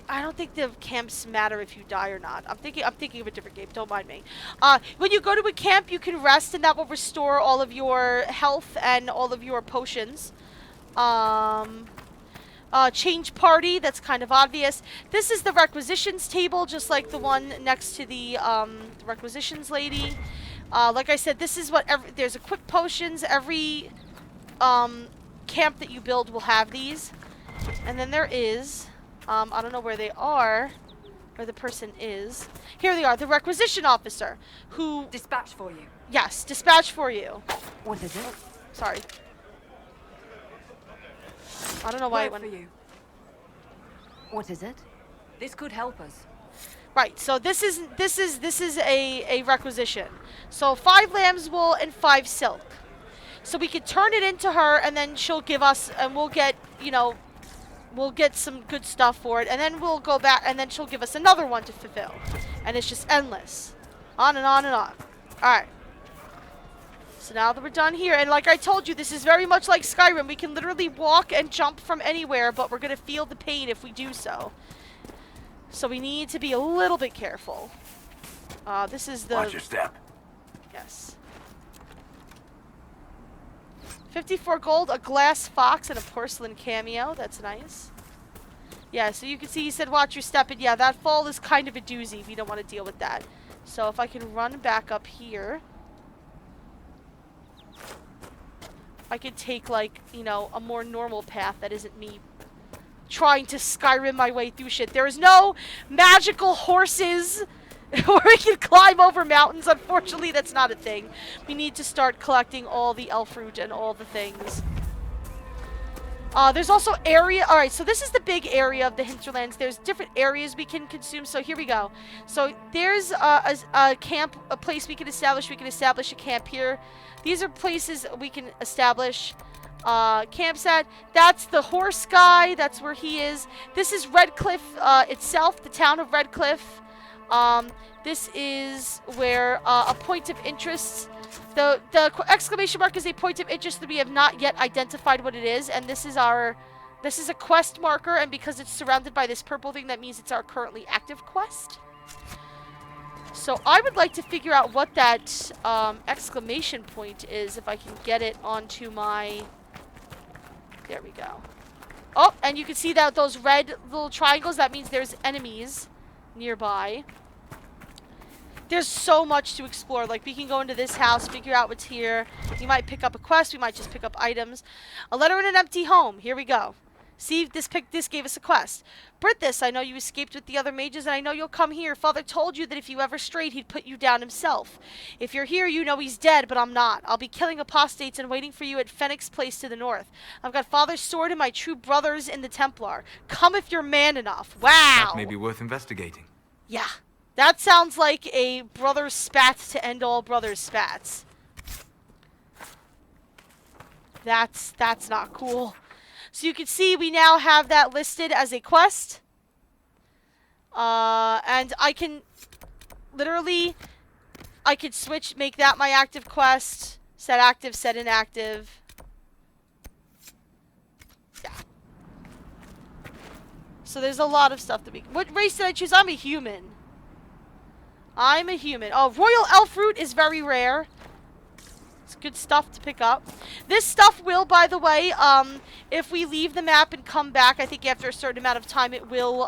don't think the camps matter if you die or not. I'm thinking of a different game. Don't mind me. When you go to a camp, you can rest, and that will restore all of your health and all of your potions. Change party. That's kind of obvious. This is the requisitions table, just like the one next to the requisitions lady. Like I said, this is what there's equipped potions. Every camp that you build will have these. And then there is, I don't know where they are, where the person is. Here they are, the requisition officer, who... Dispatch for you. Yes, dispatch for you. What is it? Sorry. I don't know why it went... for you. What is it? This could help us. Right, so this is a requisition. So 5 lambs wool and 5 silk. So we could turn it into her, and then she'll give us, and we'll get, you know... We'll get some good stuff for it, and then we'll go back, and then she'll give us another one to fulfill. And it's just endless. On and on and on. Alright. So now that we're done here, and like I told you, this is very much like Skyrim. We can literally walk and jump from anywhere, but we're going to feel the pain if we do so. So we need to be a little bit careful. This is the... Watch your step. Yes. 54 gold, a glass fox, and a porcelain cameo. That's nice. Yeah, so you can see he said watch your step, and yeah, that fall is kind of a doozy if you don't want to deal with that. So if I can run back up here, I could take, like, you know, a more normal path that isn't me trying to Skyrim my way through shit. There is no magical horses where we can climb over mountains. Unfortunately, that's not a thing. We need to start collecting all the elf fruit and all the things. There's also area. Alright, so this is the big area of the hinterlands. There's different areas we can consume. So here we go. So there's a camp, a place we can establish. We can establish a camp here. These are places we can establish campsite. That's the horse guy. That's where he is. This is Redcliffe itself, the town of Redcliffe. This is where a point of interest. The exclamation mark is a point of interest that we have not yet identified what it is, and this is a quest marker, and because it's surrounded by this purple thing, that means it's our currently active quest. So I would like to figure out what that exclamation point is, if I can get it onto my... There we go. Oh, and you can see that those red little triangles, that means there's enemies nearby. There's so much to explore. Like, we can go into this house, figure out what's here. We might pick up a quest. We might just pick up items. A letter in an empty home. Here we go. See, this gave us a quest. Brithis, I know you escaped with the other mages, and I know you'll come here. Father told you that if you ever strayed, he'd put you down himself. If you're here, you know he's dead, but I'm not. I'll be killing apostates and waiting for you at Fenix Place to the north. I've got Father's sword and my true brothers in the Templar. Come if you're man enough. Wow. That may be worth investigating. Yeah. That sounds like a brother's spat to end all brothers' spats. That's not cool. So you can see we now have that listed as a quest. And I can literally, I could switch, make that my active quest. Set active, set inactive. Yeah. So there's a lot of stuff that we... What race did I choose? I'm a human. I'm a human. Oh, Royal Elf Fruit is very rare. It's good stuff to pick up. This stuff will, by the way, if we leave the map and come back, I think after a certain amount of time, it will,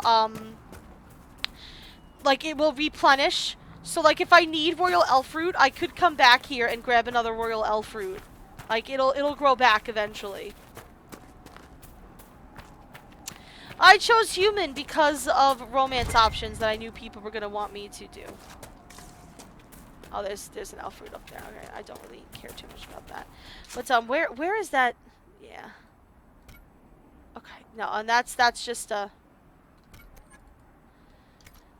like, it will replenish. So, like, if I need Royal Elf Fruit, I could come back here and grab another Royal Elf Fruit. Like, it'll grow back eventually. I chose human because of romance options that I knew people were going to want me to do. Oh, there's an elf fruit up there. Okay, I don't really care too much about that. But where is that? Yeah. Okay, no, and that's just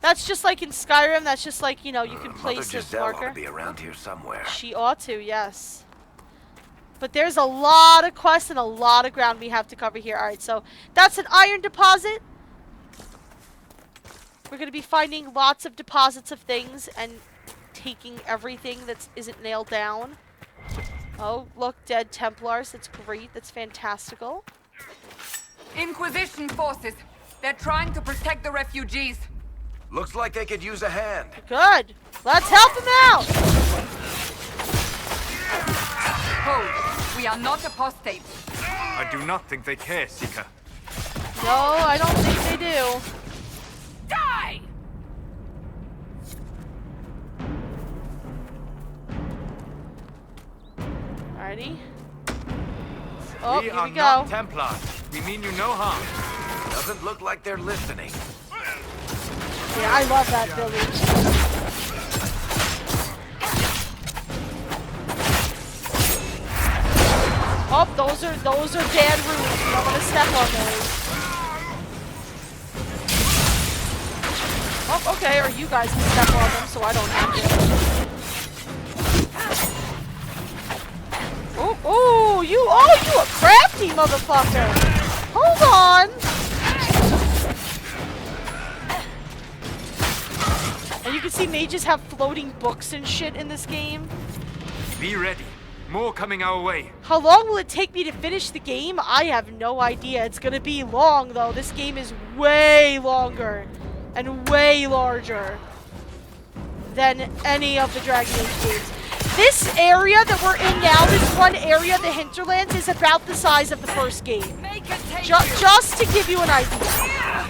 That's just like in Skyrim. That's just like, you know, you can place Mother this Giselle ought marker. to be around here somewhere. She ought to, yes. But there's a lot of quests and a lot of ground we have to cover here. Alright, so that's an iron deposit. We're going to be finding lots of deposits of things and taking everything that isn't nailed down. Oh, look, dead Templars. That's great. That's fantastical. Inquisition forces. They're trying to protect the refugees. Looks like they could use a hand. Good. Let's help them out. Hold. We are not apostates. I do not think they care, Seeker. No, I don't think they do. Die! Alrighty. Oh, We here are we go. not Templars. We mean you no harm. Doesn't look like they're listening. Yeah, I love that village. Oh, those are bad runes. You don't want to step on those. Oh, okay, or you guys can step on them, so I don't have to. Oh, you a crafty motherfucker. Hold on. And you can see mages have floating books and shit in this game. Be ready. More coming our way. How long will it take me to finish the game? I have no idea. It's gonna be long, though. This game is way longer and way larger than any of the Dragon Age games. This area that we're in now, this one area, the hinterlands, is about the size of the first game. Just to give you an idea.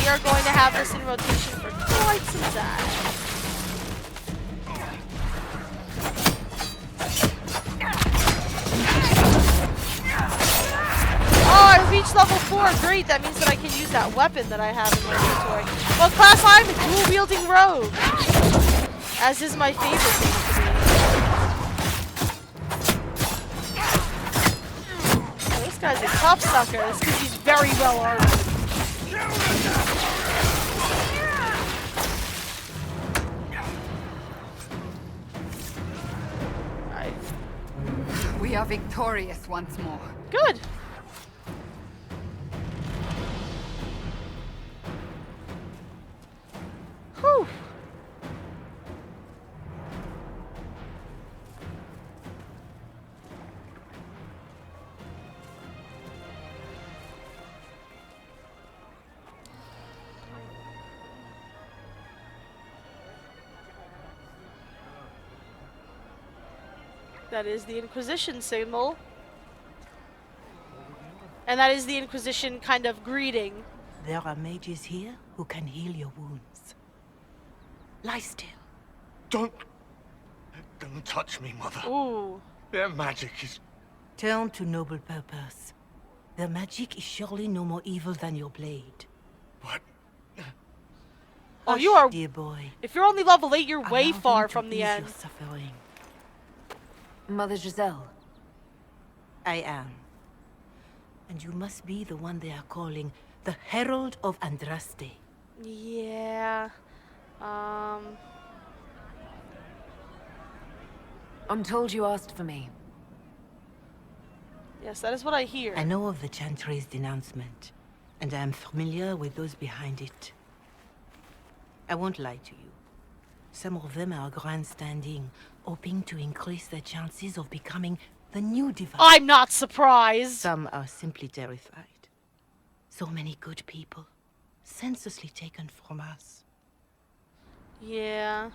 We are going to have this in rotation for quite some time. Oh, I reached level 4. Great, that means that I can use that weapon that I have in my inventory. Well, class, I'm a dual-wielding rogue. As is my favorite thing to be. Oh, this guy's a tough sucker. That's because he's very well armed. We are victorious once more. Good. Whew. That is the Inquisition symbol. And that is the Inquisition kind of greeting. There are mages here who can heal your wounds. Lie still. Don't touch me, Mother. Ooh. Their magic is... Turn to noble purpose. Their magic is surely no more evil than your blade. What? Oh, you are... Dear boy. If you're only level 8, you're way Allow far them to from the ease end. your suffering. Mother Giselle. I am. And you must be the one they are calling the Herald of Andraste. Yeah. I'm told you asked for me. Yes, that is what I hear. I know of the Chantry's denouncement, and I am familiar with those behind it. I won't lie to you. Some of them are grandstanding, hoping to increase their chances of becoming the new divine. I'm not surprised. Some are simply terrified. So many good people, senselessly taken from us. Yeah.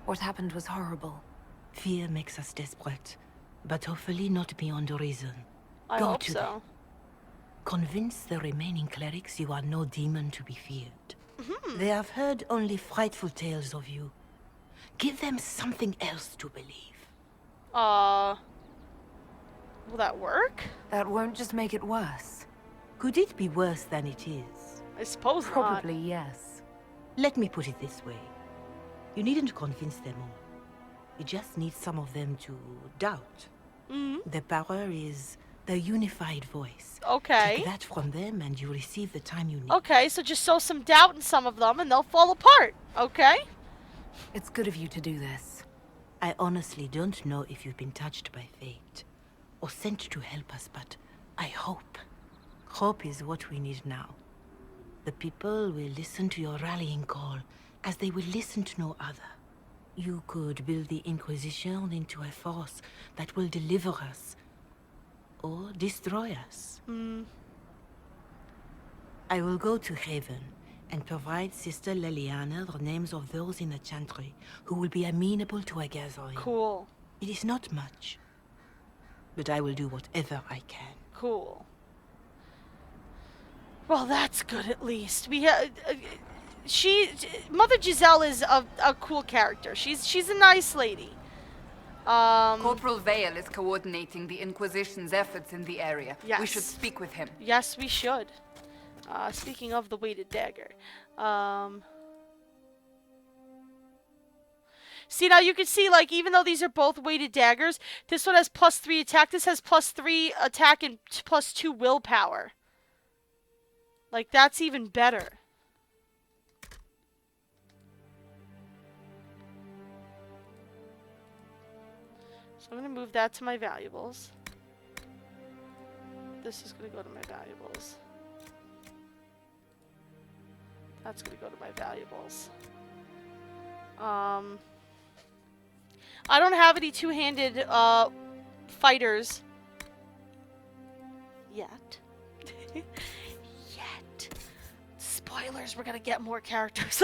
What happened was horrible. Fear makes us desperate, but hopefully not beyond reason. I Go hope to so. them. Convince the remaining clerics you are no demon to be feared. They have heard only frightful tales of you. Give them something else to believe. Will that work? That won't just make it worse. Could it be worse than it is? I suppose Probably yes. Let me put it this way. You needn't convince them all. You just need some of them to doubt. The power is the unified voice. Okay. Take that from them and you receive the time you need. Okay, so just sow some doubt in some of them and they'll fall apart. Okay. It's good of you to do this. I honestly don't know if you've been touched by fate or sent to help us, but I hope. Hope is what we need now. The people will listen to your rallying call as they will listen to no other. You could build the Inquisition into a force that will deliver us or destroy us. I will go to Haven and provide Sister Liliana the names of those in the Chantry who will be amenable to a gathering. Cool. It is not much, but I will do whatever I can. Cool. Well, that's good at least. Mother Giselle is a cool character. She's a nice lady. Corporal Vale is coordinating the Inquisition's efforts in the area. Yes. We should speak with him. Yes, we should. Speaking of the weighted dagger. See, now you can see, like, even though these are both weighted daggers, this one has +3 attack. This has +3 attack and +2 willpower. Like, that's even better. So I'm going to move that to my valuables. This is going to go to my valuables. That's going to go to my valuables. I don't have any two-handed fighters yet. Spoilers, we're gonna get more characters.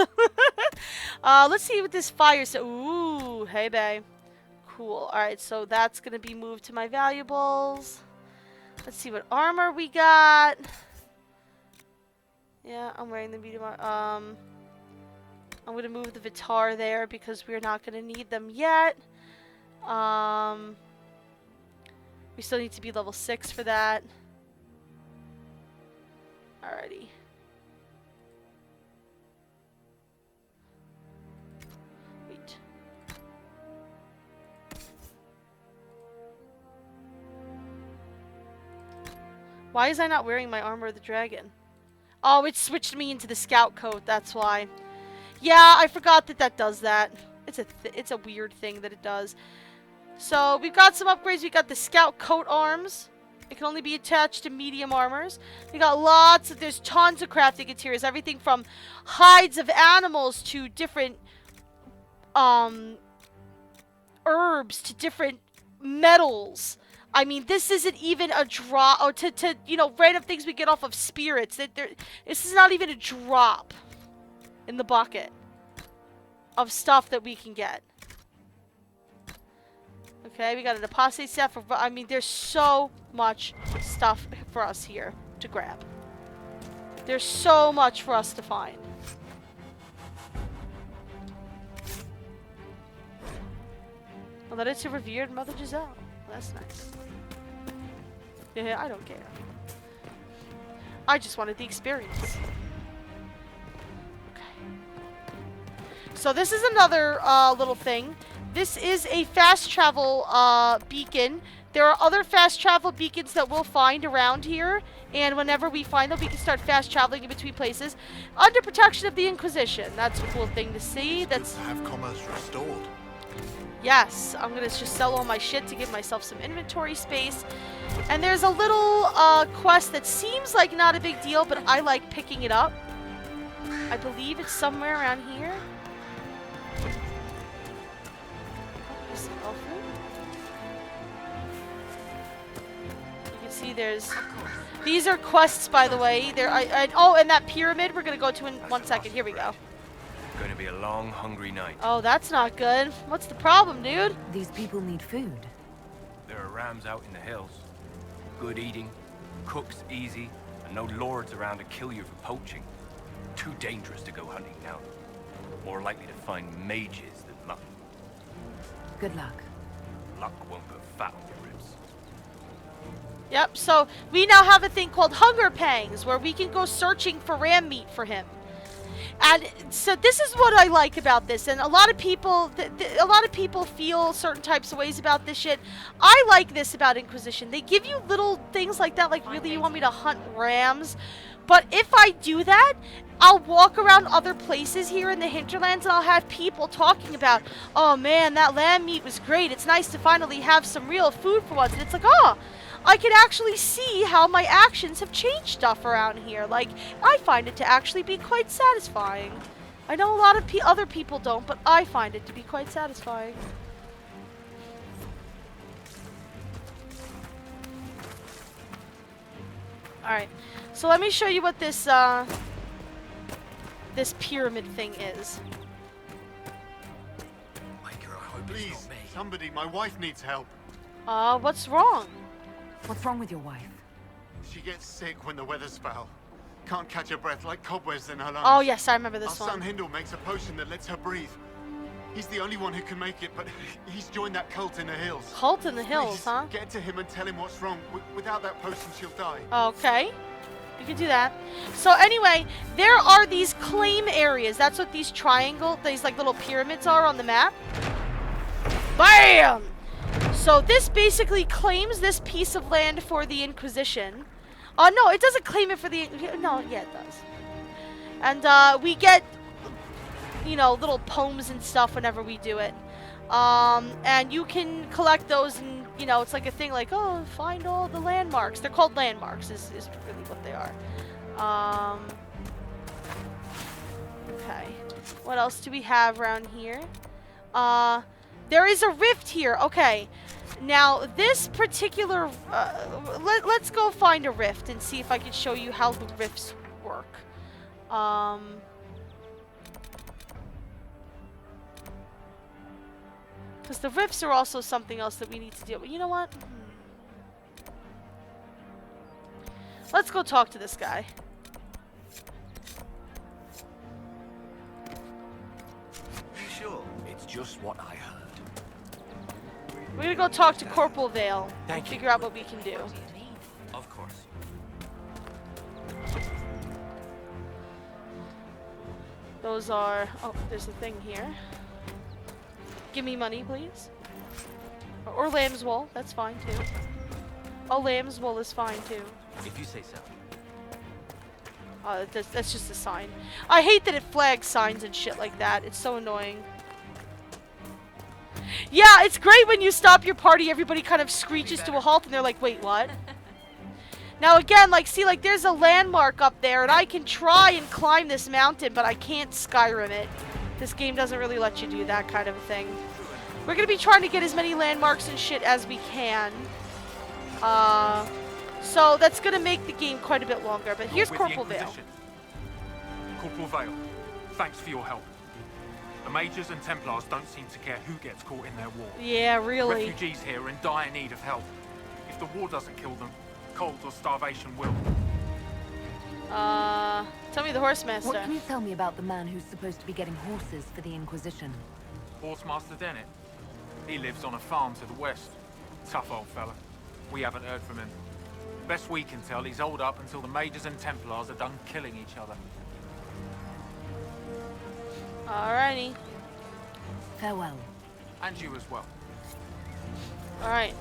Let's see what this fire says. Ooh, hey babe. Cool. Alright, so that's gonna be moved to my valuables. Let's see what armor we got. Yeah, I'm wearing the medium armor. I'm gonna move the Vitar there because we're not gonna need them yet. We still need to be level 6 for that. Alrighty. Wait. Why is I not wearing my Armor of the Dragon? Oh, it switched me into the scout coat, that's why. Yeah, I forgot that that does that. It's a weird thing that it does. So, we've got some upgrades. We got the scout coat arms. It can only be attached to medium armors. We got there's tons of crafting materials. Everything from hides of animals to different herbs to different metals. I mean, this isn't even a drop, or to you know, random things we get off of spirits. This is not even a drop in the bucket of stuff that we can get. Okay, we got an apostate staff. I mean, there's so much stuff for us here to grab. There's so much for us to find. Well, that it's a revered Mother Giselle. Well, that's nice. Yeah, I don't care. I just wanted the experience. Okay. So this is another little thing. This is a fast travel beacon. There are other fast travel beacons that we'll find around here, and whenever we find them, we can start fast traveling in between places under protection of the Inquisition. That's a cool thing to see. That's good to have commerce restored. Yes, I'm gonna just sell all my shit to give myself some inventory space. And there's a little quest that seems like not a big deal, but I like picking it up. I believe it's somewhere around here. See, these are quests, by the way. Oh, and that pyramid we're gonna go to in 1 second. Here we go. Going to be a long, hungry night. Oh, that's not good. What's the problem, dude? These people need food. There are rams out in the hills. Good eating, cooks easy, and no lords around to kill you for poaching. Too dangerous to go hunting now. More likely to find mages than luck. Good luck. Luck won't put fat on your ribs. Yep, so we now have a thing called Hunger Pangs, where we can go searching for ram meat for him. And so this is what I like about this, and a lot of people feel certain types of ways about this shit. I like this about Inquisition. They give you little things like that, like really you want me to hunt rams, but if I do that, I'll walk around other places here in the hinterlands and I'll have people talking about, oh man, that lamb meat was great. It's nice to finally have some real food for once. And it's like, oh, I can actually see how my actions have changed stuff around here. Like, I find it to actually be quite satisfying. I know a lot of other people don't, but I find it to be quite satisfying. Alright, so let me show you what this, this pyramid thing is. Please, somebody, my wife needs help. What's wrong? What's wrong with your wife? She gets sick when the weather's foul. Can't catch her breath like cobwebs in her lungs. Oh yes, I remember this Our one. son Hindle makes a potion that lets her breathe. He's the only one who can make it, but he's joined that cult in the hills. Cult in the hills, Please, huh? Get to him and tell him what's wrong. Without that potion, she'll die. Okay. You can do that. So anyway, there are these claim areas. That's what these these like little pyramids are on the map. BAM! So this basically claims this piece of land for the Inquisition. Oh no, it doesn't claim it for the... No, yeah, it does. And we get, you know, little poems and stuff whenever we do it. And you can collect those and, you know, it's like a thing like, oh, find all the landmarks. They're called landmarks is really what they are. Okay. What else do we have around here? There is a rift here. Okay. Now, this particular... let's go find a rift and see if I can show you how the rifts work. Because the rifts are also something else that we need to deal with. You know what? Let's go talk to this guy. Sure, it's just what I heard. We're gonna go talk to Corporal Vale and Thank you. figure out what we can do. Of course. Those are... Oh, there's a thing here. Give me money, please. Or lamb's wool. That's fine, too. Oh, lamb's wool is fine, too. If you say so. That's just a sign. I hate that it flags signs and shit like that. It's so annoying. Yeah, it's great when you stop your party, everybody kind of screeches to a halt and they're like, wait, what? Now again, like, see, like, there's a landmark up there and I can try and climb this mountain, but I can't Skyrim it. This game doesn't really let you do that kind of a thing. We're gonna be trying to get as many landmarks and shit as we can. So that's gonna make the game quite a bit longer, but here's Corporal Vale. Corporal Vale, thanks for your help. The Majors and Templars don't seem to care who gets caught in their war. Yeah, really. Refugees here are in dire need of help. If the war doesn't kill them, cold or starvation will. Tell me the Horsemaster. What can you tell me about the man who's supposed to be getting horses for the Inquisition? Horsemaster Dennett. He lives on a farm to the west. Tough old fella. We haven't heard from him. Best we can tell, he's holed up until the Majors and Templars are done killing each other. Alrighty. Farewell. And you as well. Alright.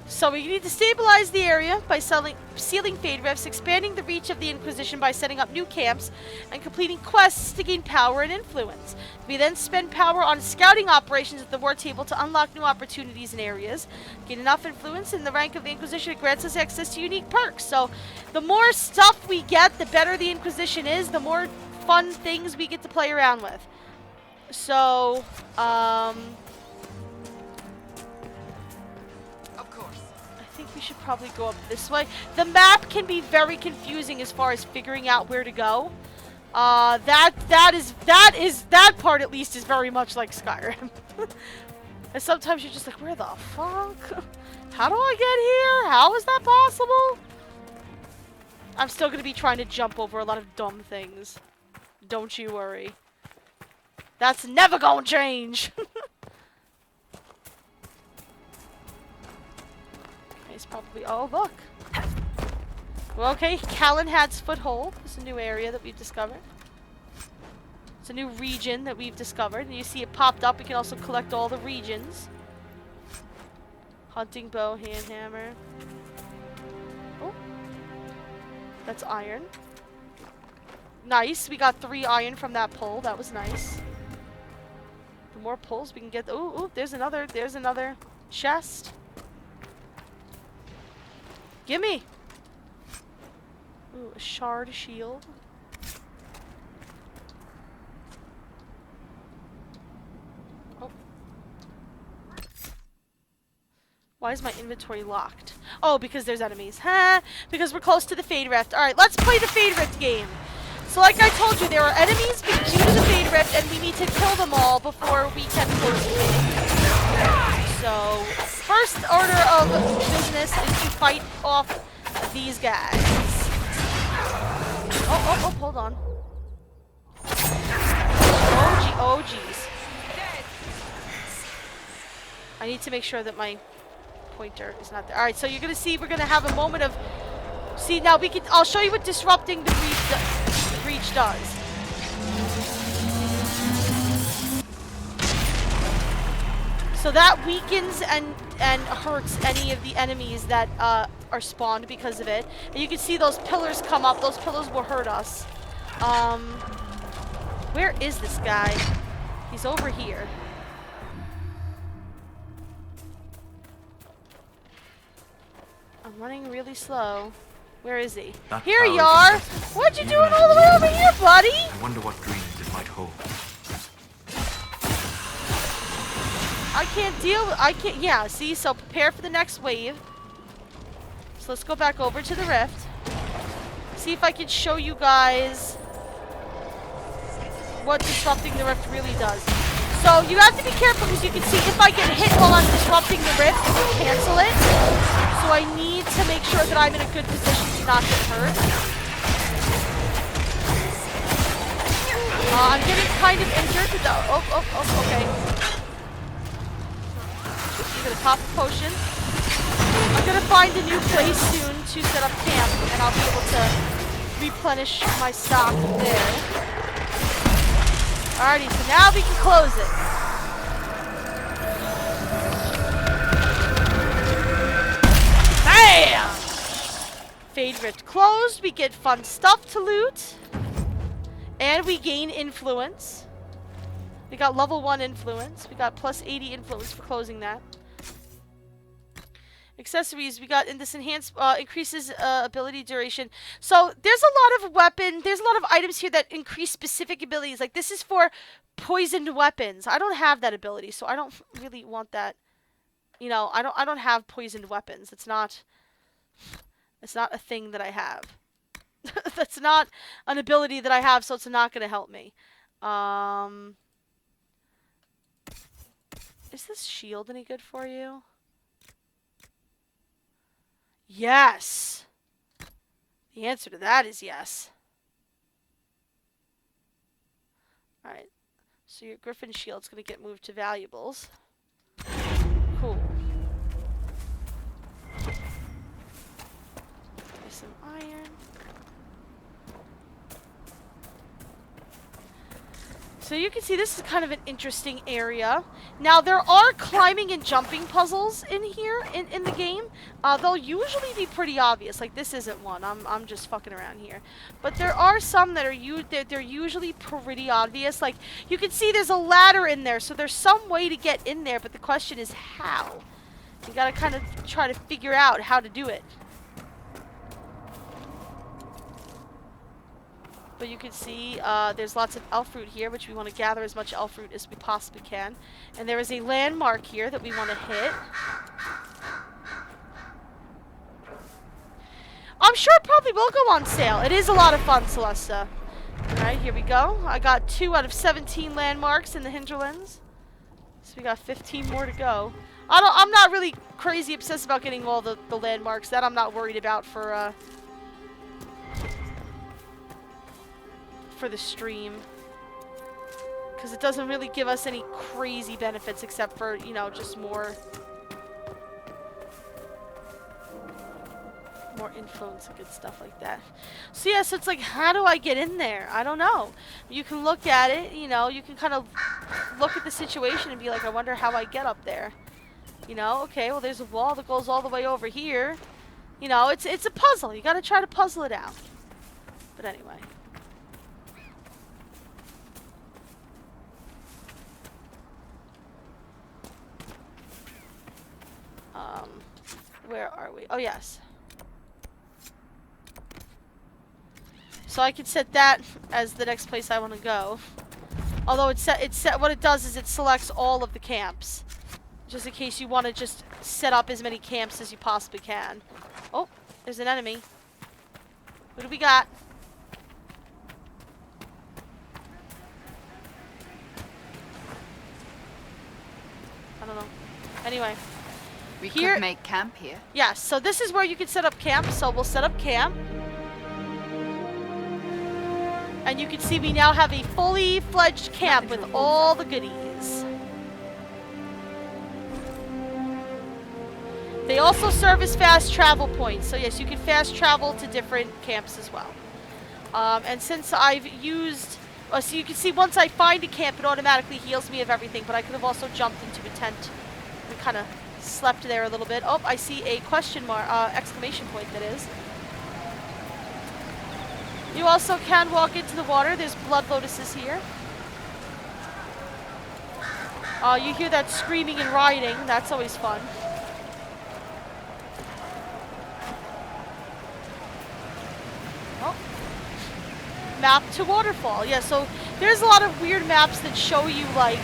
So we need to stabilize the area by sealing Fade Rifts, expanding the reach of the Inquisition by setting up new camps, and completing quests to gain power and influence. We then spend power on scouting operations at the war table to unlock new opportunities and areas. Gain enough influence in the rank of the Inquisition, it grants us access to unique perks. So the more stuff we get, the better the Inquisition is, the more fun things we get to play around with. So, I think we should probably go up this way. The map can be very confusing as far as figuring out where to go. That part at least is very much like Skyrim. And sometimes you're just like, where the fuck? How do I get here? How is that possible? I'm still gonna be trying to jump over a lot of dumb things. Don't you worry. That's never gonna change. It's probably... Oh, look. Well, okay, Callanhad's Foothold is a new area that we've discovered. It's a new region that we've discovered. And you see it popped up. We can also collect all the regions. Hunting bow, hand hammer. Oh. That's iron. Nice. We got 3 iron from that pull. That was nice. The more pulls we can get. Ooh, there's another chest. Gimme. Ooh, a shard shield. Oh. Why is my inventory locked? Oh, because there's enemies. Ha! Because we're close to the Fade Rift. Alright, let's play the Fade Rift game. So like I told you, there are enemies due to the Fade Rift, and we need to kill them all before we can close the game. So, first order of business is to fight off these guys. Oh, hold on. Oh, jeez. I need to make sure that my pointer is not there. Alright, so you're gonna see, we're gonna have a moment of... See, now we can... I'll show you what disrupting the breach does. So that weakens and hurts any of the enemies that are spawned because of it. And you can see those pillars come up. Those pillars will hurt us. Where is this guy? He's over here. I'm running really slow. Where is he? That Here you power are! What you doing all the way over here, buddy? I wonder what dreams it might hold. I can't deal with... I can't... Yeah, see? So prepare for the next wave. So let's go back over to the rift. See if I can show you guys what disrupting the rift really does. So you have to be careful because you can see if I get hit while I'm disrupting the rift, it will cancel it. So I need to make sure that I'm in a good position to not get hurt. I'm getting kind of injured. Oh, okay. I'm gonna pop a potion. I'm gonna find a new place soon to set up camp, and I'll be able to replenish my stock there. Alrighty, so now we can close it. Bam! Fade Rift closed. We get fun stuff to loot. And we gain influence. We got level 1 influence. We got plus 80 influence for closing that. Accessories, we got in this enhanced increases ability duration. So there's a lot of items here that increase specific abilities. Like this is for poisoned weapons. I don't have that ability, so I don't really want that. You know, I don't have poisoned weapons. It's not a thing that I have. That's not an ability that I have, so it's not going to help me. Is this shield any good for you? Yes! The answer to that is yes. Alright. So your Griffin shield's going to get moved to valuables. Cool. There's some iron. So you can see this is kind of an interesting area. Now there are climbing and jumping puzzles in here in the game. They'll usually be pretty obvious. Like this isn't one. I'm just fucking around here. But there are some that are they're usually pretty obvious. Like you can see there's a ladder in there, so there's some way to get in there. But the question is how. You gotta kind of try to figure out how to do it. But you can see there's lots of elf fruit here, which we want to gather as much elf fruit as we possibly can. And there is a landmark here that we want to hit. I'm sure it probably will go on sale. It is a lot of fun, Celesta. Alright, here we go. I got 2 out of 17 landmarks in the hinterlands. So we got 15 more to go. I'm not really crazy obsessed about getting all the landmarks. That I'm not worried about for the stream, because it doesn't really give us any crazy benefits except for, you know, just more more info and some good stuff like that. So yeah, so it's like, how do I get in there? I don't know. You can look at it, you know, you can kind of look at the situation and be like, I wonder how I get up there. You know, okay, well there's a wall that goes all the way over here. You know, it's a puzzle. You gotta try to puzzle it out. But anyway. Where are we? Oh, yes. So I can set that as the next place I want to go. Although what it does is it selects all of the camps. Just in case you want to just set up as many camps as you possibly can. Oh, there's an enemy. Who do we got? I don't know. Anyway. We could make camp here. Yes, so this is where you can set up camp. So we'll set up camp. And you can see we now have a fully fledged camp with all the goodies. They also serve as fast travel points. So yes, you can fast travel to different camps as well. And since I've used... so you can see once I find a camp, it automatically heals me of everything. But I could have also jumped into a tent and kind of slept there a little bit. Oh, I see a question mark, exclamation point that is. You also can walk into the water. There's blood lotuses here. You hear that screaming and rioting. That's always fun. Oh. Map to waterfall. Yeah, so there's a lot of weird maps that show you like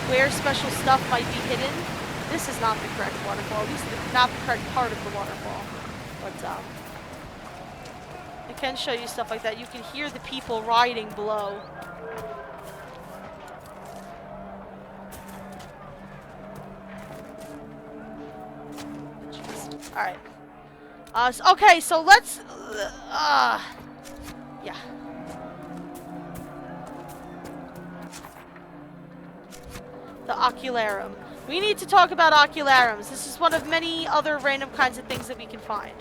where special stuff might be hidden. This is not the correct waterfall, at least not the correct part of the waterfall. But it can show you stuff like that. You can hear the people rioting below. Alright. Okay, so let's... yeah. The Ocularum. We need to talk about Ocularums. This is one of many other random kinds of things that we can find.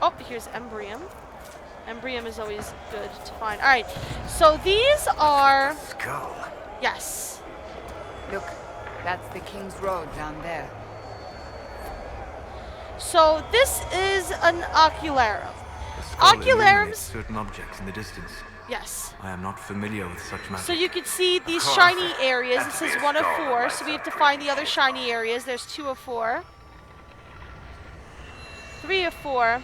Oh, here's Embrium. Embrium is always good to find. Alright, so these are... Skull. Yes. Look, that's the King's Road down there. So this is an Ocularum. Ocularums certain objects in the distance. Yes. I am not familiar with such magic. So you can see these shiny areas. It says 1 of 4, so we have to find the other shiny areas. There's 2 of 4. 3 of 4.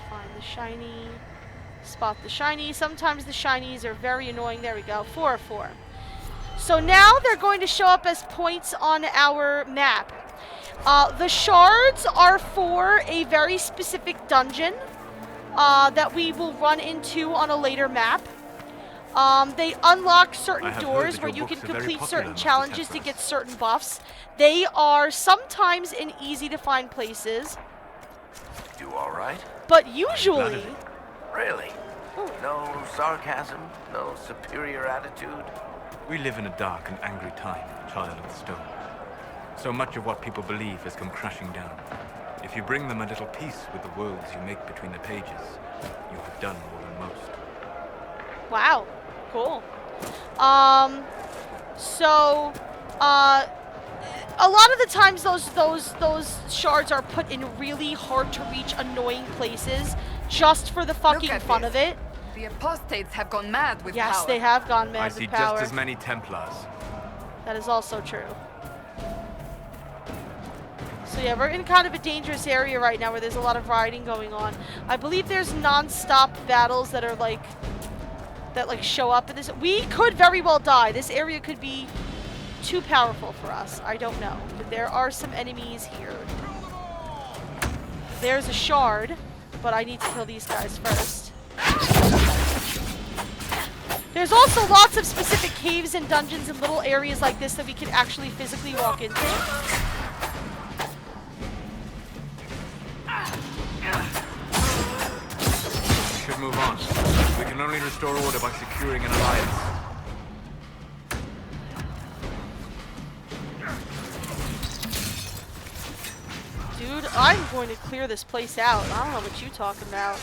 Find the shiny. Spot the shiny. Sometimes the shinies are very annoying. There we go. 4 of 4. So now they're going to show up as points on our map. The shards are for a very specific dungeon that we will run into on a later map. They unlock certain doors where you can complete certain challenges to get certain buffs. They are sometimes in easy to find places. You all right? But usually... Really? No sarcasm? No superior attitude? We live in a dark and angry time, child of the stone. So much of what people believe has come crashing down. If you bring them a little peace with the worlds you make between the pages, you have done more than most. Wow, cool. So, a lot of the times those shards are put in really hard to reach, annoying places, just for the fucking fun of it. The apostates have gone mad with power. Yes, they have gone mad I with see power. just as many Templars. That is also true. So yeah, we're in kind of a dangerous area right now where there's a lot of rioting going on. I believe there's non-stop battles that are like, show up in this. We could very well die. This area could be too powerful for us. I don't know. But there are some enemies here. There's a shard, but I need to kill these guys first. There's also lots of specific caves and dungeons and little areas like this that we can actually physically walk into. We should move on. We can only restore order by securing an alliance. Dude, I'm going to clear this place out. I don't know what you're talking about.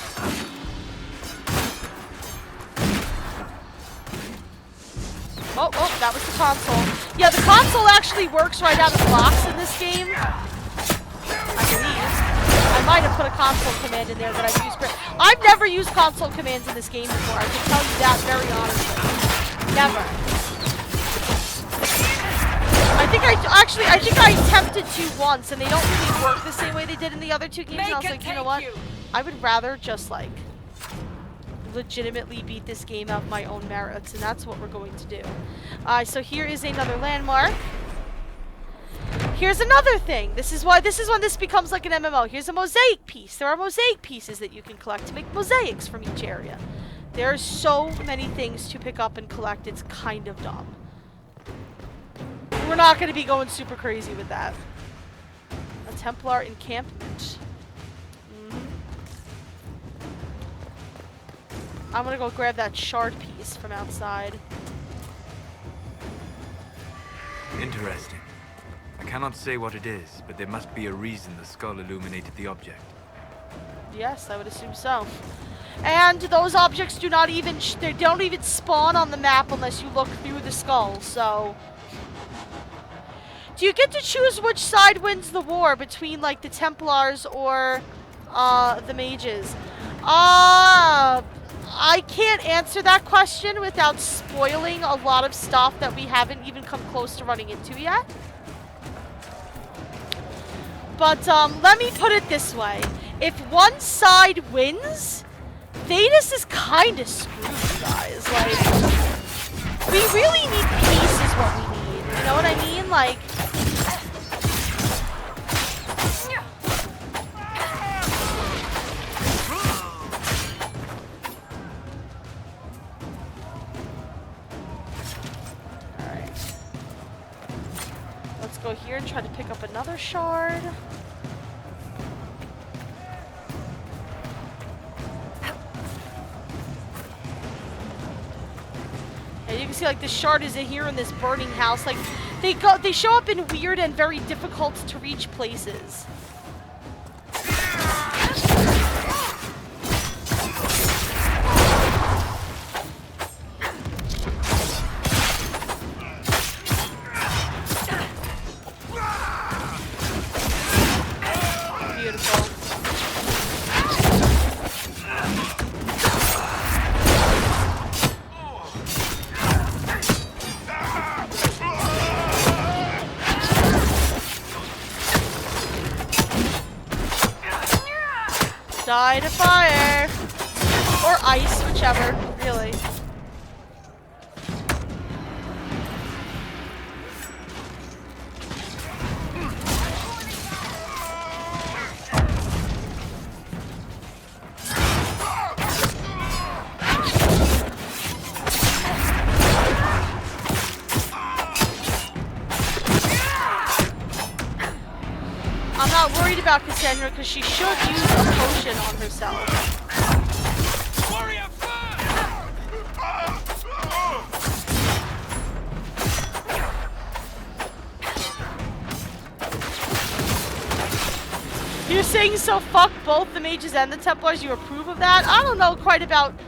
Oh, that was the console. Yeah, the console actually works right out of the box in this game. I believe. I might have put a console command in there that I've used. I've never used console commands in this game before. I can tell you that very honestly. Never. I think I attempted to once, and they don't really work the same way they did in the other two games. And I was like, you know what? I would rather just like legitimately beat this game out of my own merits, and that's what we're going to do. So here is another landmark. Here's another thing. This is when this becomes like an MMO. Here's a mosaic piece. There are mosaic pieces that you can collect to make mosaics from each area. There are so many things to pick up and collect. It's kind of dumb. We're not going to be going super crazy with that. A Templar encampment. I'm gonna go grab that shard piece from outside. Interesting. I cannot say what it is, but there must be a reason the skull illuminated the object. Yes, I would assume so. And those objects do not even they don't even spawn on the map unless you look through the skull. So, do you get to choose which side wins the war between like the Templars or the mages? I can't answer that question without spoiling a lot of stuff that we haven't even come close to running into yet. But let me put it this way. If one side wins, Thetis is kind of screwed, guys. Like, we really need peace is what we need. You know what I mean? Like, go here and try to pick up another shard. And you can see like the shard is in here in this burning house. Like they show up in weird and very difficult to reach places. Die to fire! Or ice, whichever, really. I'm not worried about Cassandra because she should use a potion on herself. You're saying so fuck both the mages and the Templars? You approve of that? I don't know quite about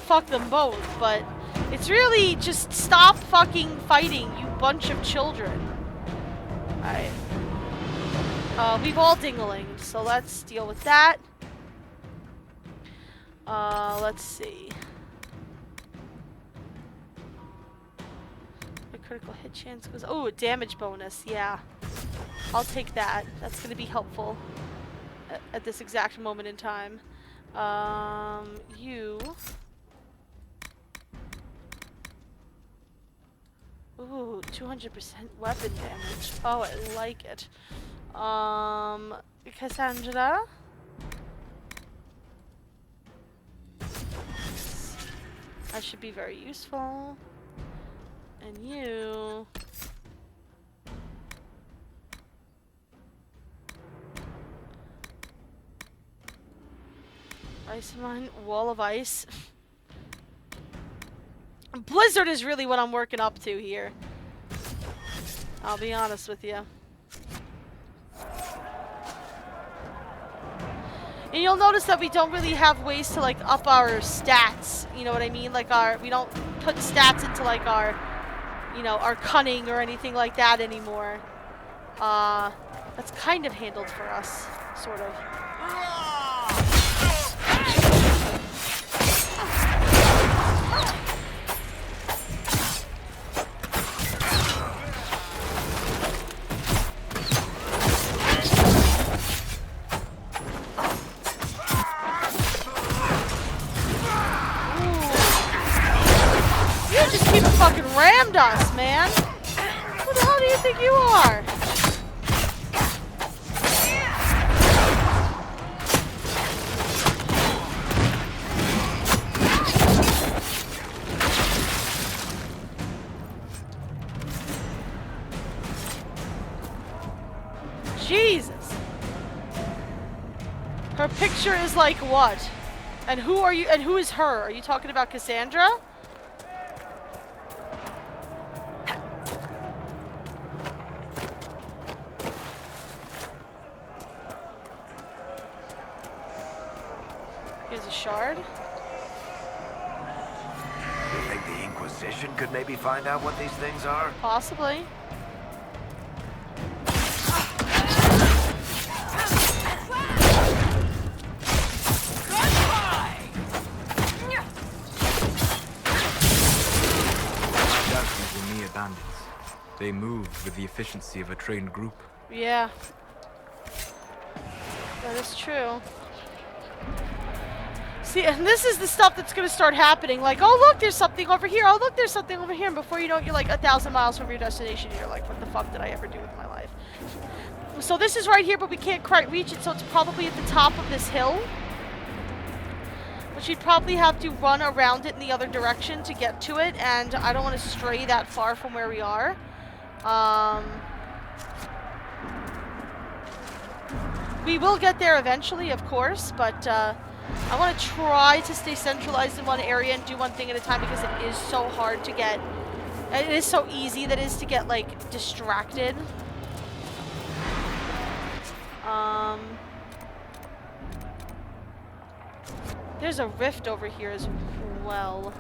fuck them both, but it's really just stop fucking fighting, you bunch of children. Alright. We've all dinglinged, so let's deal with that. Let's see. A critical hit chance goes. Oh, a damage bonus. Yeah, I'll take that. That's gonna be helpful at this exact moment in time. You. Ooh, 200% weapon damage. Oh, I like it. Cassandra. That should be very useful. And you. Ice mine, wall of ice. Blizzard is really what I'm working up to here. I'll be honest with you. And you'll notice that we don't really have ways to like up our stats. You know what I mean? Like we don't put stats into like our, you know, our cunning or anything like that anymore. That's kind of handled for us, sort of. Fucking rammed us, man. Who the hell do you think you are? Jesus. Her picture is like what? And who are you? And who is her? Are you talking about Cassandra? Here's a shard. You think the Inquisition could maybe find out what these things are? Possibly. Bandits. They move with the efficiency of a trained group. Yeah. That is true. See, and this is the stuff that's going to start happening. Like, oh, look, there's something over here. Oh, look, there's something over here. And before you know it, you're like 1,000 miles from your destination. And you're like, what the fuck did I ever do with my life? So this is right here, but we can't quite reach it. So it's probably at the top of this hill. But you'd probably have to run around it in the other direction to get to it, and I don't want to stray that far from where we are. We will get there eventually, of course, but I want to try to stay centralized in one area and do one thing at a time because it is so hard to get. It is so easy that it is to get, like, distracted. There's a rift over here as well.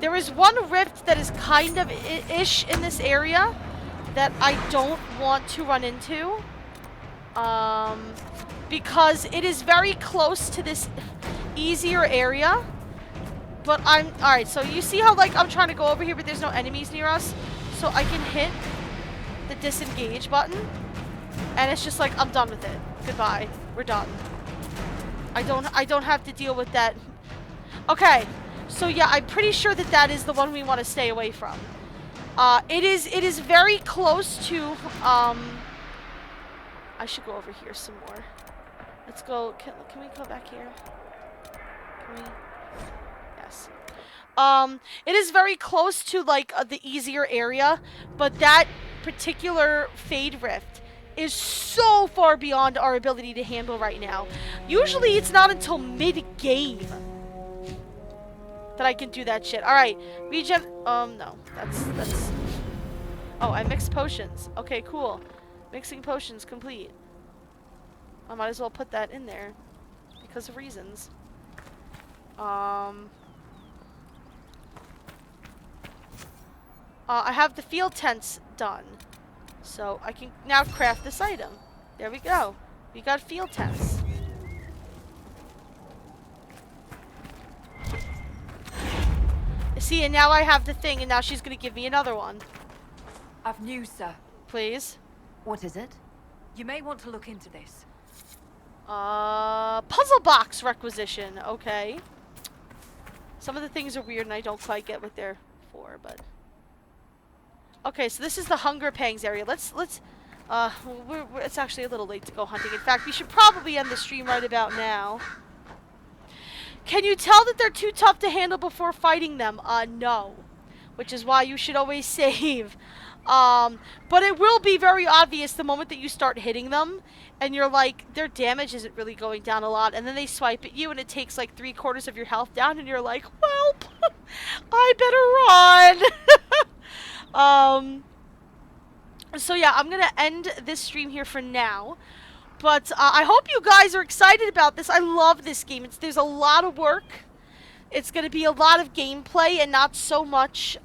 There is one rift that is kind of ish in this area that I don't want to run into. Because it is very close to this easier area. But alright, so you see how like I'm trying to go over here but there's no enemies near us? So I can hit the disengage button. And it's just like, I'm done with it. Goodbye. We're done. I don't have to deal with that. Okay, so yeah, I'm pretty sure that that is the one we want to stay away from. It is very close to, I should go over here some more. Let's go, can we go back here? Can we? Yes. It is very close to, like, the easier area, but that particular Fade Rift is so far beyond our ability to handle right now. Usually it's not until mid-game that I can do that shit. Alright, regen... no. That's... Oh, I mixed potions. Okay, cool. Mixing potions complete. I might as well put that in there. Because of reasons. I have the field tents done. So I can now craft this item. There we go. We got field tents. See, and now I have the thing, and now she's gonna give me another one. I've news, sir. Please. What is it? You may want to look into this. Puzzle box requisition. Okay. Some of the things are weird, and I don't quite get what they're for, but... Okay, so this is the Hunger Pangs area. It's actually a little late to go hunting. In fact, we should probably end the stream right about now. Can you tell that they're too tough to handle before fighting them? No. Which is why you should always save. But it will be very obvious the moment that you start hitting them, and you're like, their damage isn't really going down a lot, and then they swipe at you, and it takes like 3/4 of your health down, and you're like, well, I better run. So yeah, I'm gonna end this stream here for now. But I hope you guys are excited about this. I love this game. There's a lot of work. It's going to be a lot of gameplay and not so much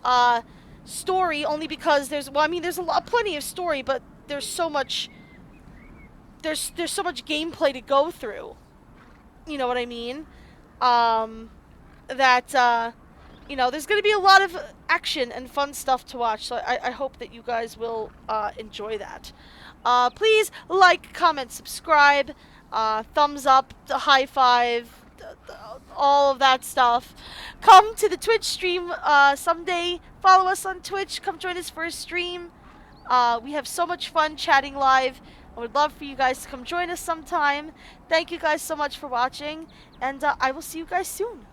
story, only because there's plenty of story, but there's so much so much gameplay to go through. You know what I mean? You know, there's going to be a lot of action and fun stuff to watch, so I hope that you guys will enjoy that. Please like, comment, subscribe, thumbs up, high five, all of that stuff. Come to the Twitch stream someday. Follow us on Twitch. Come join us for a stream. We have so much fun chatting live. I would love for you guys to come join us sometime. Thank you guys so much for watching, and I will see you guys soon.